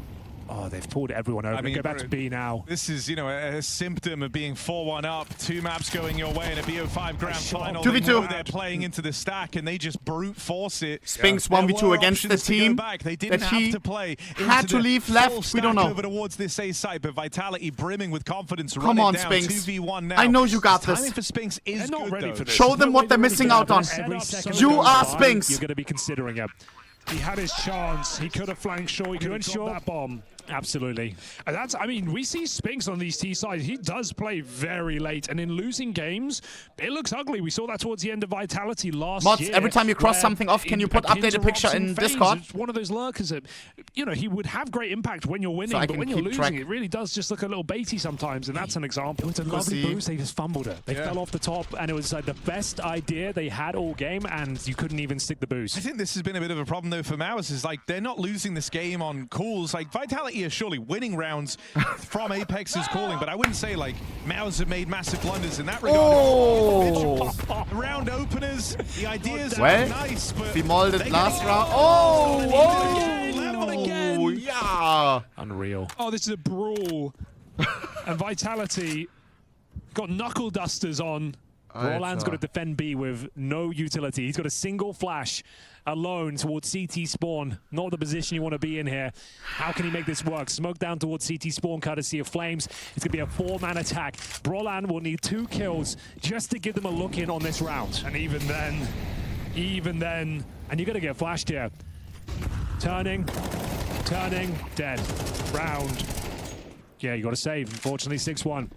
Oh, they've pulled everyone over. I mean, Go back to B now. This is, you know, a symptom of being 4-1 up, 2 maps going your way in a BO5 grand final. 2v2. They know they're playing into the stack and they just brute force it. Spinks There 1v2 were against the options to go team back. They didn't that have he to play had into to the leave full left. We stack don't know. over towards this A site, but Vitality brimming with confidence. Come running on, down, Spinks. 2v1 now. I know you got Timing this. for Spinks is They're not good, ready though. for this. Show them what they're missing out on. Every second You that goes are by, Spinks. You're going to be considering it. He had his chance. He could have flanked short. He could have dropped that bomb. Absolutely. And that's, I mean, we see Spinks on these T sides. He does play very late, and in losing games, it looks ugly. We saw that towards the end of Vitality last Mods, year. every time you cross something off, can you put updated picture in Discord? It's one of those lurkers that, you know, he would have great impact when you're winning, So but when you're losing, it really does just look a little baity sometimes, and that's an example. It's a lovely boost. They just fumbled it. They fell off the top, and it was like the best idea they had all game, and you couldn't even stick the boost. I think this has been a bit of a problem though for MOUZ. Is like they're not losing this game on calls. Like Vitality are surely winning rounds from Apex's calling, but I wouldn't say like MOUZ have made massive blunders in that regard. Oh! Round openers, the ideas Well, are nice, but we molded last round. Oh, yeah. Unreal. Oh, this is a brawl. And Vitality got knuckle dusters on. Roland's got to defend B with no utility. He's got a single flash alone towards CT spawn. Not the position you want to be in here. How can he make this work? Smoke down towards CT spawn, courtesy of Flames. It's going to be a 4-man attack. Roland will need 2 kills just to give them a look in on this round. And even then, and you're going to get flashed here. Turning, dead. Round. Yeah, you got to save. Unfortunately, 6-1.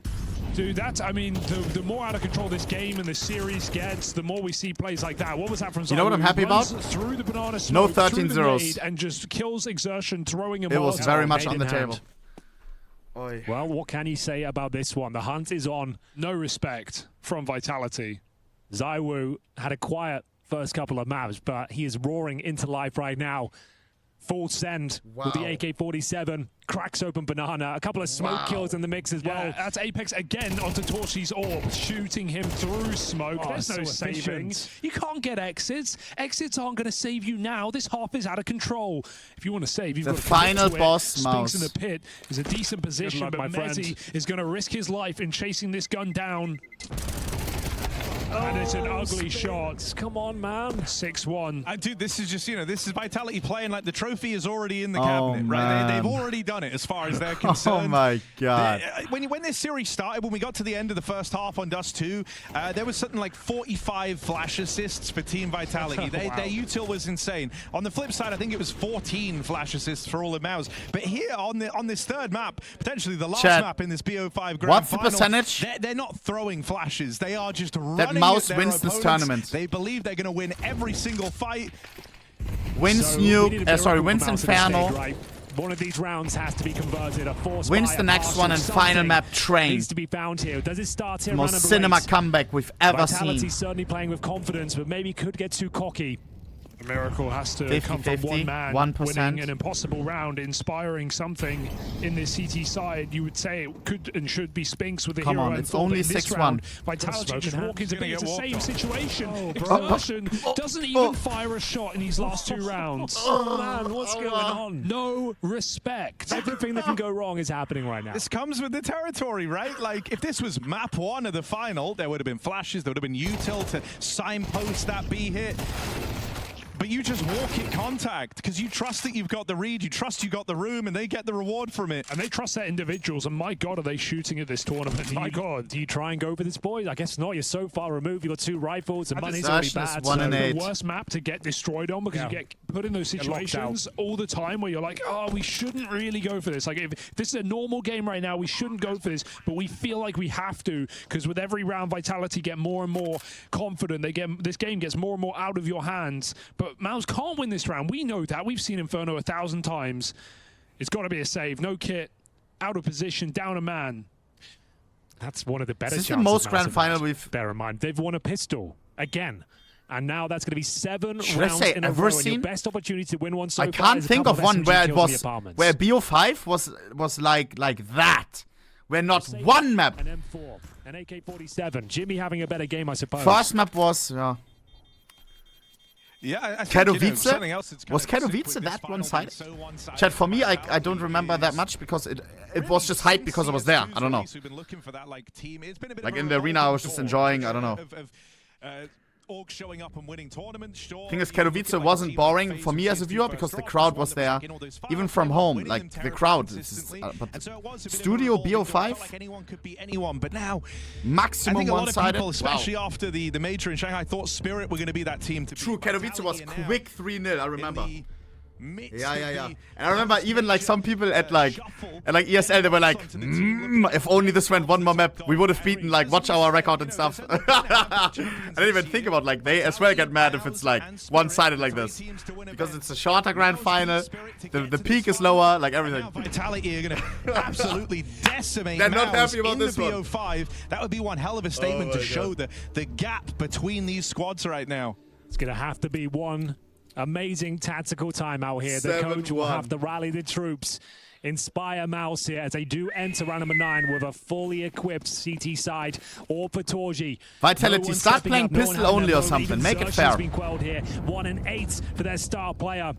dude, that's, I mean, the more out of control this game and the series gets, the more we see plays like that. What was that from Zai? You know what I'm happy about? Through the banana smoke, no 13-0s. And just kills Exertion, throwing him. It was very much on the hand. table. Oy. Well, what can you say about this one? The hunt is on. No respect from Vitality. ZywOo had a quiet first couple of maps, but he is roaring into life right now. Full send with the AK-47, cracks open banana, a couple of smoke kills in the mix as well. Yeah, that's Apex again onto Torchy's orb, shooting him through smoke. There's no saving. You can't get exits. Exits aren't going to save you now. This half is out of control. If you want to save, you've got to final boss, Spinks in MOUZ. the pit is a decent position, luck, but my friend. Mezzi is going to risk his life in chasing this gun down. And it's an ugly shot. Come on, man. 6-1. Dude, this is just, you know, this is Vitality playing like the trophy is already in the cabinet, right? They've already done it as far as they're concerned. Oh my God. When this series started, when we got to the end of the first half on Dust 2, there was something like 45 flash assists for Team Vitality. Their util was insane. On the flip side, I think it was 14 flash assists for all of MOUZ. But here on this third map, potentially the last map in this BO5 grand What's the final, percentage? They're not throwing flashes. They are just running MOUZ at their wins this opponents. tournament. They believe they're going to win every single fight. Wins Nuke, wins Inferno. Right? One of these rounds has to be converted. A force Wins the next one and final map Train. Needs to be found here. Does it start here? Most cinema comeback we've ever Vitality seen. certainly playing with confidence, but maybe could get too cocky. A miracle has to come from one man 1%. winning an impossible round, inspiring something in this CT side. You would say it could and should be Spinks with the Come hero. on, and it's thought, only but in this 6-1. round, Vitality just walk into B. It's the same situation. Exertion doesn't even fire a shot in these last 2 rounds. Oh man, what's going on? No respect. Everything that can go wrong is happening right now. This comes with the territory, right? Like, if this was map 1 of the final, there would have been flashes, there would have been util to signpost that B hit. But you just walk in contact because you trust that you've got the read, you trust you got the room, and they get the reward from it. And they trust their individuals, and my God, are they shooting at this tournament? My God. Do you try and go for this, boys? I guess not. You're so far removed. You've got 2 rifles, and money's already bad. One and the 8. worst map to get destroyed on because you get put in those situations all the time where you're like, oh, we shouldn't really go for this. Like, if this is a normal game right now, we shouldn't go for this, but we feel like we have to because with every round, Vitality get more and more confident. This game gets more and more out of your hands, but MOUZ can't win this round. We know that. We've seen Inferno 1,000 times. It's got to be a save. No kit, out of position, down a man. That's one of the better chances. This is the most grand final we've... Bear in mind, they've won a pistol again. And now that's going to be 7 Should rounds I say in a ever row. seen? And your best opportunity to win one so I far can't is a think couple of one SMG where it kills in the was apartments. where BO5 was like that. Where not one map. An M4, an AK-47. Jimmy having a better game, I suppose. First map was Yeah, I think, Katowice? you know, something else that's kind Was of sick Katowice with this that final one-sided? being so one-sided Chat, for me, Vitality I don't remember that much because it was just hype because I was there. I don't know. We've been looking for that, like, team. It's been a bit Like of a in the arena, I was just revolving enjoying, door I don't know. of orgs showing up and winning tournaments. Sure, Thing is, you know, Katowice looking like a wasn't team boring that for me faced as a viewer first because the drop, crowd one was that there, in all those even finals, from they were home. winning Like them the terribly crowd, consistently. but And so it was a bit of a Studio revolving door. It felt BO5, like anyone could be anyone, but now I maximum think a lot of one-sided. people, especially after the major in Shanghai, thought Spirit were going to be that team to True, beat Katowice was Vitality, and now quick 3-0. I remember. Yeah. And I remember even like some people at like ESL, they were like, if only this went one more map, we would have beaten like Watch Our record and stuff. I didn't even think about like they as well get mad if it's like one-sided like this. Because it's a shorter grand final, the peak is lower, like everything. Vitality are going to absolutely decimate They're not MOUZ happy about in this the one. BO5. That would be one hell of a statement to show the gap between these squads right now. It's going to have to be one amazing tactical timeout here. The coach will have to rally the troops, inspire MOUZ here as they do enter round number 9 with a fully equipped CT side or for Torji. Vitality, start playing pistol only or something. Make it fair. Been quelled here. 1 and 8 for their star player.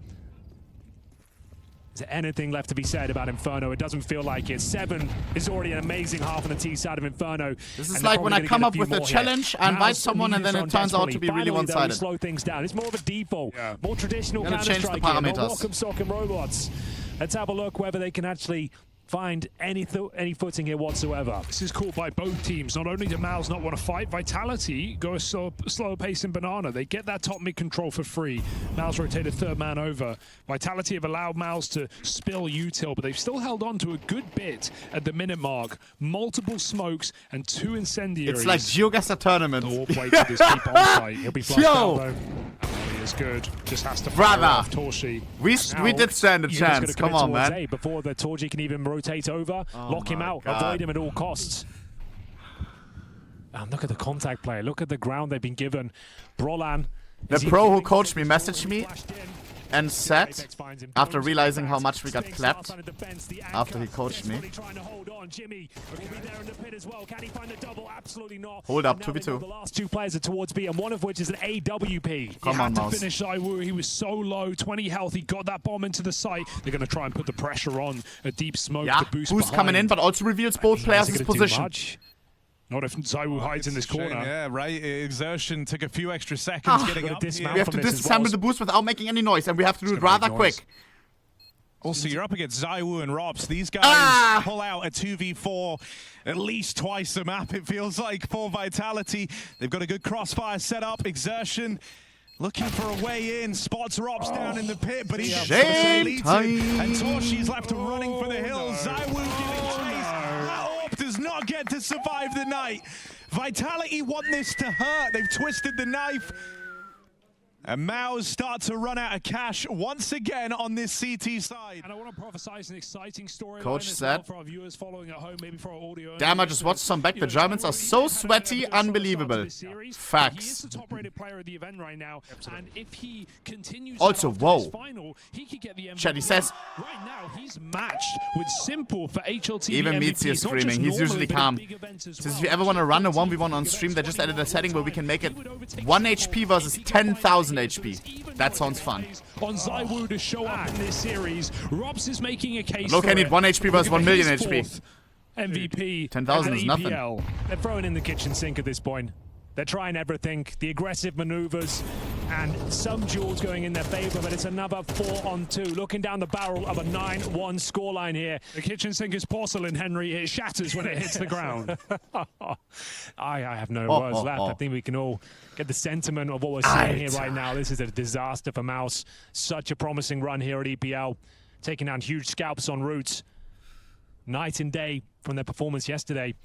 Is there anything left to be said about Inferno? It doesn't feel like it. 7 is already an amazing half on the T side of Inferno. This is like when I come up with a challenge, I invite someone and then it turns out to be really one-sided. Slow things down. It's more of a default, more traditional Counter-Strike. Welcome Sock and robots. Let's have a look whether they can actually find any footing here whatsoever. This is caught by both teams. Not only do MOUZ not want to fight, Vitality go a slower pace in Banana. They get that top mid control for free. MOUZ rotated third man over. Vitality have allowed MOUZ to spill util, but they've still held on to a good bit at the minute mark. Multiple smokes and 2 incendiaries. It's like GeoGuessr tournament. The warp wait to this keep on site. He'll be flushed out though. He is good. Just has to fire off Torji. We did stand a chance. Come on, man. A before the Torji can even rotate over, lock him out, avoid him at all costs. And look at the contact play. Look at the ground they've been given. Brolan. The pro who coached me messaged me and said, after realizing how much we got clapped, after he coached me. Hold up, 2v2. The last 2 players are towards B, and one of which is an AWP. Come on, MOUZ. Finish ZywOo. He was so low, 20 health. He got that bomb into the site. They're going to try and put the pressure on. A deep smoke to boost coming in, but also reveals both players' position. Not if ZywOo hides in this corner. Yeah, right. Exertion took a few extra seconds getting up. We have to disassemble the boost without making any noise, and we have to do it rather quick. Also, you're up against ZywOo and Robs. These guys pull out a 2v4 at least twice a map, it feels like, for Vitality. They've got a good crossfire set up. Exertion looking for a way in. Spots Robs down in the pit, but he's deleted. And Torshi's left running for the hills. ZywOo getting chased. That AWP does not get to survive the night. Vitality want this to hurt. They've twisted the knife. And MOUZ start to run out of cash once again on this CT side. And I want to prophesize an exciting story. Coach said, for our viewers following at home, maybe for our audio. Damn, I just watched some back. The Germans are so sweaty, unbelievable. Facts. He is the top-rated player of the event right now, and if he continues also, whoa. Final, he could get the MVP. Chat, he says, right now he's matched with Simple for HLT. Even Meets is screaming. He's usually calm. Says if you ever want to run a 1v1 on stream, they just added a setting where we can make it 1 HP versus 10,000 HP. That sounds fun. On ZywOo to show up in this series, Robs is making a case. Look, I need 1 HP versus 1 million HP. MVP. 10,000 is nothing. They're throwing in the kitchen sink at this point. They're trying everything, the aggressive maneuvers, and some duels going in their favor, but it's another 4-on-2. Looking down the barrel of a 9-1 scoreline here. The kitchen sink is porcelain, Henry. It shatters when it hits the ground. I have no words left. I think we can all get the sentiment of what we're seeing here right now. This is a disaster for MOUZ. Such a promising run here at EPL. Taking down huge scalps on routes. Night and day from their performance yesterday.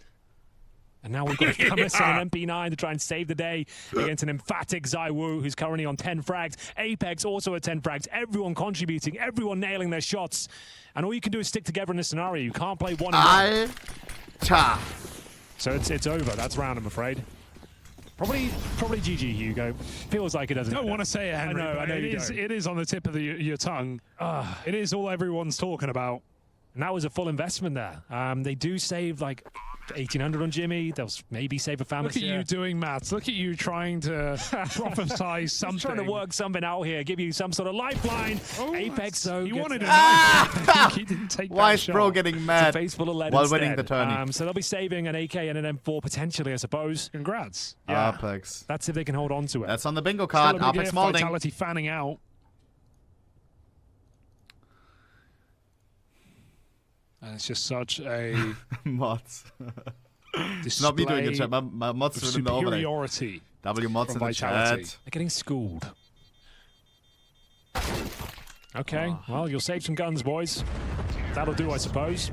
And now we've got to come on an MP9 to try and save the day against an emphatic ZywOo, who's currently on 10 frags. Apex also at 10 frags. Everyone contributing, everyone nailing their shots. And all you can do is stick together in this scenario. You can't play one. So it's over. That's round, I'm afraid. Probably GG, Hugo. Feels like it doesn't. I don't want to say it, Henry. I know it is on the tip of your tongue. It is all everyone's talking about. And that was a full investment there. They do save like 1,800 on Jimmy. They'll maybe save a family. Look at you doing maths. Look at you trying to prophesize something. Trying to work something out here. Give you some sort of lifeline. Apex, though. He wanted a knife. He didn't take Why that is shot. Bro getting mad while winning the tourney? So they'll be saving an AK and an M4 potentially, I suppose. Congrats. Yeah. Apex. That's if they can hold on to it. That's on the bingo card. Apex Malding. Vitality fanning out. And it's just such a mods. It's not me doing it, chat. My mods are in the overlay. Okay, well, you'll save some guns, boys. That'll do, I suppose.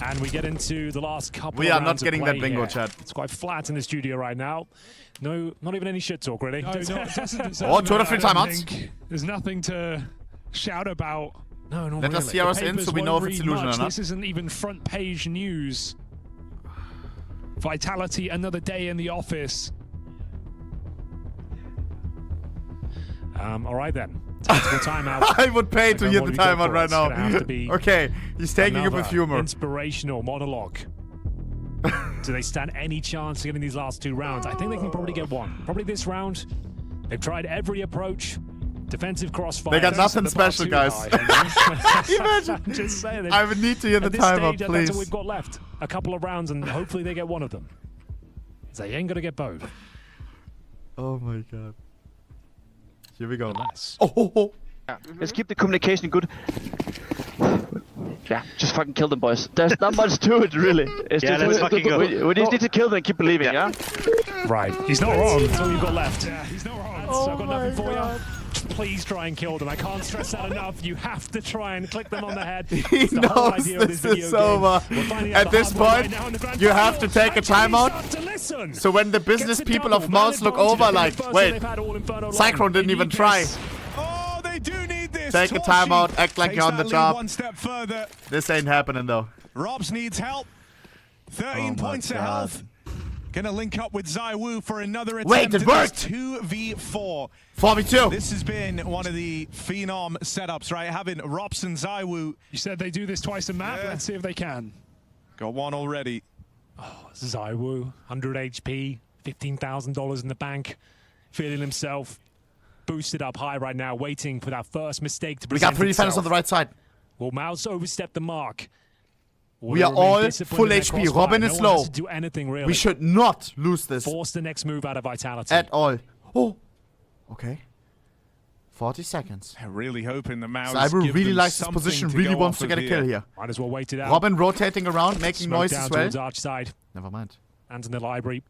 And we get into the last couple We of are not rounds of getting that play bingo, here. chat. It's quite flat in the studio right now. No, not even any shit talk, really. No, it doesn't deserve Oh, 2 out of 3 that, I don't timeouts. think. There's nothing to shout about. No, not Let really. us hear us in Papers so we know if won't it's read illusion or much. not. This isn't even front page news. Vitality, another day in the office. All right, then. Tactical timeout. I would pay to Okay, hear what the do we go timeout for? right It's now. gonna have to be Okay, he's taking it with another humor. Inspirational monologue. Do they stand any chance of getting these last 2 rounds? I think they can probably get 1. Probably this round. They've tried every approach. Defensive crossfire. They got Don't set nothing the bar special, too guys. high. Imagine. I'm just saying. I would need to hear the At this timeout, stage, please. That's all we've got left. A couple of rounds, and hopefully they get 1 of them. They ain't gonna get both. Oh my god. Here we go. Unless. Oh. Yeah. Let's keep the communication good. Yeah, just fucking kill them, boys. There's not much to it, really. It's Yeah, just, let's fucking go. we just need to kill them and keep believing, yeah? Right. He's not wrong. That's all you've got left. Yeah, he's not wrong. So I've got nothing for you. Please try and kill them. I can't stress that enough. You have to try and click them on the head. He knows this is over. At this point, you have to take a timeout. So when the business people of MOUZ look over like, wait, Cyclone didn't even try. Oh, they do need this. Take a Torchy timeout, act like takes you're on the that lead job. 1 step further. This ain't happening though. Robs needs help. 13 points of health. Gonna link up with ZywOo for another attempt. Wait, it worked! 2v4. 4v2. This has been one of the phenom setups, right? Having Rops and ZywOo. You said they do this twice a map. Yeah. Let's see if they can. Got 1 already. Oh, ZywOo, 100 HP, $15,000 in the bank, feeling himself boosted up high right now, waiting for that first mistake to We present got 3 defenders on itself. the right side. Will MOUZ overstep the mark? Will We they are remain all disciplined full in their HP. crossfire? Robin is No one has low. to do anything really. We should not lose this Force the next move out of Vitality. at all. Oh. Okay. 40 seconds. I'm really hoping the MOUZ ZywOo give really them likes his something position, to really go wants off to of get a kill here. Might as well wait it out. Robin rotating around, making Smoke noise down as well. towards arch side. Never mind. Hands in the library.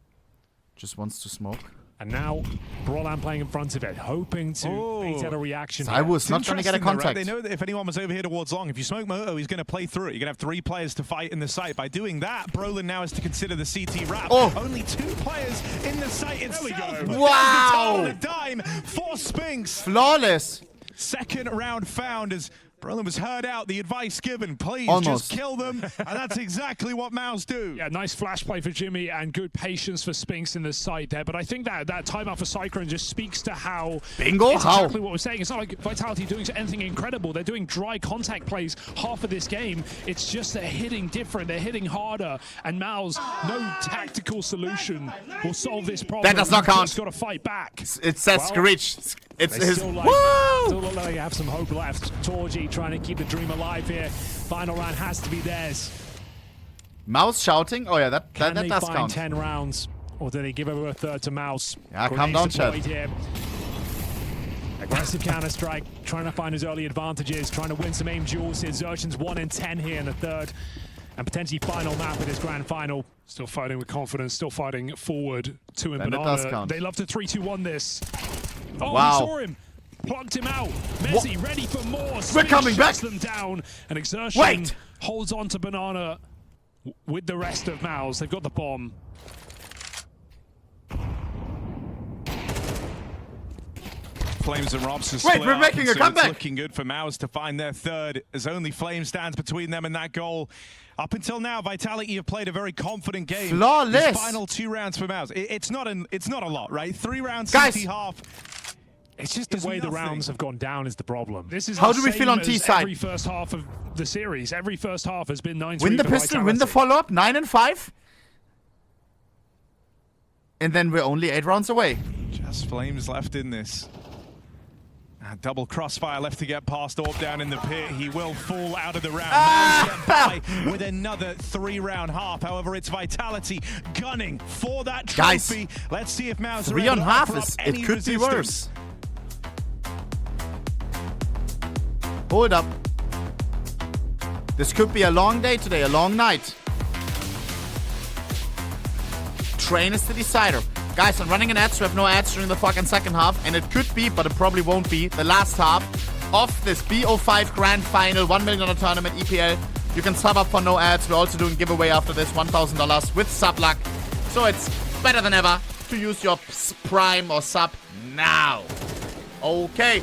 Just wants to smoke. And now, Brawlan playing in front of it, hoping to bait out a reaction here. ZywOo's not going to get a Interesting though, right? contact. They know that if anyone was over here towards long, if you smoke Moto, he's going to play through it. You're going to have 3 players to fight in the site. By doing that, Brolin now has to consider the CT wrap. Oh. Only 2 players in the site itself. But Wow. there's the turn on a dime for Spinks. Flawless. Second round found as Brolin was heard out. The advice given, please Almost. just kill them. And that's exactly what MOUZ do. Yeah, nice flash play for Jimmy and good patience for Spinks in the side there. But I think that timeout for Cyclone just speaks to how... Bingo? It's How? exactly what we're saying. It's not like Vitality doing anything incredible. They're doing dry contact plays half of this game. It's just they're hitting different. They're hitting harder. And MOUZ, no tactical solution will solve this problem. That does not count. You've got to fight back. It says Well, Screech. It's They his. still look like they have some hope left. Torgy trying to keep the dream alive here. Final round has to be theirs. MOUZ shouting. Oh yeah, that Can they does find count. 10 rounds? Or do they give over a third to MOUZ? Yeah, calm down, chat. Here. Aggressive counter-strike, trying to find his early advantages, trying to win some aim duels here. Zerchin's 1 in 10 here in the third. And potentially final map in his grand final. Still fighting with confidence, still fighting forward to him. And it does count. They love to 3-2-1 this. Oh, Wow. we saw him. Plucked him out. Messi ready for more. We're coming back. Shuts them down. And Exertion Wait. holds on to Banana with the rest of MOUZ. They've got the bomb. Flames and Robs Wait, we're making a comeback. It's looking good for MOUZ to find their third, as only Flame stands between them and that goal. Up until now, Vitality have played a very confident game. Flawless. These final 2 rounds for MOUZ. It's not a lot, right? 3 rounds, Guys. CT half. It's just the way the rounds have gone down is the problem. This is How the do we feel same on T as side? Every first half of the series. Every first half has been 9-3 Win the for pistol, win the Vitality. follow-up, 9 and 5. And then we're only 8 rounds away. Just Flames left in this. Double crossfire left to get past Orb down in the pit. He will fall out of the round. MOUZ get by with another 3-round half. However, it's Vitality gunning for that Guys, trophy. Let's see if MOUZ 3 are on able to half offer is up it any could be resistance. worse. Hold up. This could be a long day today, a long night. Train is the decider. Guys, I'm running an ads. We have no ads during the fucking second half, and it could be, but it probably won't be, the last half of this BO5 Grand Final $1 million tournament EPL. You can sub up for no ads. We're also doing giveaway after this, $1,000 with sub luck. So it's better than ever to use your Prime or sub now. Okay.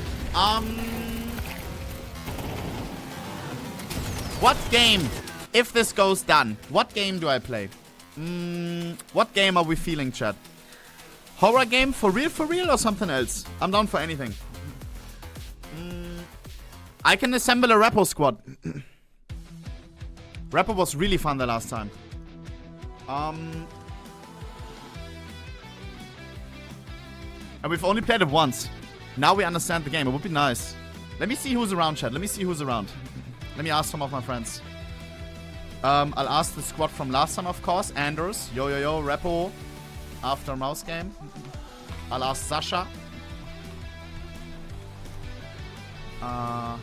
What game, if this goes done, what game do I play? What game are we feeling, chat? Horror game for real or something else? I'm down for anything. I can assemble a Repo squad. Repo was really fun the last time. And we've only played it once. Now we understand the game. It would be nice. Let me see who's around, chat. Let me see who's around. Let me ask some of my friends. I'll ask the squad from last time, of course. Anders. Yo, Repo. After MOUZ game. I'll ask Sasha. I'll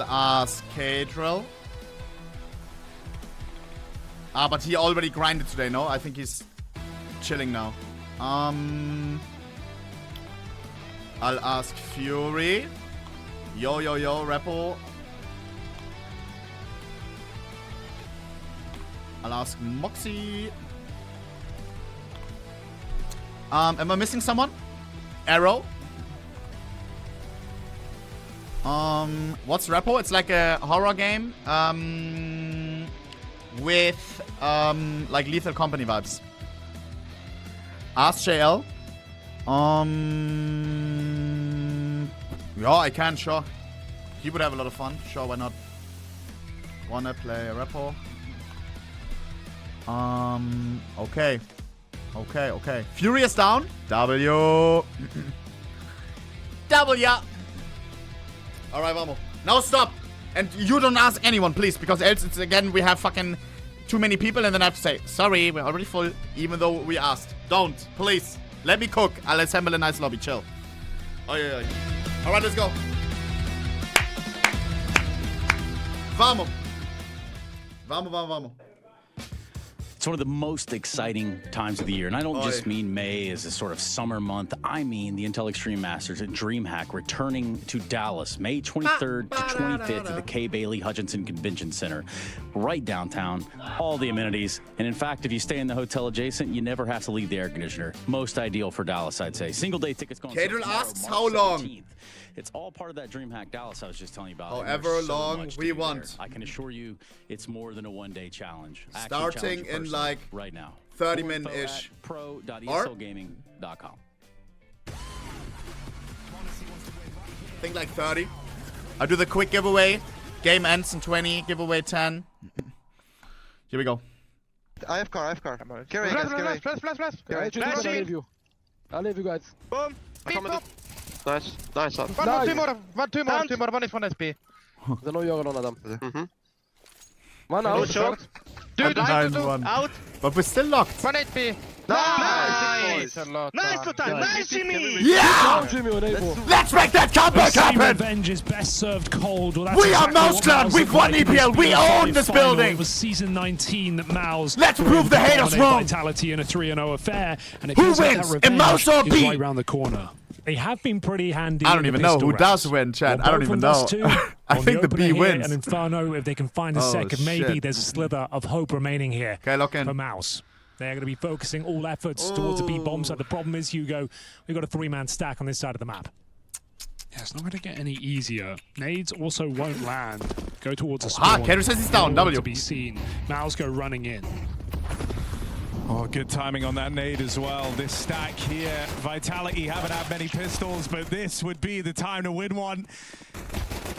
ask Kadrill. But he already grinded today, no? I think he's chilling now. I'll ask Fury. Yo, Repo. I'll ask Moxie. Am I missing someone? Arrow. What's Repo? It's like a horror game with like Lethal Company vibes. Ask JL. Yeah, I can, sure. He would have a lot of fun. Sure, why not? Wanna play a Repo? Okay. Furious down. W. W. Alright, vamos. Now stop. And you don't ask anyone, please, because else it's again we have fucking too many people and then I have to say, sorry, we're already full, even though we asked. Don't, please. Let me cook. I'll assemble a nice lobby. Chill. Oh, yeah. Alright, let's go. Vamos. Vamos. It's one of the most exciting times of the year. And I don't just mean May as a sort of summer month. I mean the Intel Extreme Masters at DreamHack returning to Dallas May 23rd to 25th at the K. Bailey Hutchinson Convention Center, right downtown. All the amenities. And in fact, if you stay in the hotel adjacent, you never have to leave the air conditioner. Most ideal for Dallas, I'd say. Single day tickets going on Cadrill asks how long? 17th. It's all part of that DreamHack Dallas I was just telling you about. However long we want. I can assure you it's more than a one-day challenge. Starting in like right now. 30 minutes-ish. pro.eslgaming.com. I think like 30. I'll do the quick giveaway. Game ends in 20. Giveaway 10. Here we go. I have car. Carry, Flash. I'll leave you guys. Boom. Nice. One, two more. One is one SP. They know you're on them. One out. Short. Dude, out. But we're still locked. 1 HP. Nice to time. Nice, Jimmy. Yeah! Let's make that comeback happen! Revenge is best served cold. Well, we are MOUZ Clan. We've won EPL. We own this building. It was season 19 that MOUZ. Let's prove the haters wrong. Vitality in a 3-0 affair. And it who feels wins? Like that in MOUZ or B? right around the corner. They have been pretty handy. I don't even know who does win, Chad. Well, I don't even know. I think the B wins. And Inferno, if they can find a second, maybe there's a slither of hope remaining here for MOUZ. They're going to be focusing all efforts towards the B bomb side. The problem is, Hugo, we've got a 3-man stack on this side of the map. Yeah, it's not going to get any easier. Nades also won't land. Go towards a spawn. Kedra says he's down. W. To be seen. MOUZ go running in. Oh, good timing on that nade as well. This stack here, Vitality haven't had many pistols, but this would be the time to win one.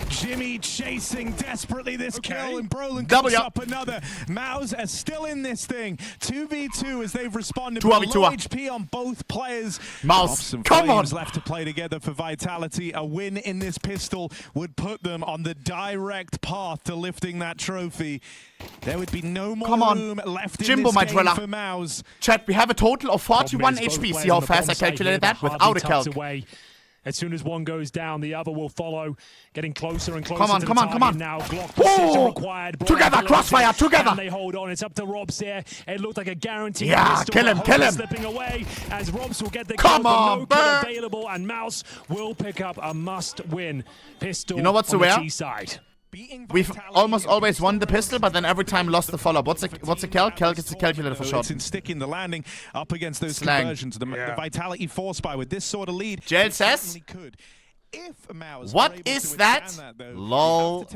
Jimmy chasing desperately this kill, and Brolin comes up another. MOUZ are still in this thing. 2v2 as they've responded. Low HP on both players. MOUZ, come on! Left to play together for Vitality. A win in this pistol would put them on the direct path to lifting that trophy. There would be no more room left in this game for MOUZ. Chat, we have a total of 41 HP. See how fast I calculated that without a calc. As soon as one goes down, the other will follow, getting closer and closer to the Come on. target now. Glock precision required. Together, crossfire, together. And they hold on. It's up to Robs here. It looked like a guarantee. Yeah, kill him. Slipping away as Robs will get the Come on, no kill available, and MOUZ will pick up a must-win pistol. You know what's on the rare? T side. We've almost always won the pistol, but then every time lost the follow-up. What's a calc? Calc is the calculator for short. It's in sticking the landing up against those Slang. conversions. The Vitality force buy with this sort of lead. JL says, could. If MOUZ what is that? Lol.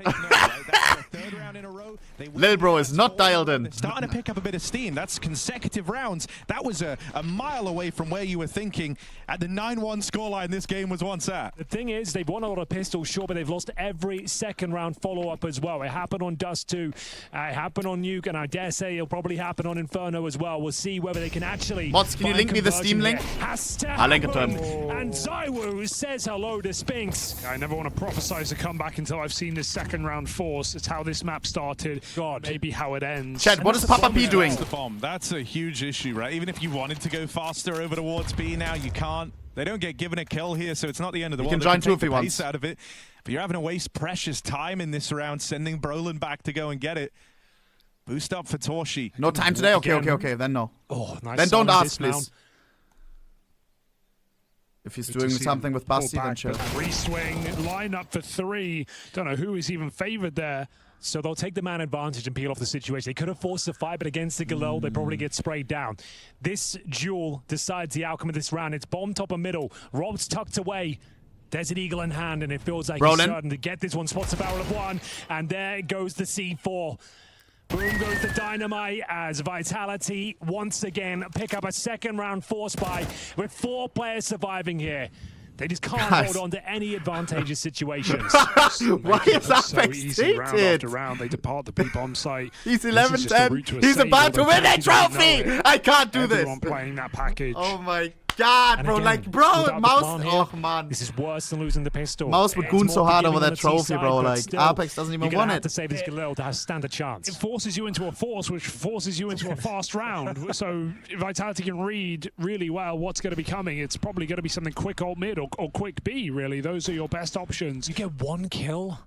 Lil bro is not dialed in. Starting to pick up a bit of steam. That's consecutive rounds. That was a mile away from where you were thinking at the 9-1 scoreline this game was once at. The thing is, they've won a lot of pistols, sure, but they've lost every second round follow-up as well. It happened on Dust 2, it happened on Nuke, and I dare say it'll probably happen on Inferno as well. We'll see whether they can actually. Mods, can you link me the Steam link? I'll link it to him. And ZywOo says hello to Spinks. I never want to prophesize a comeback until I've seen this second round force. It's how this map started. God, maybe how it ends. Chad, what is Papa P doing? That's the bomb. That's a huge issue, right? Even if you wanted to go faster over towards B now, you can't. They don't get given a kill here, so it's not the end of the world. You can join 2 if he wants. Out of it, but you're having to waste precious time in this round, sending Brolin back to go and get it. Boost up for Torshi. No time today? Okay. Then no. Oh, nice. Then don't ask, please. If he's doing something with Basti, then chill. Re-swing, line up for 3. Don't know who is even favored there. So they'll take the man advantage and peel off the situation. They could have forced a fight, but against the Galil, they probably get sprayed down. This duel decides the outcome of this round. It's bomb top and middle. Rob's tucked away. There's an eagle in hand, and it feels like he's certain to get this one. Spots a barrel of 1, and there goes the C4. Boom goes the dynamite as Vitality once again pick up a second round force buy with 4 players surviving here. They just can't hold on to any advantageous situations. Why is that so easy round after round? They depart the B-bomb site. He's 11-10. He's about to win a trophy. I can't do this. Everyone playing that package. Oh my God, bro. Again, MOUZ. Oh man. This is worse than losing the pistol. MOUZ would goon so hard over that trophy, bro. Like Apex doesn't even want it. To save this Galil to have stand a chance. It forces you into a force, which forces you into a fast round. So Vitality can read really well what's going to be coming. It's probably going to be something quick ult mid or quick B. Really, those are your best options. You get 1 kill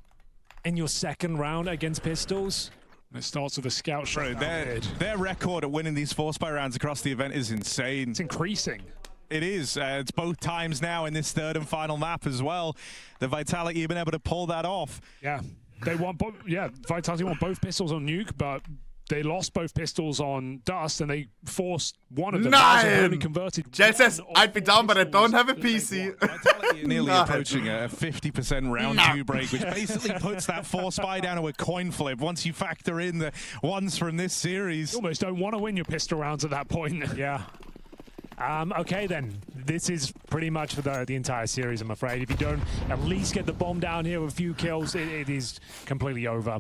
in your second round against pistols. It starts with a scout shot. Their record at winning these force buy rounds across the event is insane. It's increasing. It is. It's both times now in this third and final map as well. The Vitality have been able to pull that off. Yeah, they want both. Yeah, Vitality want both pistols on Nuke, but they lost both pistols on Dust, and they forced one of them. Only converted. Jay says, "I'd be down, but I don't have a PC." Vitality nearly approaching a 50% round 2 break, which basically puts that force buy down to a coin flip. Once you factor in the ones from this series, you almost don't want to win your pistol rounds at that point. Yeah. Okay then, this is pretty much for the entire series, I'm afraid. If you don't at least get the bomb down here with a few kills, it is completely over.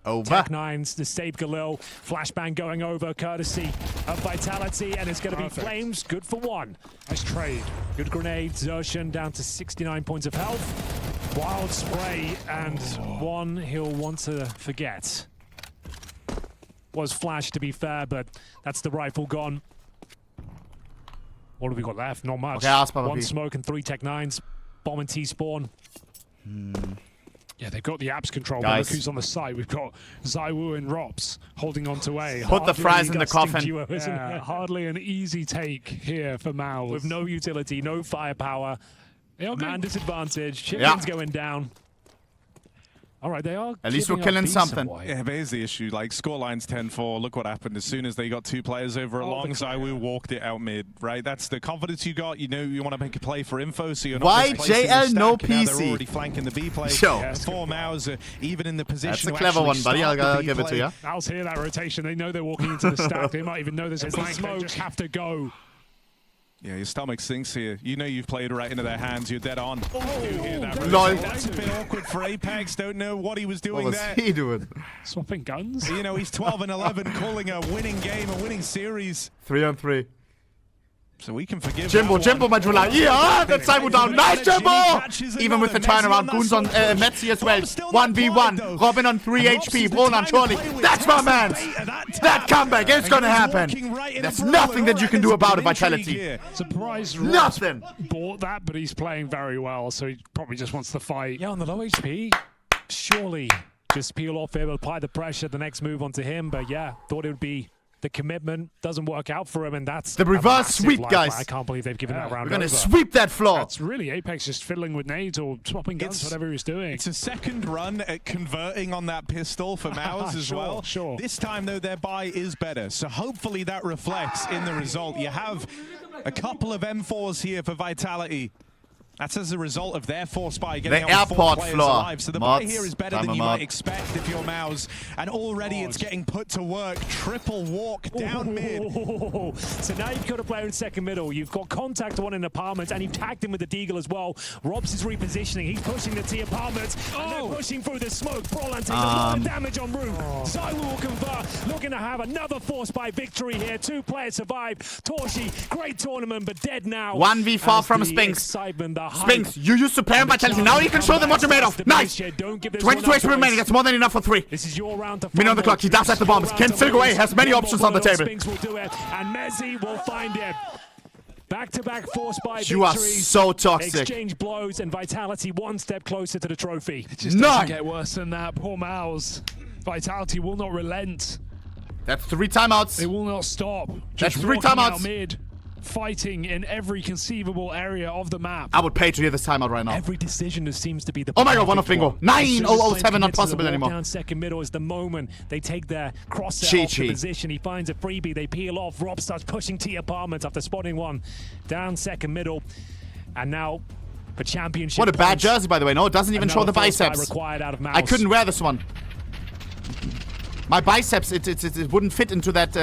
Tech9s, the Save Galil, flashbang going over courtesy of Vitality, and it's going to be Flames, good for 1. Nice trade. Good grenade, Zershan down to 69 points of health. Wild spray, and 1 he'll want to forget. Was flash, to be fair, but that's the rifle gone. What have we got left? Not much. Okay, 1 smoke and 3 Tech9s. Bomb and T-spawn. Yeah, they've got the apps control. Look who's on the site. We've got ZywOo and Rops holding on to A. Put the fries in the coffin. Duo, hardly an easy take here for MOUZ. With no utility, no firepower. Man disadvantage. Chicken's going down. All right, they are. At least we're killing something. Yeah, but here's the issue. Like, scoreline's 10-4. Look what happened. As soon as they got 2 players over along, ZywOo walked it out mid, right? That's the confidence you got. You know you want to make a play for info, so you're not why JL no PC? Now they're already flanking the B play. Sure. For MOUZ, even in the position. That's a clever one, buddy. I'll give it to you. MOUZ hear that rotation. They know they're walking into the stack. They might even know there's a flank. They just have to go. Yeah, your stomach sinks here. You know you've played right into their hands. You're dead on. Lol. That's a bit awkward for Apex. Don't know what he was doing there. What was he doing? Swapping guns? You know, he's 12-11, calling a winning game, a winning series. 3-on-3. So we can forgive Jimbo, Majula. Yeah, that's Simon down. Nice, Jimbo! Even with the turnaround, Goons on Metzi as well. 1v1. Robin on 3 HP. Roland, surely. That's my man. That comeback is gonna happen. There's nothing that you can do about it, Vitality. Surprised Nothing. bought that, but he's playing very well, so he probably just wants to fight. Yeah, on the low HP, surely just peel off it, apply the pressure, the next move onto him. But yeah, thought it would be the commitment. Doesn't work out for him, and that's the reverse sweep, guys. I can't believe they've given that round We're gonna over. sweep that floor. That's really Apex just fiddling with nades or swapping guns, whatever he's doing. It's a second run at converting on that pistol for MOUZ as well. Sure. This time, though, their buy is better. So hopefully that reflects in the result. You have a couple of M4s here for Vitality. That's as a result of their force buy getting the out 4 airport players floor. alive. So the buy Mods, here is better than you might expect if you're MOUZ. And already it's getting put to work. Triple walk down mid. So now you've got a player in second middle. You've got contact on an apartment, and you've tagged him with the deagle as well. Robs is repositioning. He's pushing the T apartments. And they're pushing through the smoke. Brolan takes a lot of damage on roof. ZywOo will convert. Looking to have another force buy victory here. 2 players survive. Torshi, great tournament, but dead now. 1v4 from Spinks. Spinks, you used to play on Vitality. Now you can show them what you're made of. Nice. 22 HP remaining. That's more than enough for 3. This is your round to Minute on the clock. He does have the bombs. Can still go away. Has many options on the table. Spinks will do it, and Mezzi will find it. Back-to-back force by You are so toxic. Exchange blows, and Vitality 1 step closer to the trophy. It just doesn't get worse than that. Poor MOUZ. Vitality will not relent. That's 3 timeouts. They will not stop. That's Just 3 walking out timeouts. mid, fighting in every conceivable area of the map. I would pay to hear this timeout right now. Every decision seems to be the Oh my god, one of bingo. 9:007, not possible anymore. Down second middle is the moment they take their crosshair off the position. He finds a freebie. They peel off. Rob starts pushing T apartments after spotting one. Down second middle. And now for championship. What a bad points. jersey, by the way. No, it doesn't even show the biceps. Required out of I couldn't wear this one. My biceps, it wouldn't fit into that.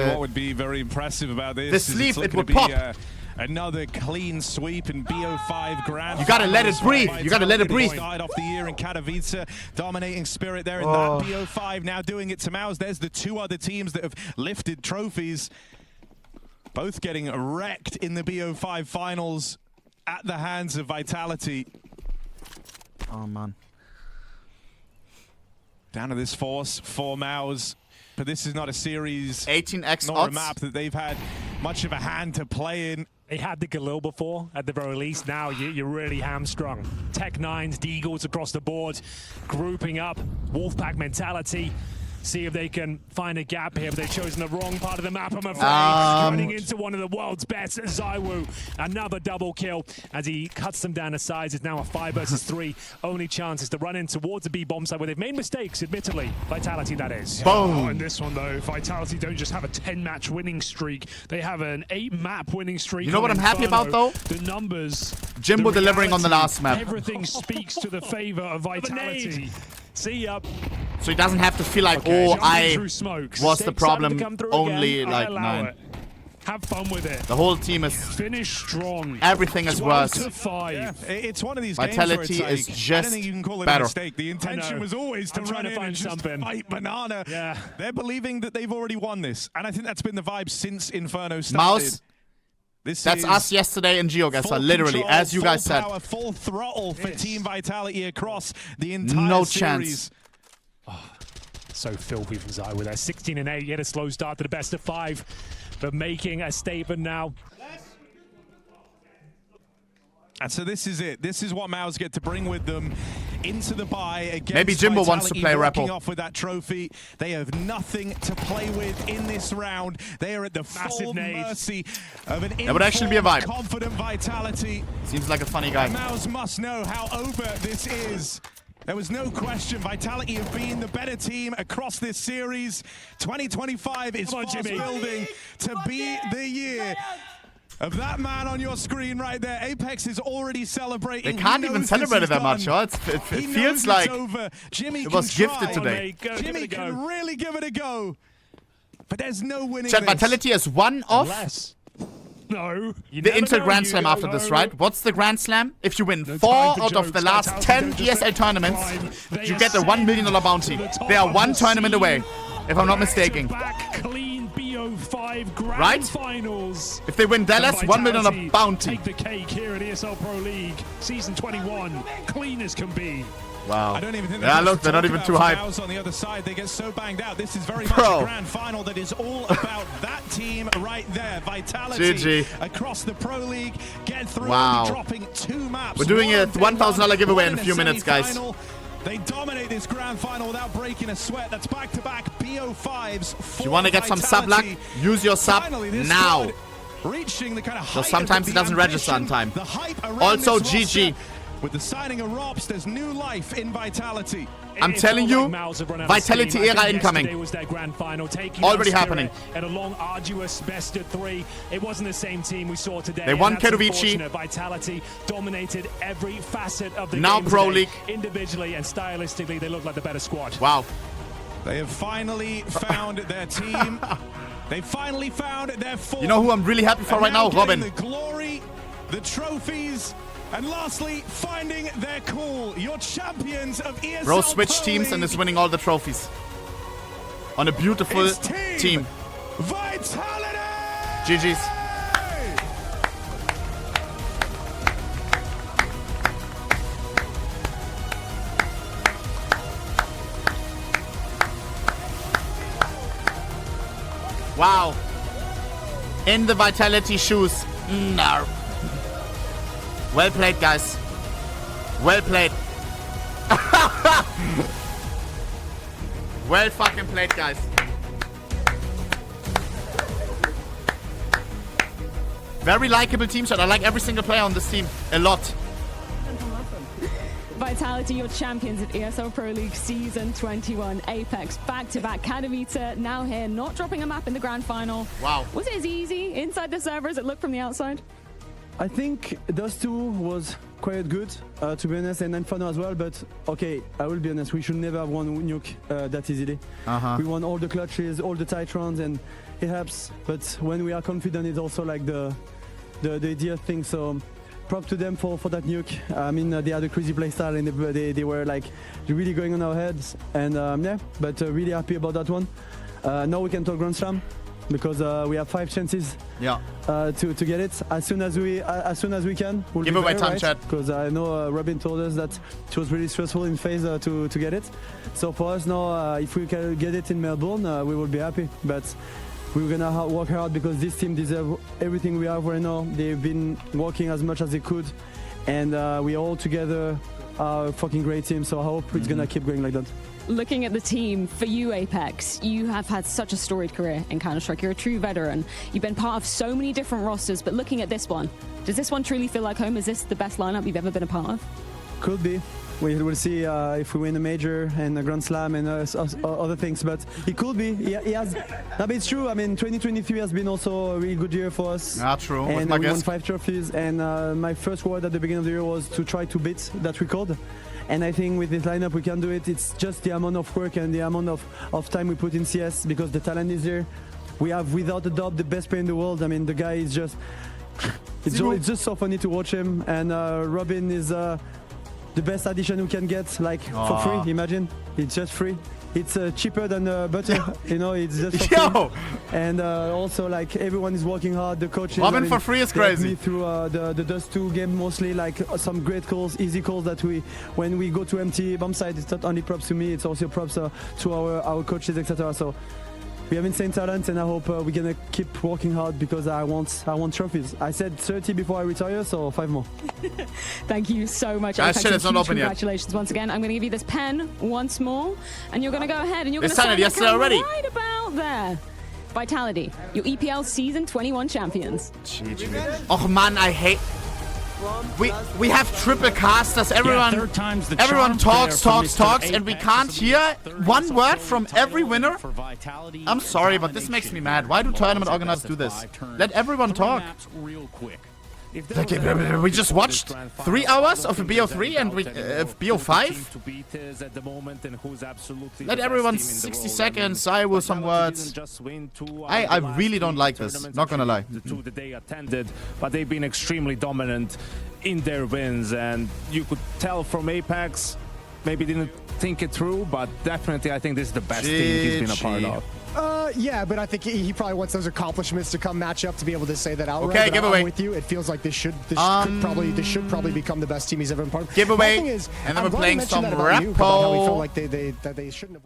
What would be very impressive about this? The sleeve, it would be, pop. Another clean sweep in BO5 Grand. You gotta let it breathe. You gotta let it breathe. Started off the year in Katowice, dominating Spirit there in that BO5. Now doing it to MOUZ. There's the 2 other teams that have lifted trophies. Both getting wrecked in the BO5 finals at the hands of Vitality. Oh, man. Down to this force for MOUZ. But this is not a series, 18x nor odds. a map that they've had much of a hand to play in. They had the Galil before, at the very least. Now you're really hamstrung. Tech 9s, Deagles across the board, grouping up, Wolfpack mentality. See if they can find a gap here, but they've chosen the wrong part of the map, I'm afraid. Running into one of the world's best, ZywOo. Another double kill as he cuts them down to size. It's now a 5 versus 3. Only chance is to run in towards the B-bomb side where they've made mistakes, admittedly. Vitality, that is. Oh, in this one, though, Vitality don't just have a 10-match winning streak. They have an 8-map winning streak. You know what I'm happy about, though? The numbers. Jimbo the delivering on the last map. Everything speaks to the favor of Vitality. See ya. So he doesn't have to feel like, I was the problem only like 9. Have fun with it. The whole team is finish strong. Everything is worse. 12-5. Yeah, it's one of these Vitality games where it's is like, just I don't think you can call it better. a mistake. The intention was always to run in and just fight Banana. Yeah. They're believing that they've already won this, and I think that's been the vibe since Inferno MOUZ. started. That's us yesterday in GeoGuessr, literally, control, as you guys said. Power, full throttle for Team Vitality across the entire series. Chance. So filthy from ZywOo there. 16-8, yet a slow start to the best of 5, but making a statement now. And so this is it. This is what MOUZ get to bring with them into the bye against Maybe Jimbo Vitality, wants to play walking Rebel. off with that trophy. They have nothing to play with in this round. They are at the full mercy of an that would actually be a vibe. Confident Vitality. Seems like a funny guy. And MOUZ must know how over this is. There was no question. Vitality have been the better team across this series. 2025 is fast building to be the year of that man on your screen right there. Apex is already celebrating. They can't even celebrate it that much, huh? It feels like it was gifted today. Jimmy can really give it a go. But there's no winning Chat, this. Vitality is one off No. the Inter Grand Slam after this, right? What's the Grand Slam? If you win 4 out of the last 10 ESL tournaments, you get a $1 million bounty. They are 1 tournament away, if I'm not mistaken. Clean BO5 5 grand Right? finals. If they win Dallas, And $1 million a Vitality bounty. Take the cake here at ESL Pro League, Season 21. Clean as can be. Wow. I don't even think Yeah, look, they're not even too hyped. MOUZ on the other side, they get so banged out. This is very much a grand final that is all about that team right there. Vitality GG. across the Pro League, get through, Wow. dropping 2 maps. We're doing a $1,000 giveaway in a few minutes, guys. Semi-final. They dominate this grand final without breaking a sweat. That's back-to-back BO5s. If you want to get some sub luck, use your sub now. Reaching the kind of So sometimes it doesn't register on time. Also, GG. With the signing of Robs, there's new life in Vitality. I'm telling you, Vitality era incoming. Was their grand final, taking Already down happening. Spirit in a long, arduous best of 3. It wasn't the same team we saw today. They won and that's Katowice. unfortunate. Vitality dominated every facet of the Now game Pro today. League. Individually and stylistically, they look like the better squad. Wow. They have finally found their team. They finally found their form. You know who I'm really happy for right now? Robin. The glory, the trophies, and lastly, finding their cool. Your champions of ESL Bro switched Pro teams and League. is winning all the trophies. On a beautiful It's team. Vitality! GG's. Wow. In the Vitality shoes. No. Well played, guys. Well played. Well fucking played, guys. Very likable team shot. I like every single player on this team a lot. Vitality, your champions at ESL Pro League Season 21. Apex, back-to-back. Katowice, now here, not dropping a map in the grand final. Wow. Was it as easy inside the server as it looked from the outside? I think those two was quite good, to be honest, and Inferno as well, but okay, I will be honest, we should never have won Nuke that easily. We won all the clutches, all the tight rounds, and it helps, but when we are confident, it's also like the idea thing, so prop to them for that Nuke. I mean, they had a crazy playstyle and they were like really going on our heads, and yeah, but really happy about that one. Now we can talk Grand Slam, because we have 5 chances to get it as soon as we can. We'll give away time, chat. Because I know Robin told us that it was really stressful in phase to get it. So for us now, if we can get it in Melbourne, we will be happy. But we're gonna work hard because this team deserves everything we have right now. They've been working as much as they could, and we all together are a fucking great team. So I hope it's gonna keep going like that. Looking at the team, for you, Apex, you have had such a storied career in Counter-Strike. You're a true veteran. You've been part of so many different rosters, but looking at this one, does this one truly feel like home? Is this the best lineup you've ever been a part of? Could be. We will see if we win a major and a Grand Slam and other things, but it could be. He has. No, but it's true. I mean, 2023 has been also a really good year for us. True. And we won 5 trophies. And my first word at the beginning of the year was to try to beat that record. And I think with this lineup we can do it. It's just the amount of work and the amount of time we put in CS, because the talent is there. We have, without a doubt, the best player in the world. I mean, the guy is just... It's just so funny to watch him. And Robin is the best addition we can get, like, for free. Imagine, it's just free. It's cheaper than butter, you know, it's just for free. And also, like, everyone is working hard, the coaches. Robin for free is crazy. Me through the Dust 2 game mostly, like some great calls, easy calls that when we go to empty bomb site, it's not only props to me, it's also props to our coaches, etc. So we have insane talent, and I hope we're gonna keep working hard, because I want trophies. I said 30 before I retire, so 5 more. Thank you so much. That shit is not open yet. Congratulations once again. I'm going to give you this pen once more, and you're going to go ahead and you're going to sign it yesterday already. Right about there. Vitality, your EPL Season 21 champions. Oh man, I hate. We have triple casters. Everyone talks, and we can't hear one word from every winner. I'm sorry, but this makes me mad. Why do tournament organizers do this? Let everyone talk. Like, we just watched 3 hours of a BO3 and BO5. Let everyone 60 seconds. I will some words. I really don't like this. Not gonna lie. The day attended, but they've been extremely dominant in their wins, and you could tell from Apex maybe didn't think it through, but definitely I think this is the best team he's been a part of. Yeah, but I think he probably wants those accomplishments to come match up to be able to say that outright. Okay, but giveaway. I'm with you. It feels like this should probably become the best team he's ever been part of. Giveaway. The thing is, And then I'm we're glad you playing mentioned some that about Nuke, about how we Repo. felt like they shouldn't have